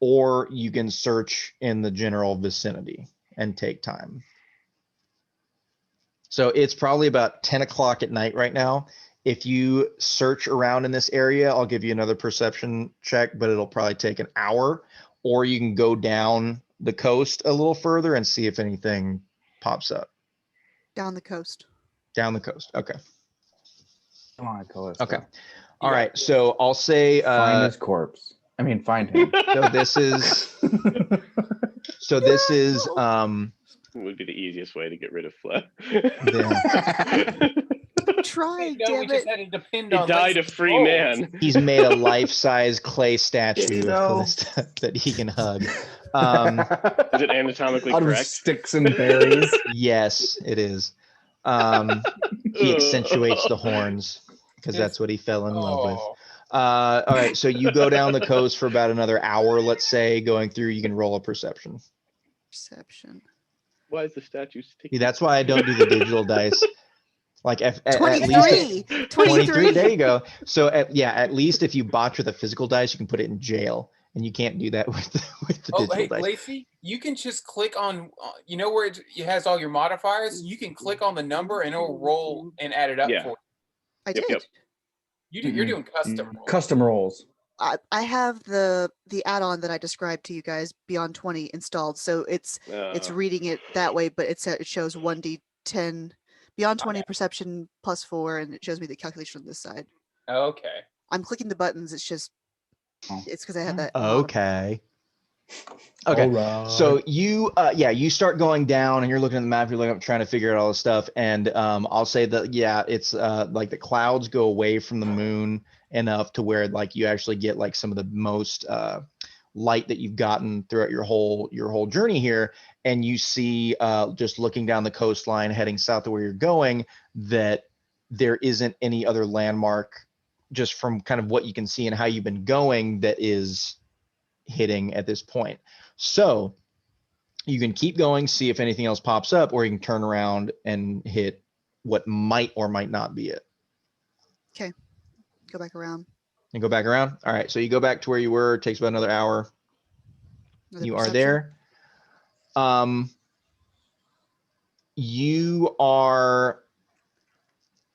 or you can search in the general vicinity and take time. So it's probably about 10 o'clock at night right now. If you search around in this area, I'll give you another perception check, but it'll probably take an hour. Or you can go down the coast a little further and see if anything pops up. Down the coast. Down the coast. Okay. Come on, Kallista. Okay. All right. So I'll say Find his corpse. I mean, find him. so this is It would be the easiest way to get rid of Fleh. Try, No, we damn just it. had to depend He on died a Lace's free rolls. man. he's made a life-size clay statue of No. Kallista that he can hug. Is it anatomically Out of correct? sticks and berries. Yes, it is. He accentuates the horns because that's what he fell in love with. Oh. All right, so you go down the coast for about another hour, let's say, going through. You can roll a perception. Perception. Why is the statue See, sticky? that's why I don't do the digital dice. Like at least 23. 23. There you go. So at least if you botch with a physical dice, you can put it in jail, and you can't do that with the Oh, digital hey, dice. Lacey, you can just click on, you know where it has all your modifiers? You can click on the number and it'll roll and add it up Yeah. for I Yep, did. yep. you. You're doing custom rolls. Custom rolls. I have the add-on that I described to you guys, Beyond 20, installed. So it's reading it that way, but it shows 1d10 Beyond 20 perception +4, and it shows me the calculation on this side. Okay. I'm clicking the buttons. It's just it's because I had that. Okay. Okay. Alright. So you you start going down and you're looking at the map, you're looking up, trying to figure out all this stuff. And I'll say that it's like the clouds go away from the moon enough to where like you actually get like some of the most light that you've gotten throughout your whole journey here. And you see just looking down the coastline heading south to where you're going, that there isn't any other landmark just from kind of what you can see and how you've been going that is hitting at this point. So you can keep going, see if anything else pops up, or you can turn around and hit what might or might not be it. Go back around. And go back around. All right. So you go back to where you were. It takes about another hour. Another You perception. are there. You are.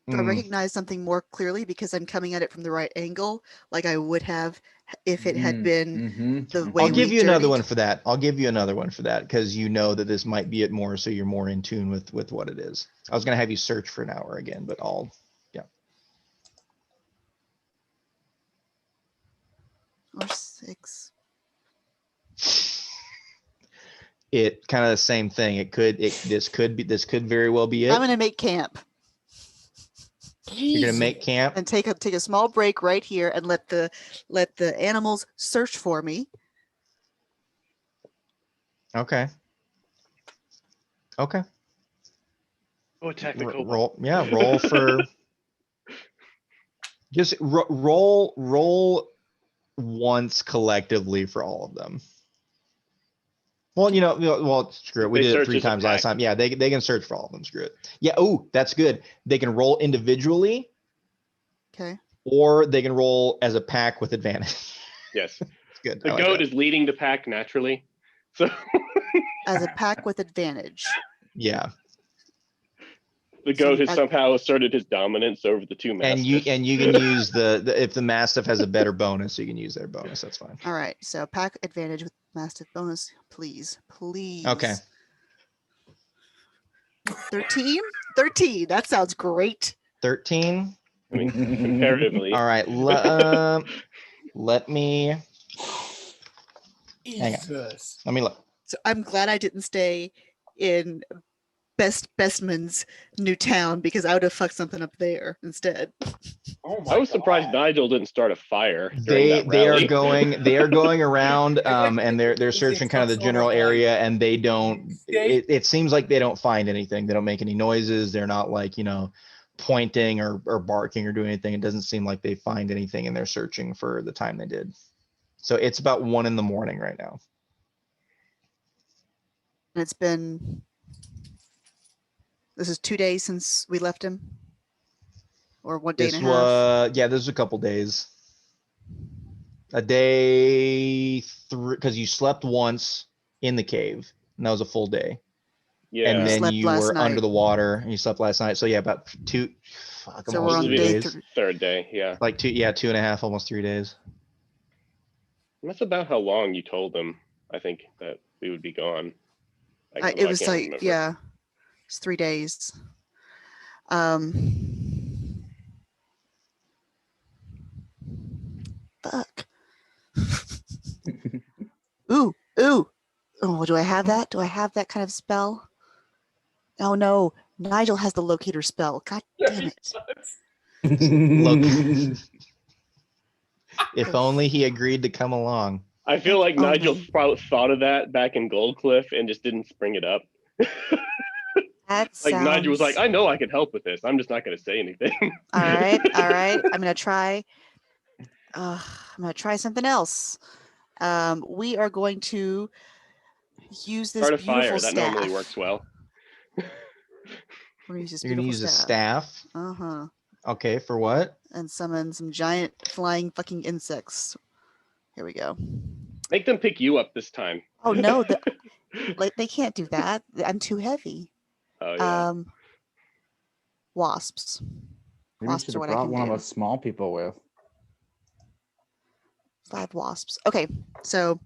Do I recognize something more clearly because I'm coming at it from the right angle, like I would have if it had been the way I'll give we you another journeyed? one for that. I'll give you another one for that because you know that this might be it more, so you're more in tune with what it is. I was gonna have you search for an hour again, but I'll. Or 6. It kind of the same thing. This could very well be it. I'm gonna make camp You're gonna make camp. and take a small break right here and let the animals search for me. Okay. Okay. Oh, attack the kobold. Roll. Yeah. Roll for. Just roll once collectively for all of them. Well, well, screw it. We They did it search 3 as a times last pack. time. Yeah, they can search for all of them. Screw it. Yeah. Oh, that's good. They can roll individually, Okay. or they can roll as a pack with advantage. Yes. It's good. The I like goat that. is leading the pack naturally. So As a pack with advantage. Yeah. the goat So has somehow asserted his dominance over the two And mastiffs. you can use the if the mastiff has a better bonus, you can use their bonus. That's fine. All right. So pack advantage with mastiff bonus, please. Please. Okay. 13? 13. That sounds great. 13. I mean, comparatively. All right. Let me hang on. Jesus. Let me look. So I'm glad I didn't stay in Bestman's new town because I would have fucked something up there instead. Oh my I was surprised God. Nigel didn't start a fire during that They rally. are going around and they're It's searching kind of the some sort general of, like, area, and they don't state? it seems like they don't find anything. They don't make any noises. They're not like, pointing or barking or doing anything. It doesn't seem like they find anything, and they're searching for the time they did. So it's about 1 in the morning right now. And it's been, this is 2 days since we left him, or 1 day This and a half. yeah, this was a couple days. A day because you slept once in the cave, and that was a full day. Yeah. And We then slept you last were under night. the water, and you slept last night. So yeah, about 2. Fuck, So almost we're on 3 day days. 3. Third day, yeah. Like 2.5, almost 3 days. That's about how long you told them, I think, that we would be gone. I It was can't like, remember. yeah, it's 3 days. Fuck. Ooh. Oh, do I have that? Do I have that kind of spell? Oh no, Nigel has the locator spell. God damn it. Look, if only he agreed to come along. I feel like Nigel Only. thought of that back in Goldcliff and just didn't spring it up. That Like Nigel was like, sounds- I know I could help with this. I'm just not going to say anything. All right. I'm gonna try. I'm gonna try something else. We are going to use this Start a beautiful fire. That staff. normally works well. We're gonna use this You're gonna beautiful use a staff. staff. Uh-huh. Okay, for what? And summon some giant flying fucking insects. Here we go. Make them pick you up this time. Oh no, like they can't do that. I'm too heavy. Oh yeah. Wasps. Maybe you Wasps should are have what I brought can one of do. us small people with. 5 wasps. Okay, so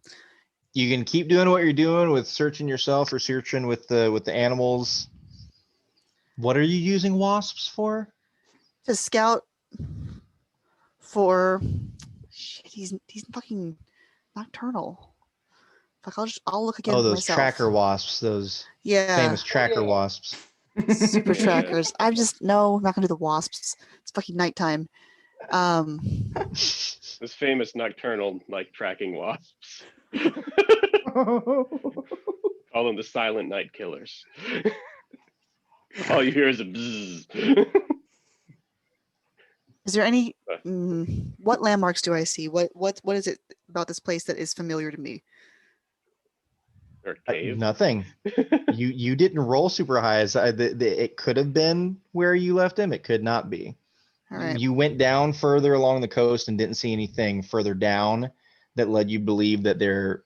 You can keep doing what you're doing with searching yourself or searching with the animals. What are you using wasps for? to scout for shit, he's fucking nocturnal. Fuck, I'll look again Oh, for those myself. tracker wasps, those Yeah, famous tracker yeah. wasps. super Yeah. trackers. I'm not gonna do the wasps. It's fucking nighttime. This famous nocturnal like tracking wasps. Call them the silent night killers. All you hear is a bzzz. Is there any what landmarks do I see? What is it about this place that is familiar to me? Or cave. Nothing. You didn't roll super high. It could have been where you left him. It could not be. All right. You went down further along the coast and didn't see anything further down that led you to believe that there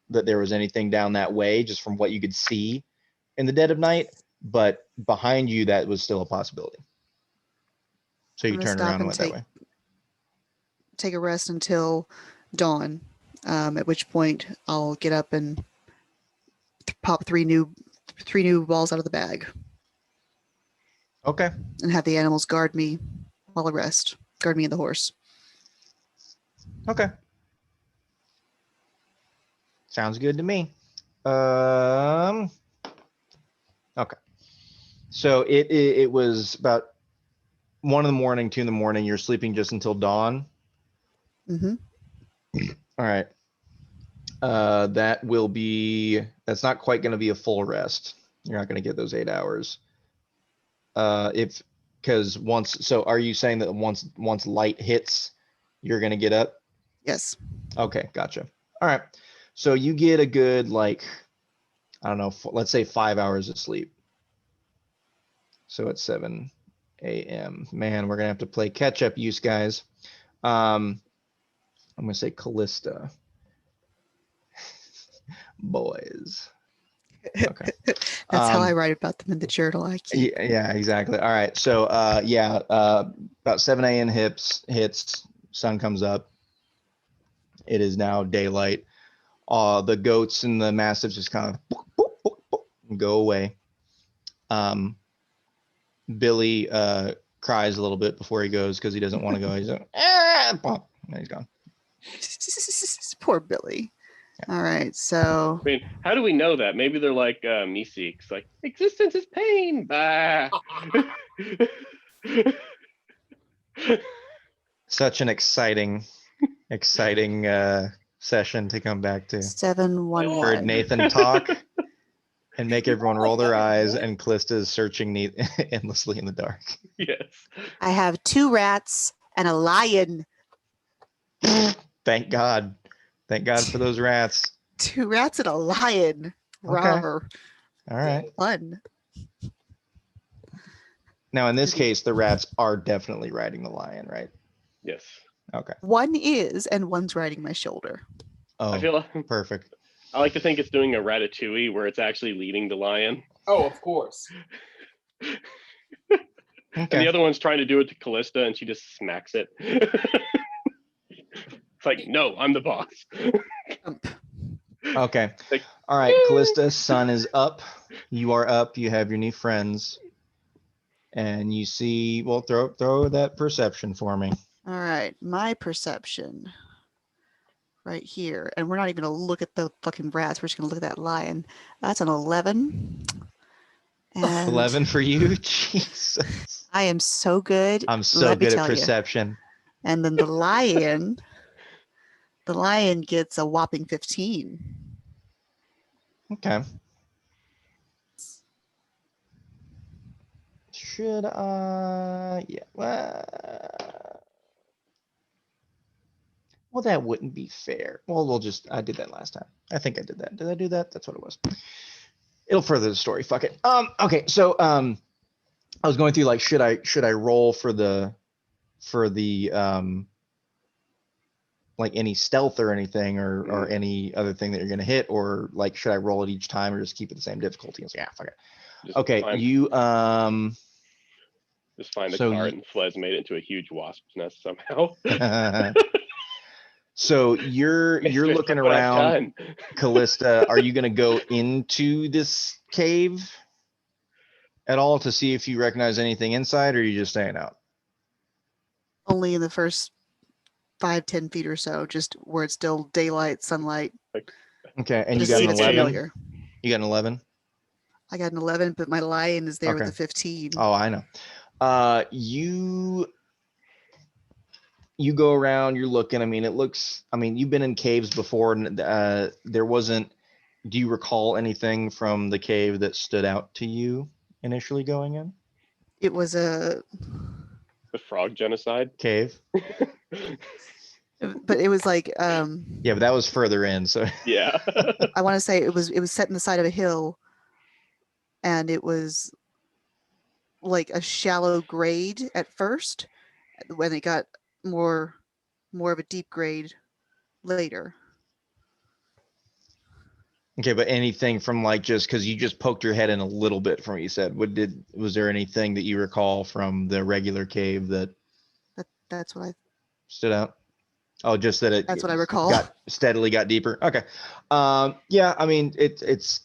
was anything down that way, just from what you could see in the dead of night. But behind you, that was still a possibility. So you I'm gonna turned stop around and and went that way. take a rest until dawn. At which point I'll get up and pop three new balls out of the bag Okay. and have the animals guard me while I rest. Guard me and the horse. Okay. Sounds good to me. Okay. So it was about 1 in the morning, 2 in the morning. You're sleeping just until dawn. Mm-hmm. All right. That will be, that's not quite going to be a full rest. You're not going to get those 8 hours. Because so are you saying that once light hits, you're going to get up? Yes. Okay, gotcha. All right. So you get a good, like, I don't know, let's say 5 hours of sleep. So it's 7 a.m. Man, we're going to have to play catch up, you guys. I'm going to say Kallista. Boys. Okay. That's how I write about them in the journal I keep. Yeah, exactly. All right. So about 7 a.m. hits, sun comes up. It is now daylight. The goats and the mastiffs just kind of go away. Billy cries a little bit before he goes because he doesn't want to go. He's like, and he's gone. Poor Billy. All right, so I mean, how do we know that? Maybe they're like Meeseeks, like existence is pain. Bah. Such an exciting session to come back to. 711. Heard Nathan talk and make everyone roll their eyes, and Kallista is searching endlessly in the dark. Yes. I have 2 rats and a lion. Thank God. Thank God for those rats. 2 rats and a lion. Rawr. All right. Fun. Now, in this case, the rats are definitely riding the lion, right? Yes. Okay. One is, and one's riding my shoulder. Oh, I feel like perfect. I like to think it's doing a Ratatouille where it's actually leading the lion. Oh, of course. And the other one's trying to do it to Kallista, and she just smacks it. It's like, no, I'm the boss. Okay. Like, All right, Kallista, sun is up. You are up. You have your new friends. And you see, well, throw that perception for me. All right, my perception right here. And we're not even going to look at the fucking rats. We're just going to look at that lion. That's an 11. And 11 for you? Jesus. I am so good. I'm so let me good at tell you. perception. And then the lion gets a whopping 15. Okay. Should I? Yeah. Well, that wouldn't be fair. Well, I did that last time. I think I did that. Did I do that? That's what it was. It'll further the story. Fuck it. Okay. So, I was going through like, should I roll for the like any stealth or anything or any other thing that you're going to hit, or like, should I roll it each time or just keep it the same difficulty? I was like, yeah, fuck it. just Okay. find, You, just find the so cart, and Fleh's made it into a huge wasp's nest somehow. so you're Mistress, looking look what I've around, done. Kallista. Are you going to go into this cave at all to see if you recognize anything inside, or are you just staying out? Only in the first 5-10 feet or so, just where it's still daylight, sunlight. Okay, and you Just got see an if it's 11. familiar. You got an 11. I got an 11, but my lion is there with Okay. a 15. Oh, I know. You go around. You're looking. I mean, you've been in caves before, and there wasn't. Do you recall anything from the cave that stood out to you initially going in? It was a The frog genocide. Cave. but it was like Yeah, but that was further in. So Yeah. I want to say it was set in the side of a hill, and it was like a shallow grade at first, when it got more of a deep grade later. okay, but anything from like, just because you just poked your head in a little bit from what you said, was there anything that you recall from the regular cave that That's what I stood out? Oh, just that That's what I recall. Steadily got deeper. Okay. Yeah, I mean, it's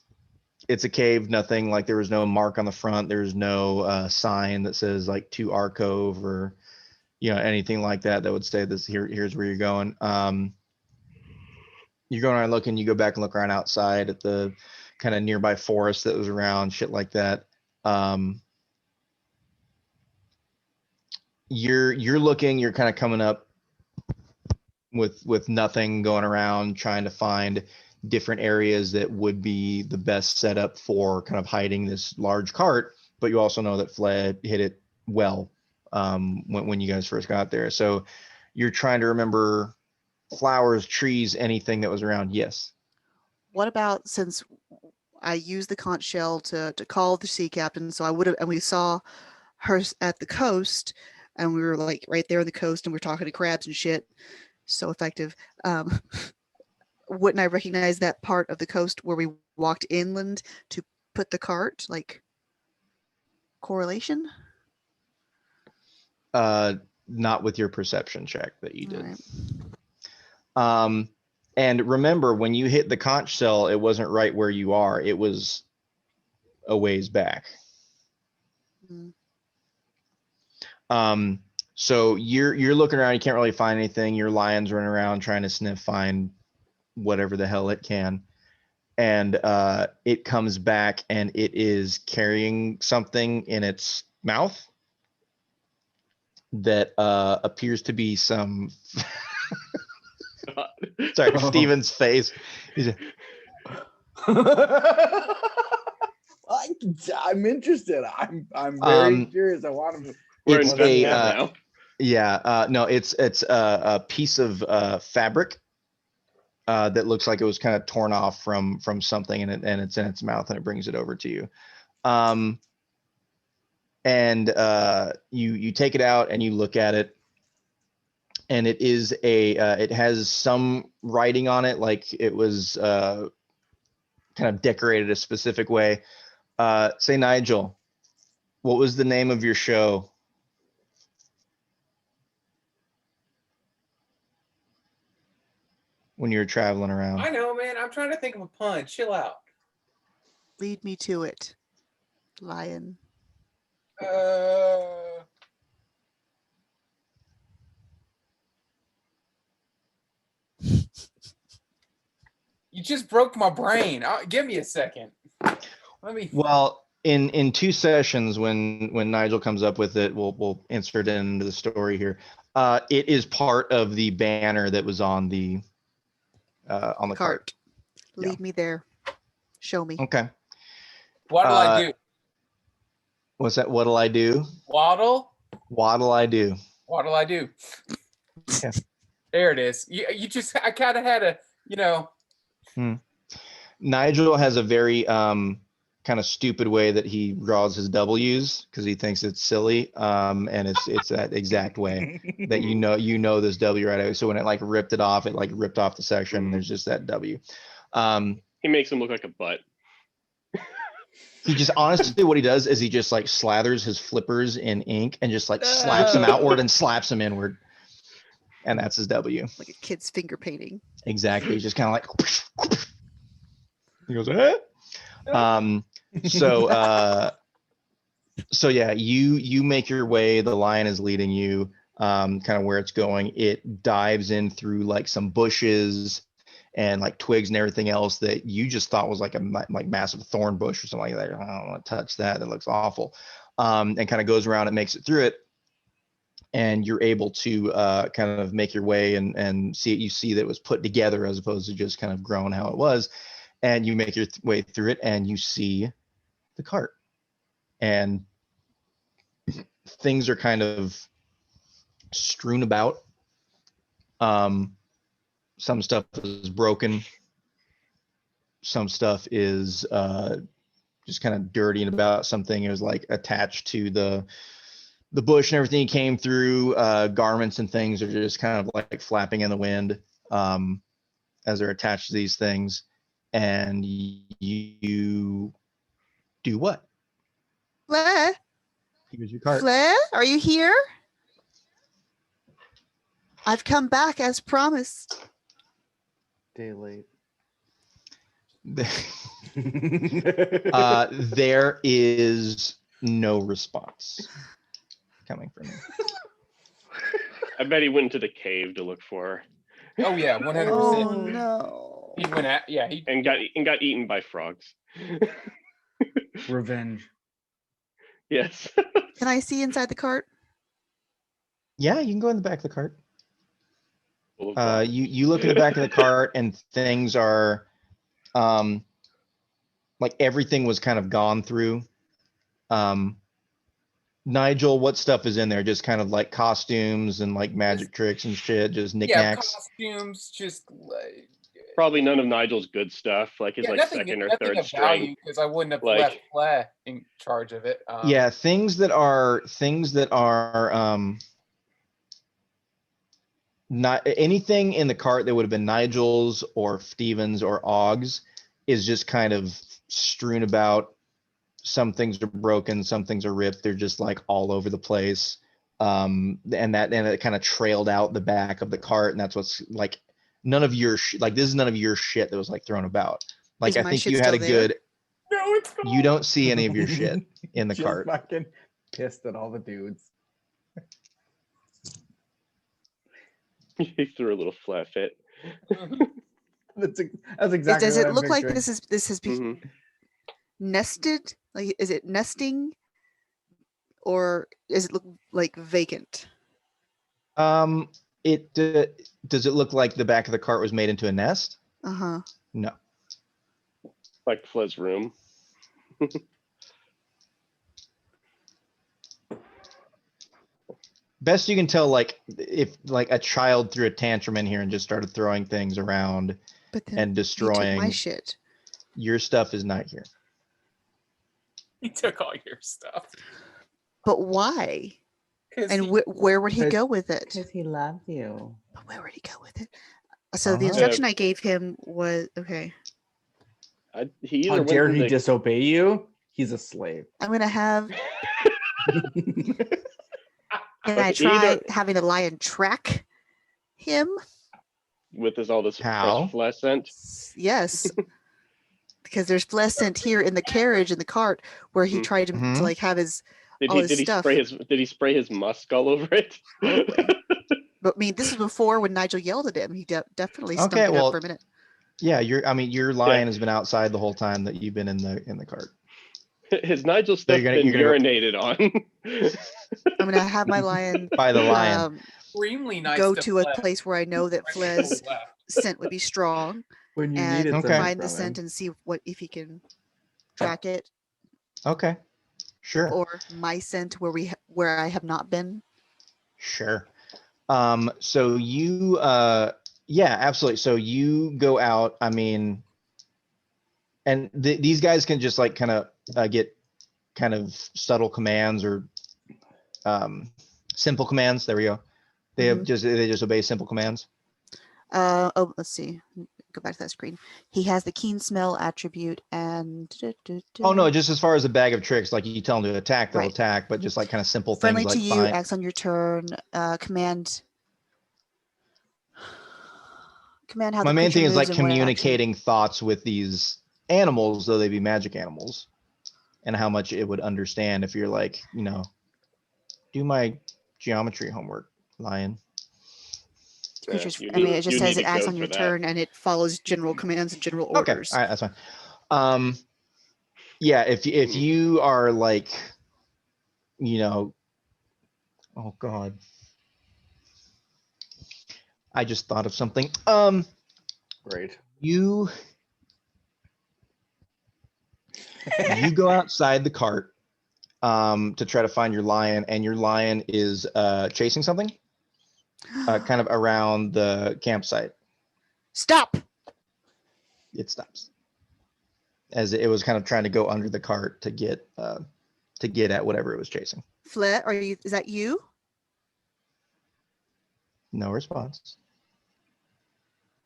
a cave. Nothing like, there was no mark on the front. There's no sign that says like to our cove or anything like that would say this here's where you're going. You're going around looking. You go back and look around outside at the kind of nearby forest that was around, shit like that. You're looking. You're kind of coming up with nothing, going around trying to find different areas that would be the best setup for kind of hiding this large cart. But you also know that Fleh hit it well when you guys first got there. So you're trying to remember flowers, trees, anything that was around. Yes. What about, since I used the conch shell to call the sea captain, so I would have, and we saw her at the coast, and we were like right there on the coast, and we're talking to crabs and shit. So effective. Wouldn't I recognize that part of the coast where we walked inland to put the cart? Like correlation? Not with your perception check that you did. Alright. And remember, when you hit the conch shell, it wasn't right where you are. It was a ways back. So you're looking around. You can't really find anything. Your lion's running around trying to find whatever the hell it can. And it comes back and it is carrying something in its mouth that appears to be some. Sorry, Steven's face. I'm interested. I'm very curious. I want to. We're It's investing a that now. yeah. No, it's a piece of fabric that looks like it was kind of torn off from something, and it's in its mouth, and it brings it over to you. And you take it out and you look at it, and it is it has some writing on it, like it was kind of decorated a specific way. Say, Nigel, what was the name of your show? When you're traveling around? I know, man. I'm trying to think of a pun. Chill out. Lead me to it, lion. You just broke my brain. Give me a second. Let me. Well, in 2 sessions, when Nigel comes up with it, we'll insert it into the story here. It is part of the banner that was on the cart. Lead me there. Show me. Okay. What'll I do? What's that? What'll I do? Waddle. What'll I do? What'll I do? Yeah. There it is. You just. I kind of had a. Nigel has a very kind of stupid way that he draws his W's because he thinks it's silly, and it's that exact way that you know this W right away. So when it like ripped it off, it like ripped off the section. And there's just that W. He makes him look like a butt. He just, honestly, what he does is he just like slathers his flippers in ink and just like slaps them outward and slaps them inward. And that's his W. Like a kid's finger painting. Exactly. He's just kind of like, he goes, eh? So yeah, you make your way. The lion is leading you kind of where it's going. It dives in through like some bushes and like twigs and everything else that you just thought was like a massive thorn bush or something like that. I don't want to touch that. That looks awful. And kind of goes around and makes it through it. And you're able to kind of make your way and see it. You see that it was put together as opposed to just kind of grown how it was. And you make your way through it and you see the cart. And things are kind of strewn about. Some stuff is broken. Some stuff is just kind of dirty and about. Something is like attached to the bush and everything came through. Garments and things are just kind of like flapping in the wind as they're attached to these things. And you do what? Fleh? Here's your cart. Fleh, are you here? I've come back as promised. Day late. There is no response coming from him. I bet he went into the cave to look for her. Oh yeah, 100%. Oh no. He went at he and got eaten by frogs. Revenge. Yes. Can I see inside the cart? Yeah, you can go in the back of the cart. You look in the back of the cart and things are like everything was kind of gone through. Nigel, what stuff is in there? Just kind of like costumes and like magic tricks and shit, just Yeah, knickknacks. costumes, just like Probably none of Nigel's good stuff, like his like second or third of string. value because I wouldn't have left Like, Fleh in charge of it. Yeah, things that are not anything in the cart that would have been Nigel's or Steven's or Ogg's is just kind of strewn about. Some things are broken, some things are ripped. They're just like all over the place. And it kind of trailed out the back of the cart, and that's what's like none of your like this is none of your shit that was like thrown about. Like Is I my think shit you had a still there? good. No, it's not. You don't see any of your shit in the Just cart. fucking pissed at all the dudes. he threw a little Fleh fit. That's exactly. Does what it I'm look like picturing. this has been Mhm. nested? Like, is it nesting, or does it look like vacant? It does it look like the back of the cart was made into a nest? Uh-huh. No. Like Fleh's room. Best you can tell, like if like a child threw a tantrum in here and just started throwing things around But then and you took my destroying, shit. your stuff is not here. He took all your stuff. But why? 'Cause And he- where would he Because- go with it? Because he loves you. But where would he go with it? So the Uh-huh. instruction I gave him was okay. He How either dare went he in the, disobey you? He's a slave. I'm gonna have. Can I Okay, try either- having the lion track him? with all this How? fresh Fleh scent. Yes. Because there's fluorescent here in the carriage in the cart where he Mhm. tried to Mhm. like have his. Did all he his did he stuff. spray his musk all over it? But I mean, this was before when Nigel yelled at him. He definitely stunk Okay, it well, up for a minute. Yeah, your lion has been outside the whole time that you've been in the cart. His Nigel So stuff you're been gonna go- urinated on. I'm gonna have my lion By the lion. extremely nice go to to a Fleh place where I know that when they Fleh's left. scent would be strong, When you and needed Okay. something find the from scent him. and see what if he can track it, Okay. Sure. or my scent where I have not been. Sure. So you yeah, absolutely. So you go out, I mean, and these guys can just like kind of get kind of subtle commands or simple commands. There we go. They have they just obey simple commands. Oh, let's see. Go back to that screen. He has the keen smell attribute and. Oh no, just as far as a bag of tricks, like you tell them to attack, they'll Right. attack, but just like kind of simple Friendly things to like you, find. acts on your turn. Command how My the main creature thing is moves like and what action. communicating thoughts with these animals, though they be magic animals, and how much it would understand if you're like, you know, do my geometry homework, lion. Creatures. you I mean, need- it just you says need it a acts goat on your for that. turn and it follows general commands and general Okay, orders. all right, that's fine. Yeah, if you are like, you know, oh god, I just thought of something. Great. You go outside the cart to try to find your lion, and your lion is chasing something kind of around the campsite. Stop. It stops as it was kind of trying to go under the cart to get at whatever it was chasing. Fleh, is that you? No response.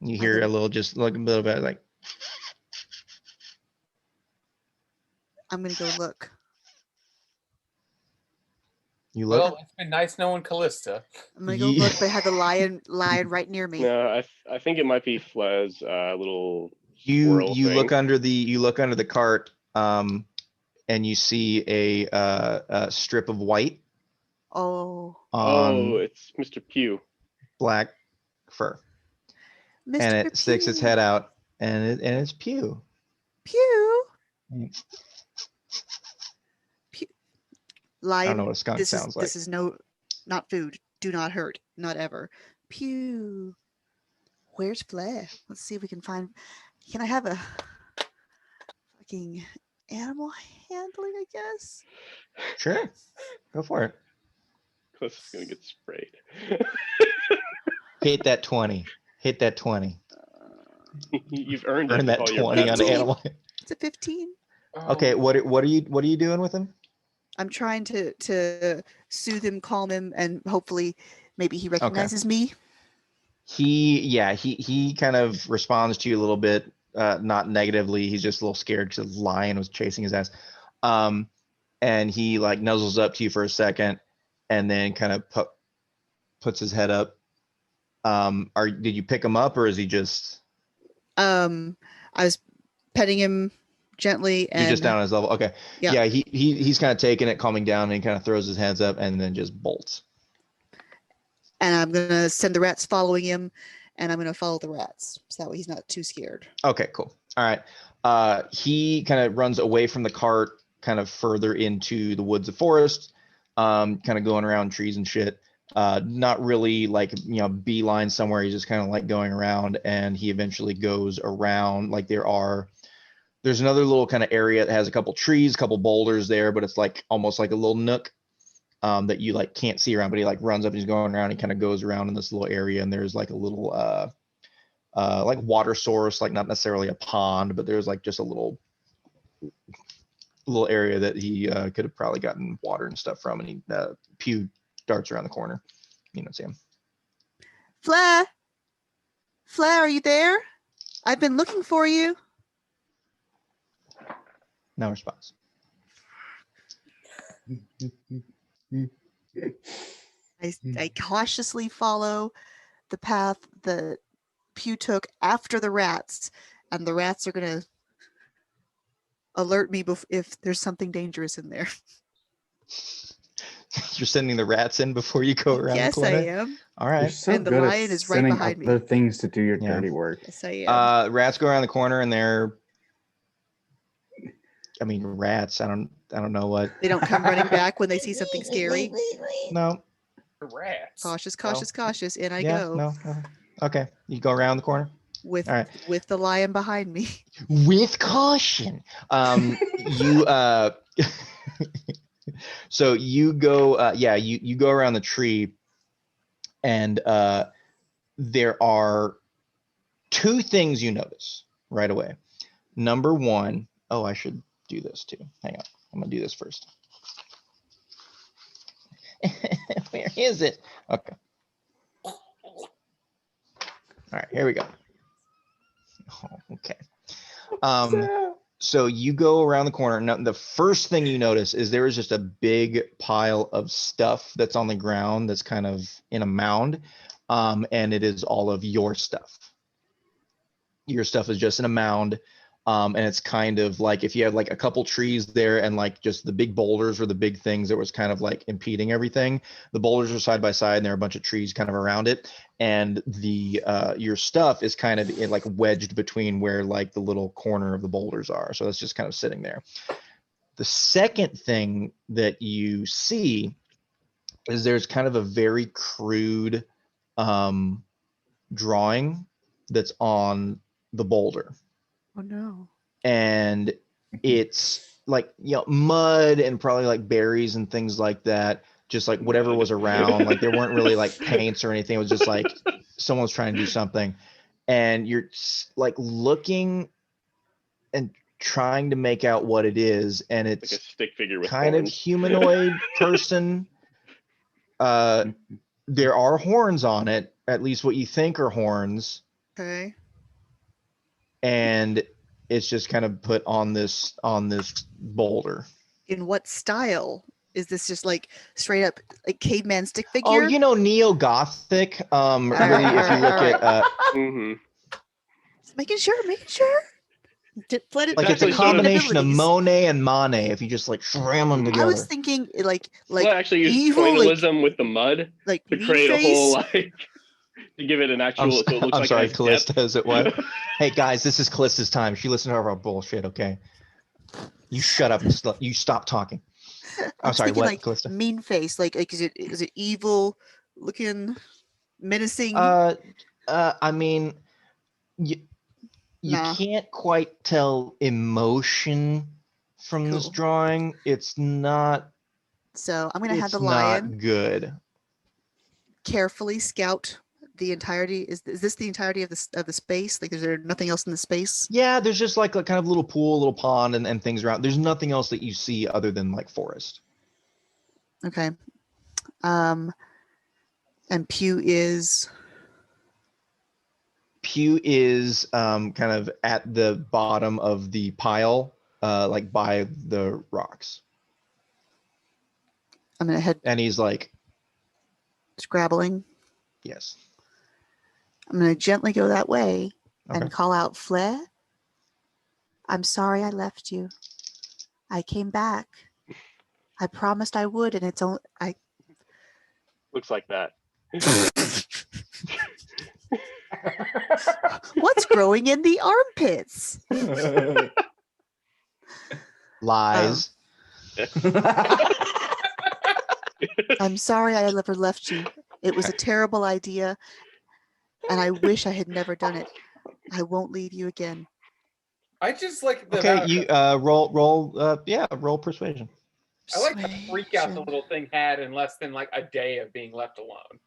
You I hear a didn't- little, just like a little bit like, I'm gonna go look. you look. Well, it's been nice knowing Kallista. I'm gonna go Ye- look, but I had the lion right near me. No, I think it might be Fleh's little you squirrel you thing. look under the cart, and you see a strip of white Oh, on Oh, it's Mr. Pugh. black fur, Mr. and it sticks its Pew. head out, and it's Pew. Pew. Mm. Pew. I Lion. don't know what a skunk This sounds like. is not food. Do not hurt. Not ever. Pew. Where's Fleh? Let's see if we can find. Can I have a? fucking animal handling, I guess. Sure. Go for it. Cliff is gonna get sprayed. Hit that 20. Hit that 20. You've earned it Earn with that all your 20 on best rolls. animal. It's a 15. Okay, what are you doing with him? I'm trying to soothe him, calm him, and hopefully maybe he recognizes me. He kind of responds to you a little bit, not negatively. He's just a little scared because the lion was chasing his ass. And he like nuzzles up to you for a second, and then kind of puts his head up. Did you pick him up, or is he just? I was petting him gently, and He's just down on his level. Okay. Yeah. He's kind of taking it, calming down, and he kind of throws his hands up and then just bolts. And I'm gonna send the rats following him, and I'm gonna follow the rats so that way he's not too scared. Okay, cool. All right. He kind of runs away from the cart, kind of further into the woods of forest, kind of going around trees and shit. Not really like, beeline somewhere. He's just kind of like going around, and he eventually goes around. Like there's another little kind of area that has a couple trees, a couple boulders there, but it's like almost like a little nook that you like can't see around, but he like runs up and he's going around. He kind of goes around in this little area, and there's like a little like water source, like not necessarily a pond, but there's like just a little area that he could have probably gotten water and stuff from, and he Pew darts around the corner. You don't see him. Fleh, are you there? I've been looking for you. No response. I cautiously follow the path that Pew took after the rats, and the rats are gonna alert me if there's something dangerous in there. You're sending the rats in before you go around Yes, the corner? I am. All You're right. so And the good at lion is right sending behind me. other things to do your Yeah. dirty work. Yes, I am. Rats go around the corner, and rats. I don't know what. They don't come running back when they see something scary. No. Rats. Cautious. In I Yeah. go. No. Okay. You go around the corner With All right. with the lion behind me. with caution. You so you go. You go around the tree, and there are two things you notice right away. Number one, I should do this too. Hang on. I'm going to do this first. Where is it? Okay. All right, here we go. Oh, okay. So you go around the corner. Now, the first thing you notice is there is just a big pile of stuff that's on the ground that's kind of in a mound, and it is all of your stuff. Your stuff is just in a mound. And it's kind of like if you had like a couple trees there and like just the big boulders were the big things that was kind of like impeding everything. The boulders are side by side, and there are a bunch of trees kind of around it. And the your stuff is kind of like wedged between where like the little corner of the boulders are. So it's just kind of sitting there. The second thing that you see is there's kind of a very crude drawing that's on the boulder. Oh no. And it's like, mud and probably like berries and things like that. Just like whatever was around. Like there weren't really like paints or anything. It was just like someone's trying to do something. And you're like looking and trying to make out what it is. And it's Like a stick figure with kind of horns. humanoid person. There are horns on it, at least what you think are horns. Okay. And it's just kind of put on this boulder. In what style? Is this just like straight up like caveman stick figure? Oh, neo-Gothic. Really, if you look at Mhm. Just making sure. like it's a combination of Monet and Manet. If you just like shram them together. I was thinking like Well, actually use evil, pointillism with the mud like to mean create a whole face. to give it an actual. So it looks I'm like sorry, it has depth. Kallista. Is it what? Hey guys, this is Kallista's time. She listened to our bullshit. Okay, you shut up and you stop talking. I'm sorry. Thinking, What, like, Kallista? mean face. Like is it evil looking, menacing? I mean, You Nah. can't quite tell emotion from this Cool. drawing. It's not. So I'm gonna have It's the lion not good. carefully scout the entirety. Is this the entirety of the space? Like, is there nothing else in the space? Yeah, there's just like a kind of little pool, little pond, and things around. There's nothing else that you see other than like forest. Okay. And Pew is kind of at the bottom of the pile, like by the rocks, I'm gonna head and he's like, scrabbling. yes. I'm gonna gently go that way Okay. and call out, Fleh. I'm sorry I left you. I came back. I promised I would, and it's only I. Looks like that. What's growing in the armpits? Lies. I'm sorry I ever left you. It was a terrible idea, and I wish I had never done it. I won't leave you again. I just like the Okay, amount you of- roll persuasion. I like the freak out the Persuasion. little thing had in less than like a day of being left alone.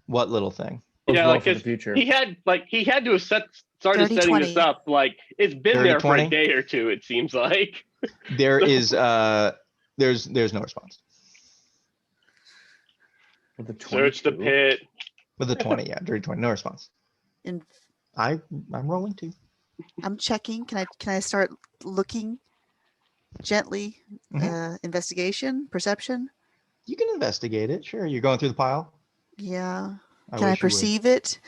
What little thing? Yeah, Well like for the his- future. he had to have started 30, setting 20. this up. Like it's been 30, there for 20? a day or two. It seems like. There is there's no response. With the Search the 22. pit. With the 20, yeah, dirty 20, no response. And I'm rolling too. I'm checking. Can I start looking gently? Investigation, perception. You can investigate it. Sure, you're going through the pile. Yeah. I Can I wish you would. perceive it?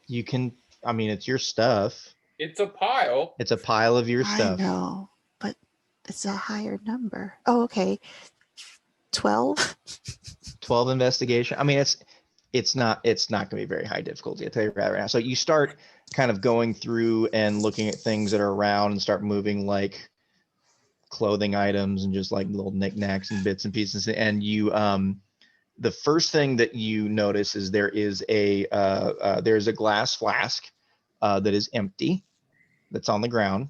You can. I mean, it's your stuff. It's a pile. It's a pile of your I stuff. know, but it's a higher number. Oh, okay. 12. 12 investigation. I mean, it's not going to be very high difficulty. I'll tell you right now. So you start kind of going through and looking at things that are around and start moving like clothing items and just like little knickknacks and bits and pieces. And you, the first thing that you notice is there's a glass flask that is empty, that's on the ground,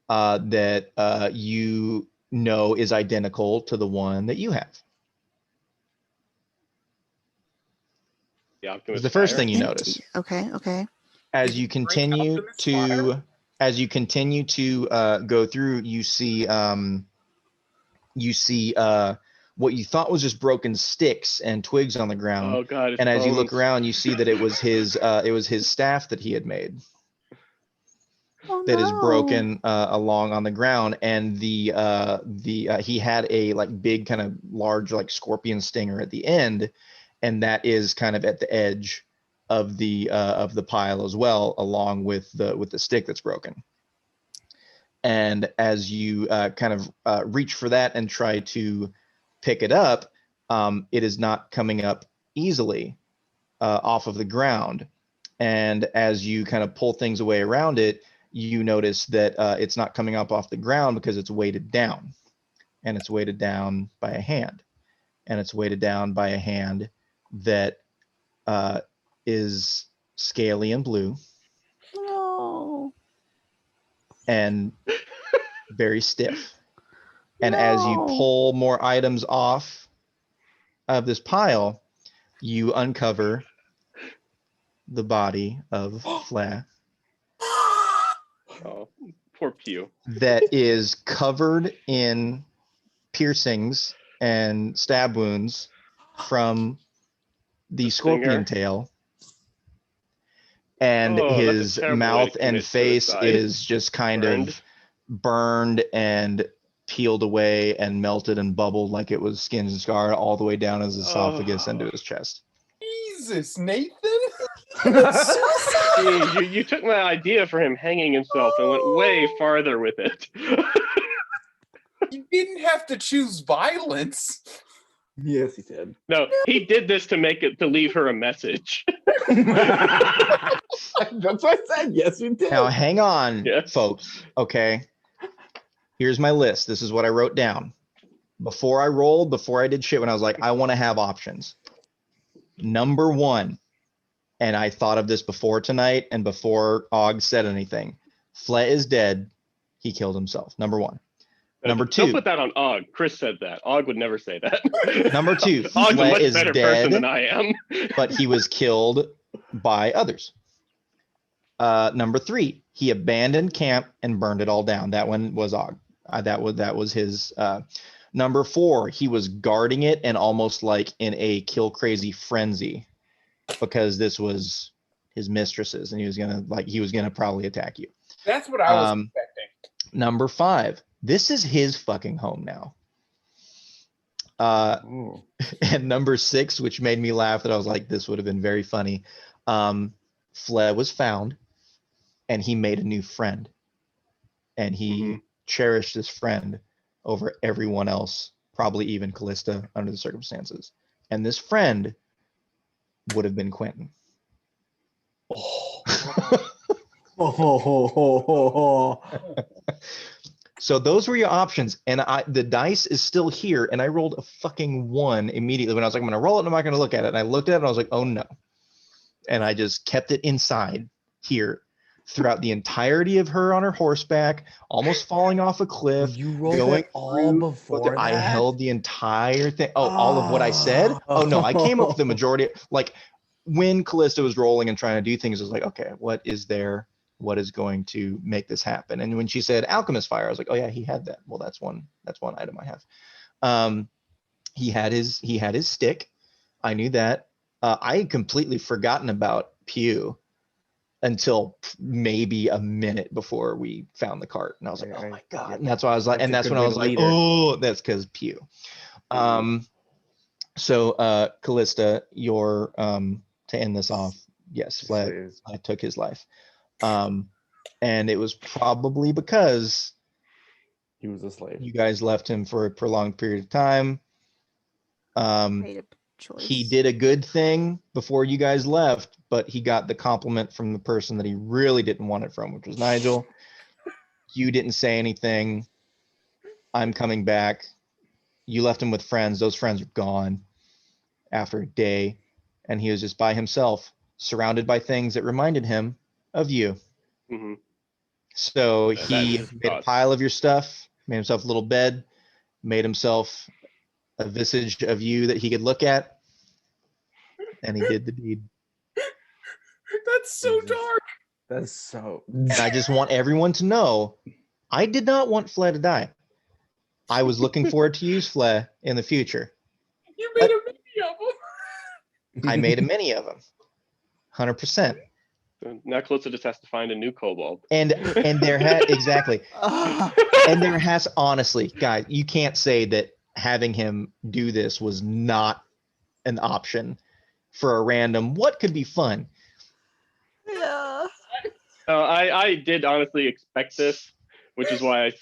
that you know is identical to the one that you have. The It's alchemist the first fire. thing you Empty. notice. Okay. Okay. As you continue Alchemist to fire? go through, you see what you thought was just broken sticks and twigs on the ground. Oh god! It's And as you look bones. around, you see that it was his staff that he had made Oh, that is no. broken along on the ground. And he had a like big kind of large like scorpion stinger at the end, and that is kind of at the edge of the pile as well, along with the stick that's broken. And as you kind of reach for that and try to pick it up, it is not coming up easily off of the ground. And as you kind of pull things away around it, you notice that it's not coming up off the ground because it's weighted down. And it's weighted down by a hand. And it's weighted down by a hand that is scaly and blue No. and very stiff. And as you No. pull more items off of this pile, you uncover the body of Fleh Oh, poor Pew. that is covered in piercings and stab wounds from the scorpion stinger. tail. And Oh, that's a his terrible way mouth to and commit face suicide. is just kind of burned and peeled away and melted and bubbled like it was skin and scar all the way down his esophagus into his chest. Jesus, Nathan. Gee, you took my idea for him hanging himself and went way farther with it. You didn't have to choose violence. Yes, he did. No, he did this to leave her a message. That's what I said. Yes, we did. Now, hang on, Yes. folks. Okay. Here's my list. This is what I wrote down. Before I rolled, before I did shit, when I was like, I want to have options. Number 1, and I thought of this before tonight and before Og said anything. Fleh is dead. He killed himself. Number one. Number Don't two. put that on Og. Chris said that. Og would never say that. Number two. Og's a Fleh much is better dead, person than I am. but he was killed by others. Number three. He abandoned camp and burned it all down. That one was Og. That was his. Number four. He was guarding it and almost like in a kill crazy frenzy, because this was his mistresses and he was gonna probably attack you. That's what I was expecting. Number five, this is his fucking home now. And number six, which made me laugh, that I was like, this would have been very funny. Fleh was found and he made a new friend, and he cherished this friend over everyone else, probably even Kallista under the circumstances. And this friend would have been Quentin. So those were your options, and the dice is still here, and I rolled a fucking 1 immediately when I was like, I'm gonna roll it and I'm not gonna look at it. And I looked at it and I was like, oh no. And I just kept it inside here throughout the entirety of her on her horseback, almost falling off a cliff. You rolled it all before I that? held the entire thing. Oh, all of what I said? Oh no, I came up with the majority. Like when Kallista was rolling and trying to do things, I was like, okay, what is there? What is going to make this happen? And when she said alchemist fire, I was like, oh yeah, he had that. Well, that's one item I have. He had his stick. I knew that. I had completely forgotten about Pew until maybe a minute before we found the cart. And I was like, oh my God. And that's why I was like, and that's when I was like, oh, that's because Pew. So Kallista, your to end this off, yes, Fleh took his life. And it was probably because he was a slave. You guys left him for a prolonged period of time. Made a choice. He did a good thing before you guys left, but he got the compliment from the person that he really didn't want it from, which was Nigel. You didn't say anything. I'm coming back. You left him with friends. Those friends are gone after a day, and he was just by himself, surrounded by things that reminded him of you. So he made a pile of your stuff, made himself a little bed, made himself a visage of you that he could look at, and he did the deed. That's so dark. That's so. And I just want everyone to know, I did not want Fleh to die. I was looking forward to use Fleh in the future. You made a many of them. I made a many of them, 100%. Now Kallista just has to find a new kobold. And there has exactly. And there has, honestly, guys, you can't say that having him do this was not an option for a random what could be fun. Yeah. I did honestly expect this, which was why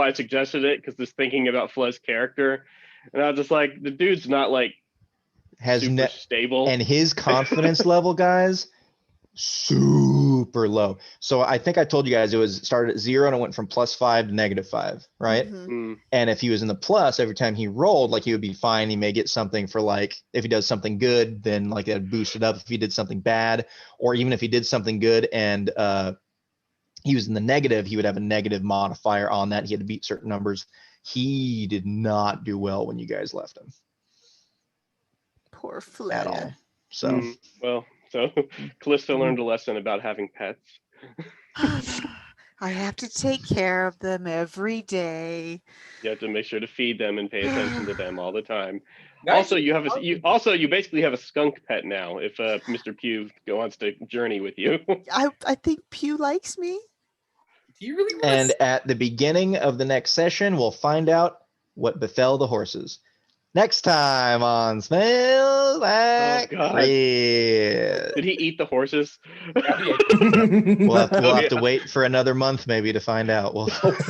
I suggested it, because just thinking about Fleh's character, and I was just like, the dude's not like super stable, and his confidence level, guys, super low. So I think I told you guys it started at 0 and it went from +5 to -5, right? And if he was in the plus every time he rolled, like, he would be fine. He may get something for, like, if he does something good, then like that boost it up. If he did something bad, or even if he did something good and he was in the negative, he would have a negative modifier on that. He had to beat certain numbers. He did not do well when you guys left him. Poor Fleh. At all. So So Kallista learned a lesson about having pets. I have to take care of them every day. You have to make sure to feed them and pay attention to them all the time. Nice. Also, you basically have a skunk pet now. If Mr. Pugh wants to journey with you. I think Pew likes me. Do you really want And at the beginning of the next session, we'll find out what befell the horses. Next time on Smells Like Red. Did he eat the horses? We'll have to wait for another month maybe to find out.